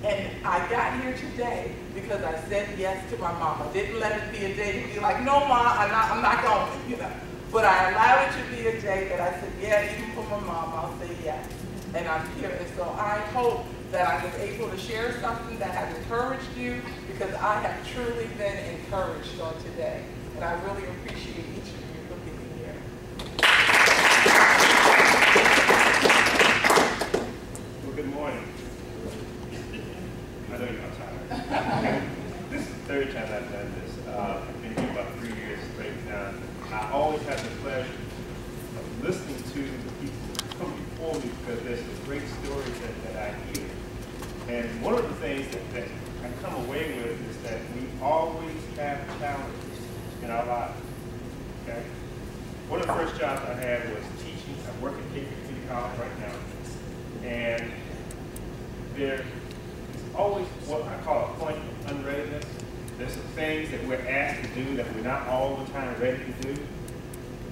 And I got here today because I said yes to my mom. I didn't let it be a day to be like, no, Mom, I'm not going, you know. But I allowed it to be a day that I said, yeah, even for my mom, I'll say yes. And I'm here. And so I hope that I was able to share something that has encouraged you, because I have truly been encouraged on today. And I really appreciate each of you for being here. Well, good morning. I know you're not tired. This is the third time I've done this. I've been here about 3 years straight now. I always have the pleasure of listening to the people who come before me, because there's some great stories that I hear. And one of the things that I come away with is that we always have challenges in our lives. Okay? One of the first jobs I had was teaching. I work at Community College right now. And there always what I call a point of unreadiness. There's some things that we're asked to do that we're not all the time ready to do.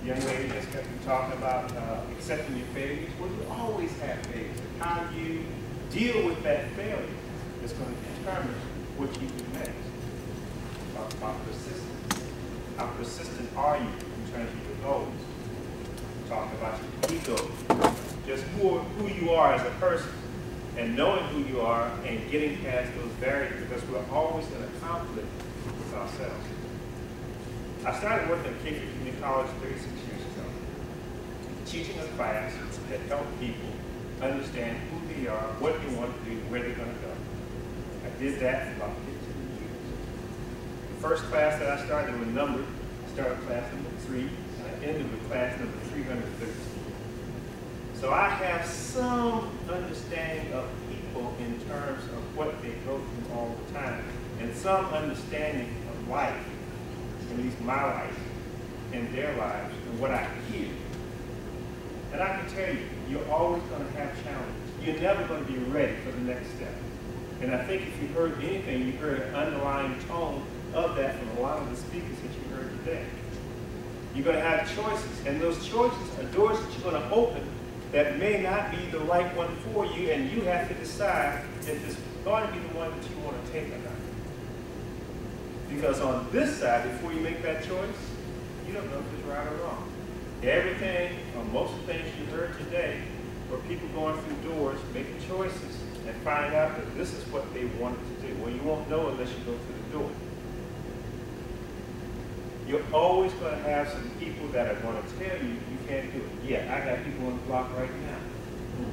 The young lady just kept talking about accepting your failures. Well, you always have failures. How you deal with that failure is going to determine what you do next. Talk about persistence. How persistent are you in terms of your goals? Talk about your ego. Just who you are as a person, and knowing who you are and getting past those barriers, because we're always in a conflict with ourselves. I started working at Cape Community College 36 years ago, teaching a class that helped people understand who they are, what they want to do, where they're going to go. I did that for about 15 years. The first class that I started was numbered. I started class number 3, and I ended with class number 313. So I have some understanding of people in terms of what they go through all the time, and some understanding of life, at least my life and their lives, and what I hear. And I can tell you, you're always going to have challenges. You're never going to be ready for the next step. And I think if you heard anything, you heard an underlying tone of that from a lot of the speakers that you heard today. You're going to have choices, and those choices are doors that you're going to open that may not be the right one for you, and you have to decide if it's going to be the one that you want to take or not. Because on this side, before you make that choice, you don't know if it's right or wrong. Everything, or most of the things you heard today, were people going through doors, making choices, and find out that this is what they wanted to do. Well, you won't know unless you go through the door. You're always going to have some people that are going to tell you you can't do it. Yeah, I got people on the block right now,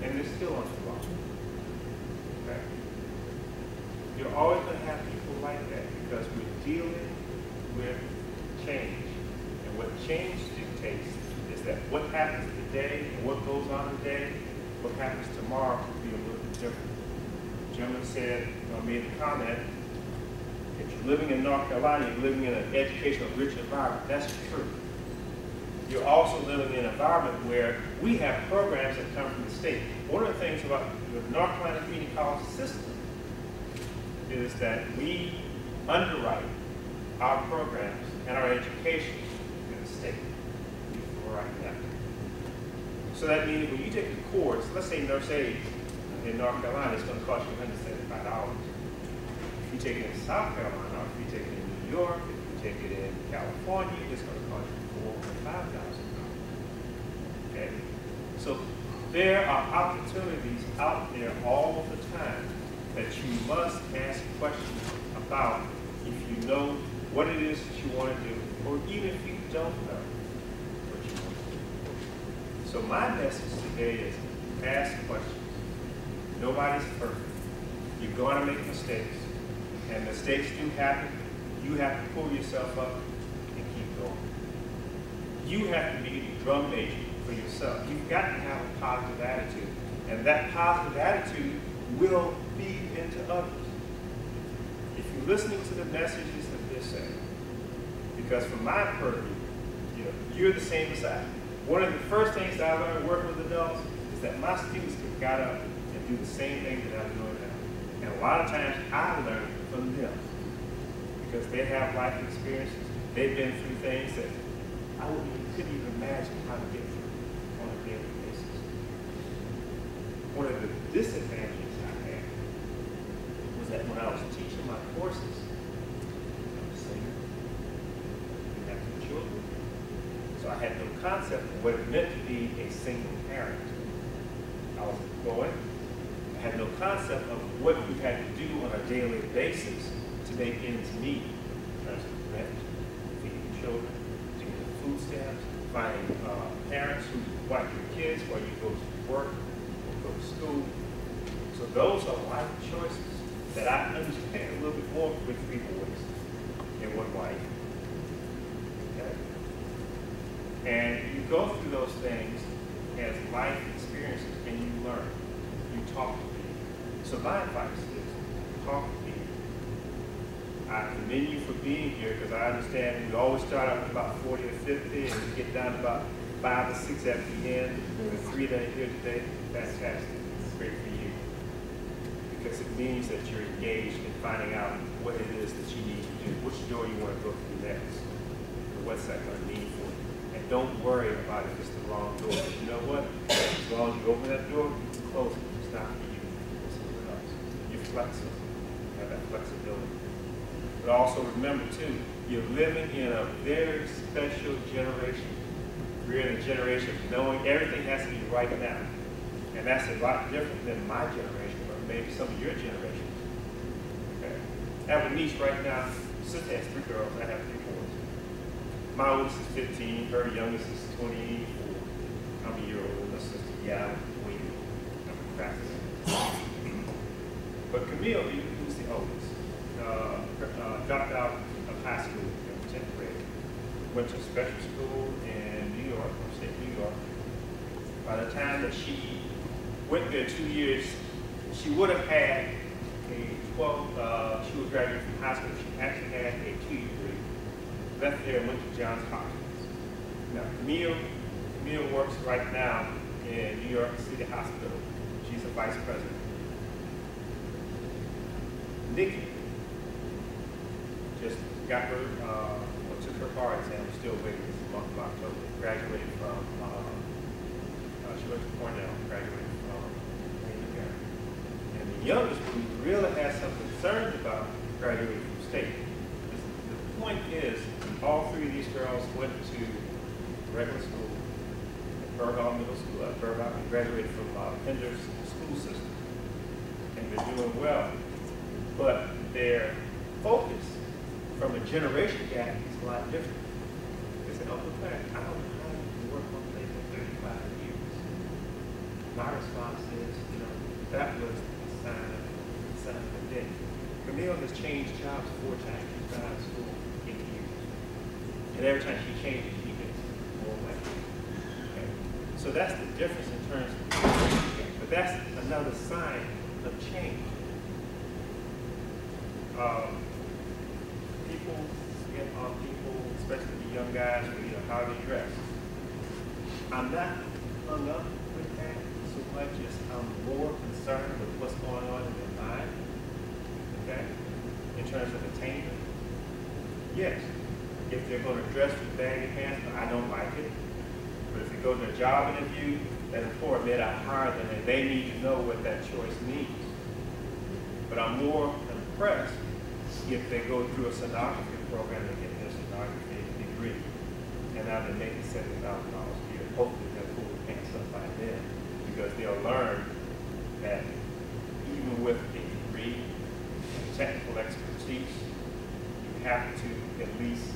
and they're still on the block. Okay? You're always going to have people like that, because we're dealing with change. And what change dictates is that what happens today and what goes on today, what happens tomorrow will be a little bit different. The gentleman said, made the comment, if you're living in North Carolina, you're living in an educational rich environment. That's true. You're also living in an environment where we have programs that come from the state. One of the things about the North Carolina Community College system is that we underwrite our programs and our education in the state. We write that. So that means when you take the course, let's say nurse aid in North Carolina, it's going to cost you $175. If you take it in South Carolina, or if you take it in New York, if you take it in California, it's going to cost you $4,000 or $5,000. Okay? So there are opportunities out there all the time that you must ask questions about if you know what it is that you want to do, or even if you don't know what you want to do. So my message today is ask questions. Nobody's perfect. You're going to make mistakes. And mistakes do happen. You have to pull yourself up and keep going. You have to be the drum major for yourself. You've got to have a positive attitude. And that positive attitude will feed into others. If you're listening to the messages that they're saying, because from my purview, you're the same as I. One of the first things that I learned working with adults is that my students got up and do the same thing that I'm doing now. And a lot of times I learn from them because they have life experiences. They've been through things that I couldn't even imagine how to get through on a daily basis. One of the disadvantages I have I had no concept of what it meant to be a single parent. I was employed. I had no concept of what you had to do on a daily basis to make ends meet in terms of rent, feeding children, doing food stamps, finding parents who watch your kids while you go to work or go to school. So those are life choices that I understand a little bit more with 3 boys and 1 wife. Okay? And you go through those things as life experiences and you learn. You talk to people. So my advice is talk to people. I commend you for being here because I understand we always start out with about 40 or 50 and we get down to about 5 or 6 at the end. The 3 that are here today, fantastic. It's great for you. Because it means that you're engaged in finding out what it is that you need to do, which door you want to go through next, and what's that going to mean for you. And don't worry about if it's the wrong door. You know what? As long as you open that door, you close it. It's not for you. It's someone else. You're flexible. You have that flexibility. But also remember, too, you're living in a very special generation. We're in a generation of knowing everything has to be right now. And that's a lot different than my generation, or maybe some of your generations. Okay. I have a niece right now. Sister has 3 girls. I have 3 boys. My oldest is 15. Her youngest is 24. I'm a year older than my sister. Yeah, I'm waiting. I'm practicing. But Camille, who's the oldest, dropped out of high school in 10th grade. Went to special school in New York, upstate New York. By the time that she went there 2 years, she would have had a 12, she was graduating from high school. She actually had a 2-year degree. Left there and went to Johns Hopkins. Now, Camille works right now in New York City Hospital. She's a vice president. Nikki just got her, took her bar exam, still waiting this month of October. Graduated from, she went to Cornell, graduated from Indiana. And the youngest, who really has some concerns about graduating from state. The point is, all 3 of these girls went to regular school, at Burgall Middle School, at Burgall, and graduated from Pender's school system. And they're doing well. But their focus from a generation gap is a lot different. They say, oh, look back, I don't know how you work on things for 35 years. My response is, that was a sign of the day. Camille has changed jobs 4 times. She's been out of school 8 years. And every time she changes, she gets more money. Okay? So that's the difference in terms of generation gap. But that's another sign of change. People, especially the young guys, how they dress. I'm not hung up with that so much as I'm more concerned with what's going on in their mind, okay, in terms of attainment. Yes, if they're going to dress with baggy pants, I don't like it. But if they go to a job interview, that employer may not hire them, and they need to know what that choice means. But I'm more impressed if they go through a sonography program and get their sonography degree, and now they're making $70,000 a year. Hopefully they'll pull the pants up by then, because they'll learn that even with a degree and technical expertise, you have to at least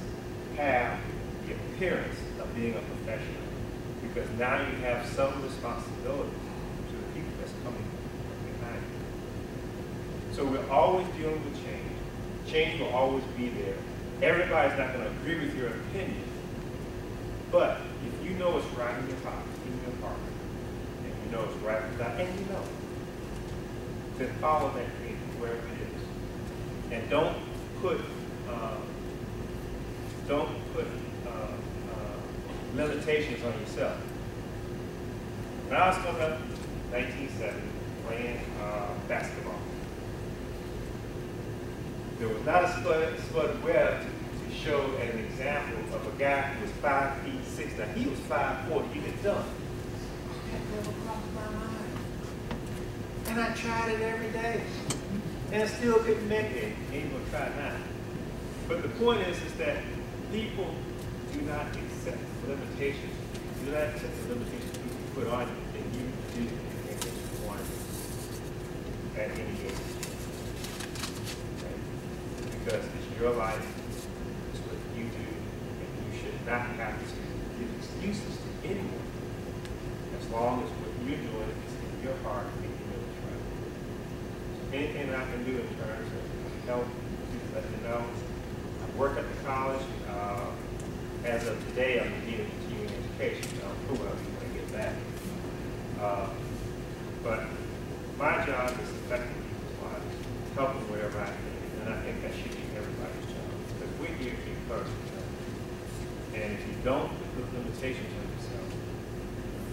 have the appearance of being a professional, because now you have some responsibility to the people that's coming behind you. So we're always dealing with change. Change will always be there. Everybody's not going to agree with your opinion. But if you know it's right in your heart, and you know it's right without, and you know, then follow that creator wherever it is. And don't put limitations on yourself. When I was coming up in 1970, playing basketball, there was not a spud web to show an example of a guy who was 5 feet 6. Now he was 5'4". He could dunk. That never crossed my mind. And I tried it every day, and I still couldn't make it. Ain't gonna try now. But the point is that people do not accept set limitations. Do not accept the limitations people put on you, and you do anything that you want at any age. Okay? Because it's your life, it's what you do, and you should not have to give excuses to anyone as long as what you're doing is in your heart and you know it's right. Anything I can do in terms of help, please let me know. I work at the college. As of today, I'm the Dean of Continuing Education. I'll prove I'll be when I get back. But my job is affecting people's lives, helping wherever I can. And I think that should be everybody's job. Because we're here to encourage each other. And if you don't put limitations on yourself,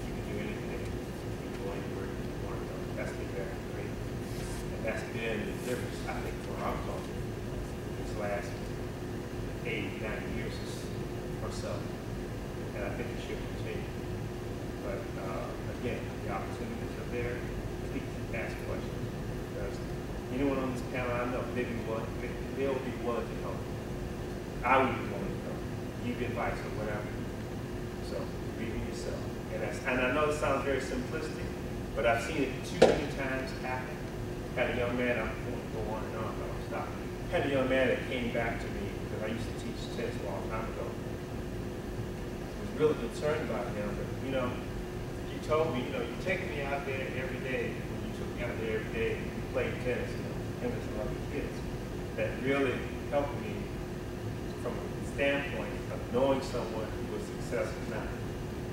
you can do anything. You can go anywhere you want to go. That's been very great. And that's been the difference, I think, for our culture this last 8, 9 years or so. And I think it should continue. But again, the opportunities are there. Please ask questions. Because anyone on this panel I know, they'll be willing to help. I would be willing to help. Give advice or whatever. So believe in yourself. And I know it sounds very simplistic, but I've seen it too many times happen. Had a young man, I won't go on and on, but I'll stop. Had a young man that came back to me because I used to teach tennis a long time ago. I was really concerned about him, but you know, he told me, you know, you take me out there every day. When you took me out there every day, you played tennis, you know, him and some other kids. That really helped me from a standpoint of knowing someone who was successful. Now,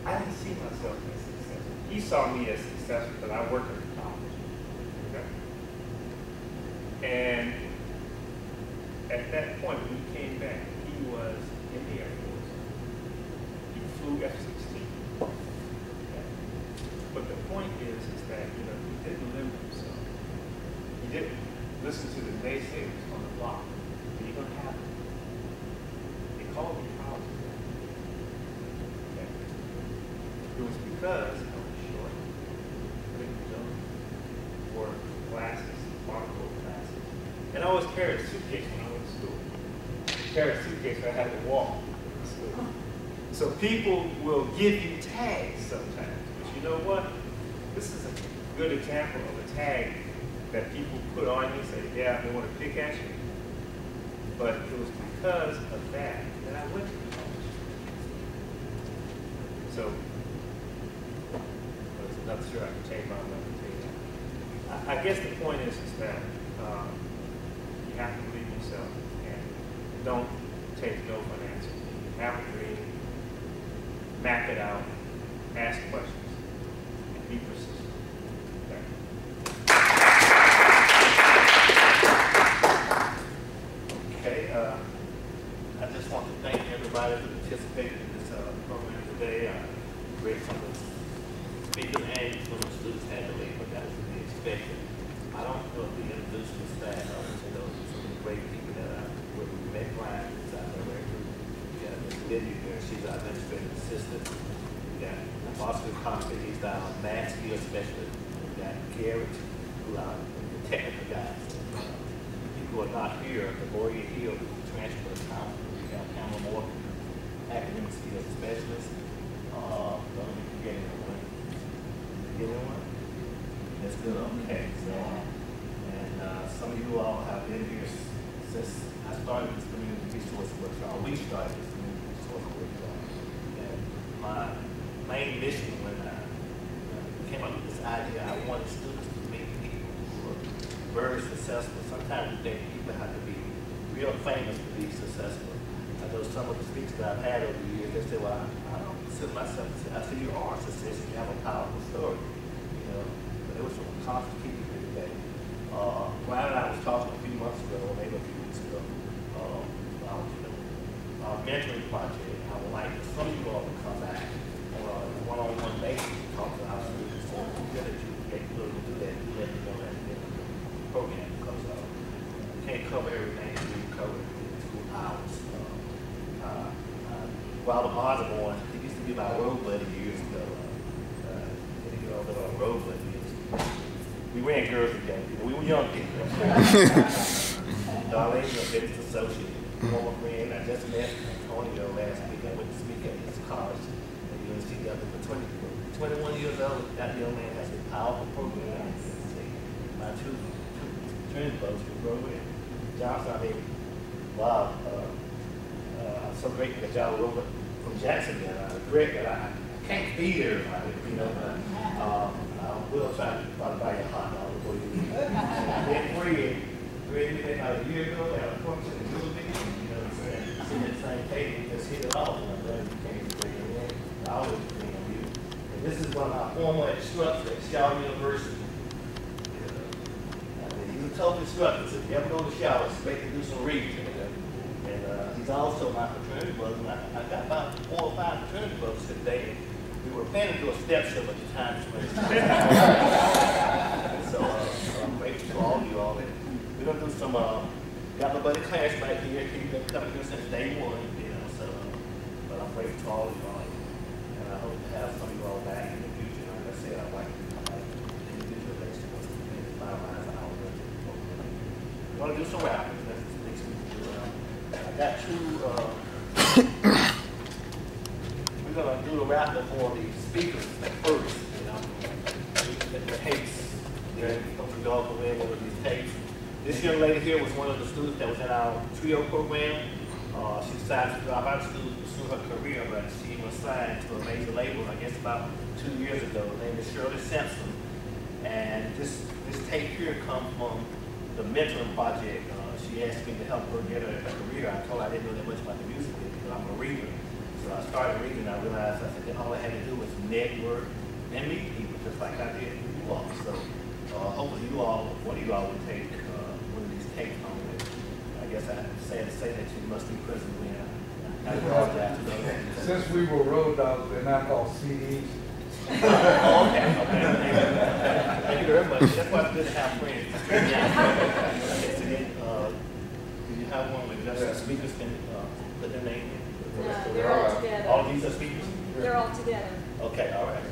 I didn't see myself as successful. He saw me as successful because I worked at the college. Okay? And at that point, when he came back, he was in the Air Force. He flew F-16. Okay? But the point is that, you know, he didn't limit himself. He didn't listen to the naysayers on the block. It ain't gonna happen. They called me out. Okay? It was because I was short, couldn't jump, wore glasses, barcode glasses. And I always carried a suitcase when I went to school. Carried a suitcase when I had to walk to school. So people will give you tags sometimes. But you know what? This is a good example of a tag that people put on you and say, yeah, they want to pick at you. But it was because of that I went to college. So, there's another story I can change my mind to tell you. I guess the point is that you have to believe in yourself and don't take no for an answer. Have a dream, map it out, ask questions, and be persistent. I just want to thank everybody who participated in this program today. Grateful for the speakers and for the students had to leave, but that was to be expected. I don't know if we introduced the staff. I want to know some of the great people that we met. Ryan, who's our director. We got Ms. Lydia here, she's our administrative assistant. We got Oscar Coffey, he's our math skill specialist. We got Garrett, who's our technical guy. Who are not here, the Gloria Hill, who's a transfer counselor. We have Pamela Moore, academic skills specialist. Don't be forgetting one. Forgetting one? That's good, okay. So, and some of you all have been here since I started this community resource workshop. We started this community resource workshop. And my main mission when I came up with this idea, I wanted students to meet people who are very successful. Sometimes we think people have to be real famous to be successful. I know some of the speakers that I've had over the years, they say, well, I don't consider myself successful. I say, you are successful. You have a powerful story. You know, but there was some constant people here today. Brian and I was talking a few months ago, or maybe a few weeks ago, about our mentoring project. I would like for some of you all to come back on a one-on-one basis to talk to our students. So we're going to get people to do that. Do let me know that in the program, because we can't cover everything we cover in 2 hours. While the Osborne, he used to be my road buddy years ago. You know, our road buddy years ago. We ran girls together. We were young people. Darlene, your business associate. former friend. I just met Antonio last week. I went to speak at his college at UNCW for 21 years old. That young man has a powerful program. My two twin brothers who grow with Johnson. I mean, wow. I'm so grateful that y'all were over from Jacksonville. Great that I can't be here, you know. I will try to buy you a hot dog before you leave. I met Fred about a year ago at a function in Melvin, you know what I'm saying? Sitting at the same table, just hit it off, and I'm glad you came to bring him in. I always bring on you. And this is one of my former instructors at Shaw University. He's a tough instructor, so if you ever go to Shaw, expect to do some reading. And he's also my fraternity brother. I got about 4 or 5 fraternity brothers today. We were planning to do a step show, but the time is running. So I'm grateful to all of you all. And we're going to do some, got my buddy Clarence right here. He's been coming here since day one, you know, so, but I'm grateful to all of you all. And I hope to have some of you all back in the future. Like I said, I like individual vegetables and finalize our own. We're going to do some rapping. That's the next week. I got 2, we're going to do the rapping for the speakers at first, you know, the tapes. Don't forget all the way over these tapes. This young lady here was one of the students that was in our trio program. She decided to drop out of school to pursue her career, but she was signed to a major label, I guess about 2 years ago. Her name is Shirley Simpson. And this tape here comes from the mentoring project. She asked me to help her get her career. I told her I didn't know that much about the music because I'm a reader. So I started reading, and I realized I said all I had to do was network and meet people, just like I did with you all. So hopefully you all, one of you all would take one of these tapes home. And I guess I'm sad to say that you must be present when I apologize to those. Since we were road dogs, they're not called CDs. Okay. Thank you very much. That's why it's good to have friends. Do you have one where just speakers can put their name in? No, they're all together. All these are speakers? They're all together. Okay, all right.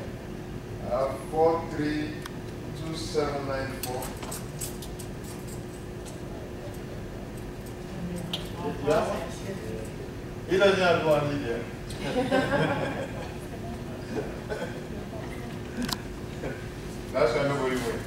432794. He doesn't have to go on media. That's why nobody went.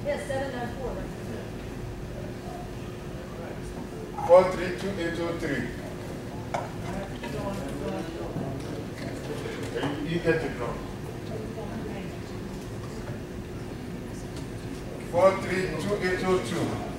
Yes, 794. 432803. You get it wrong. 432802.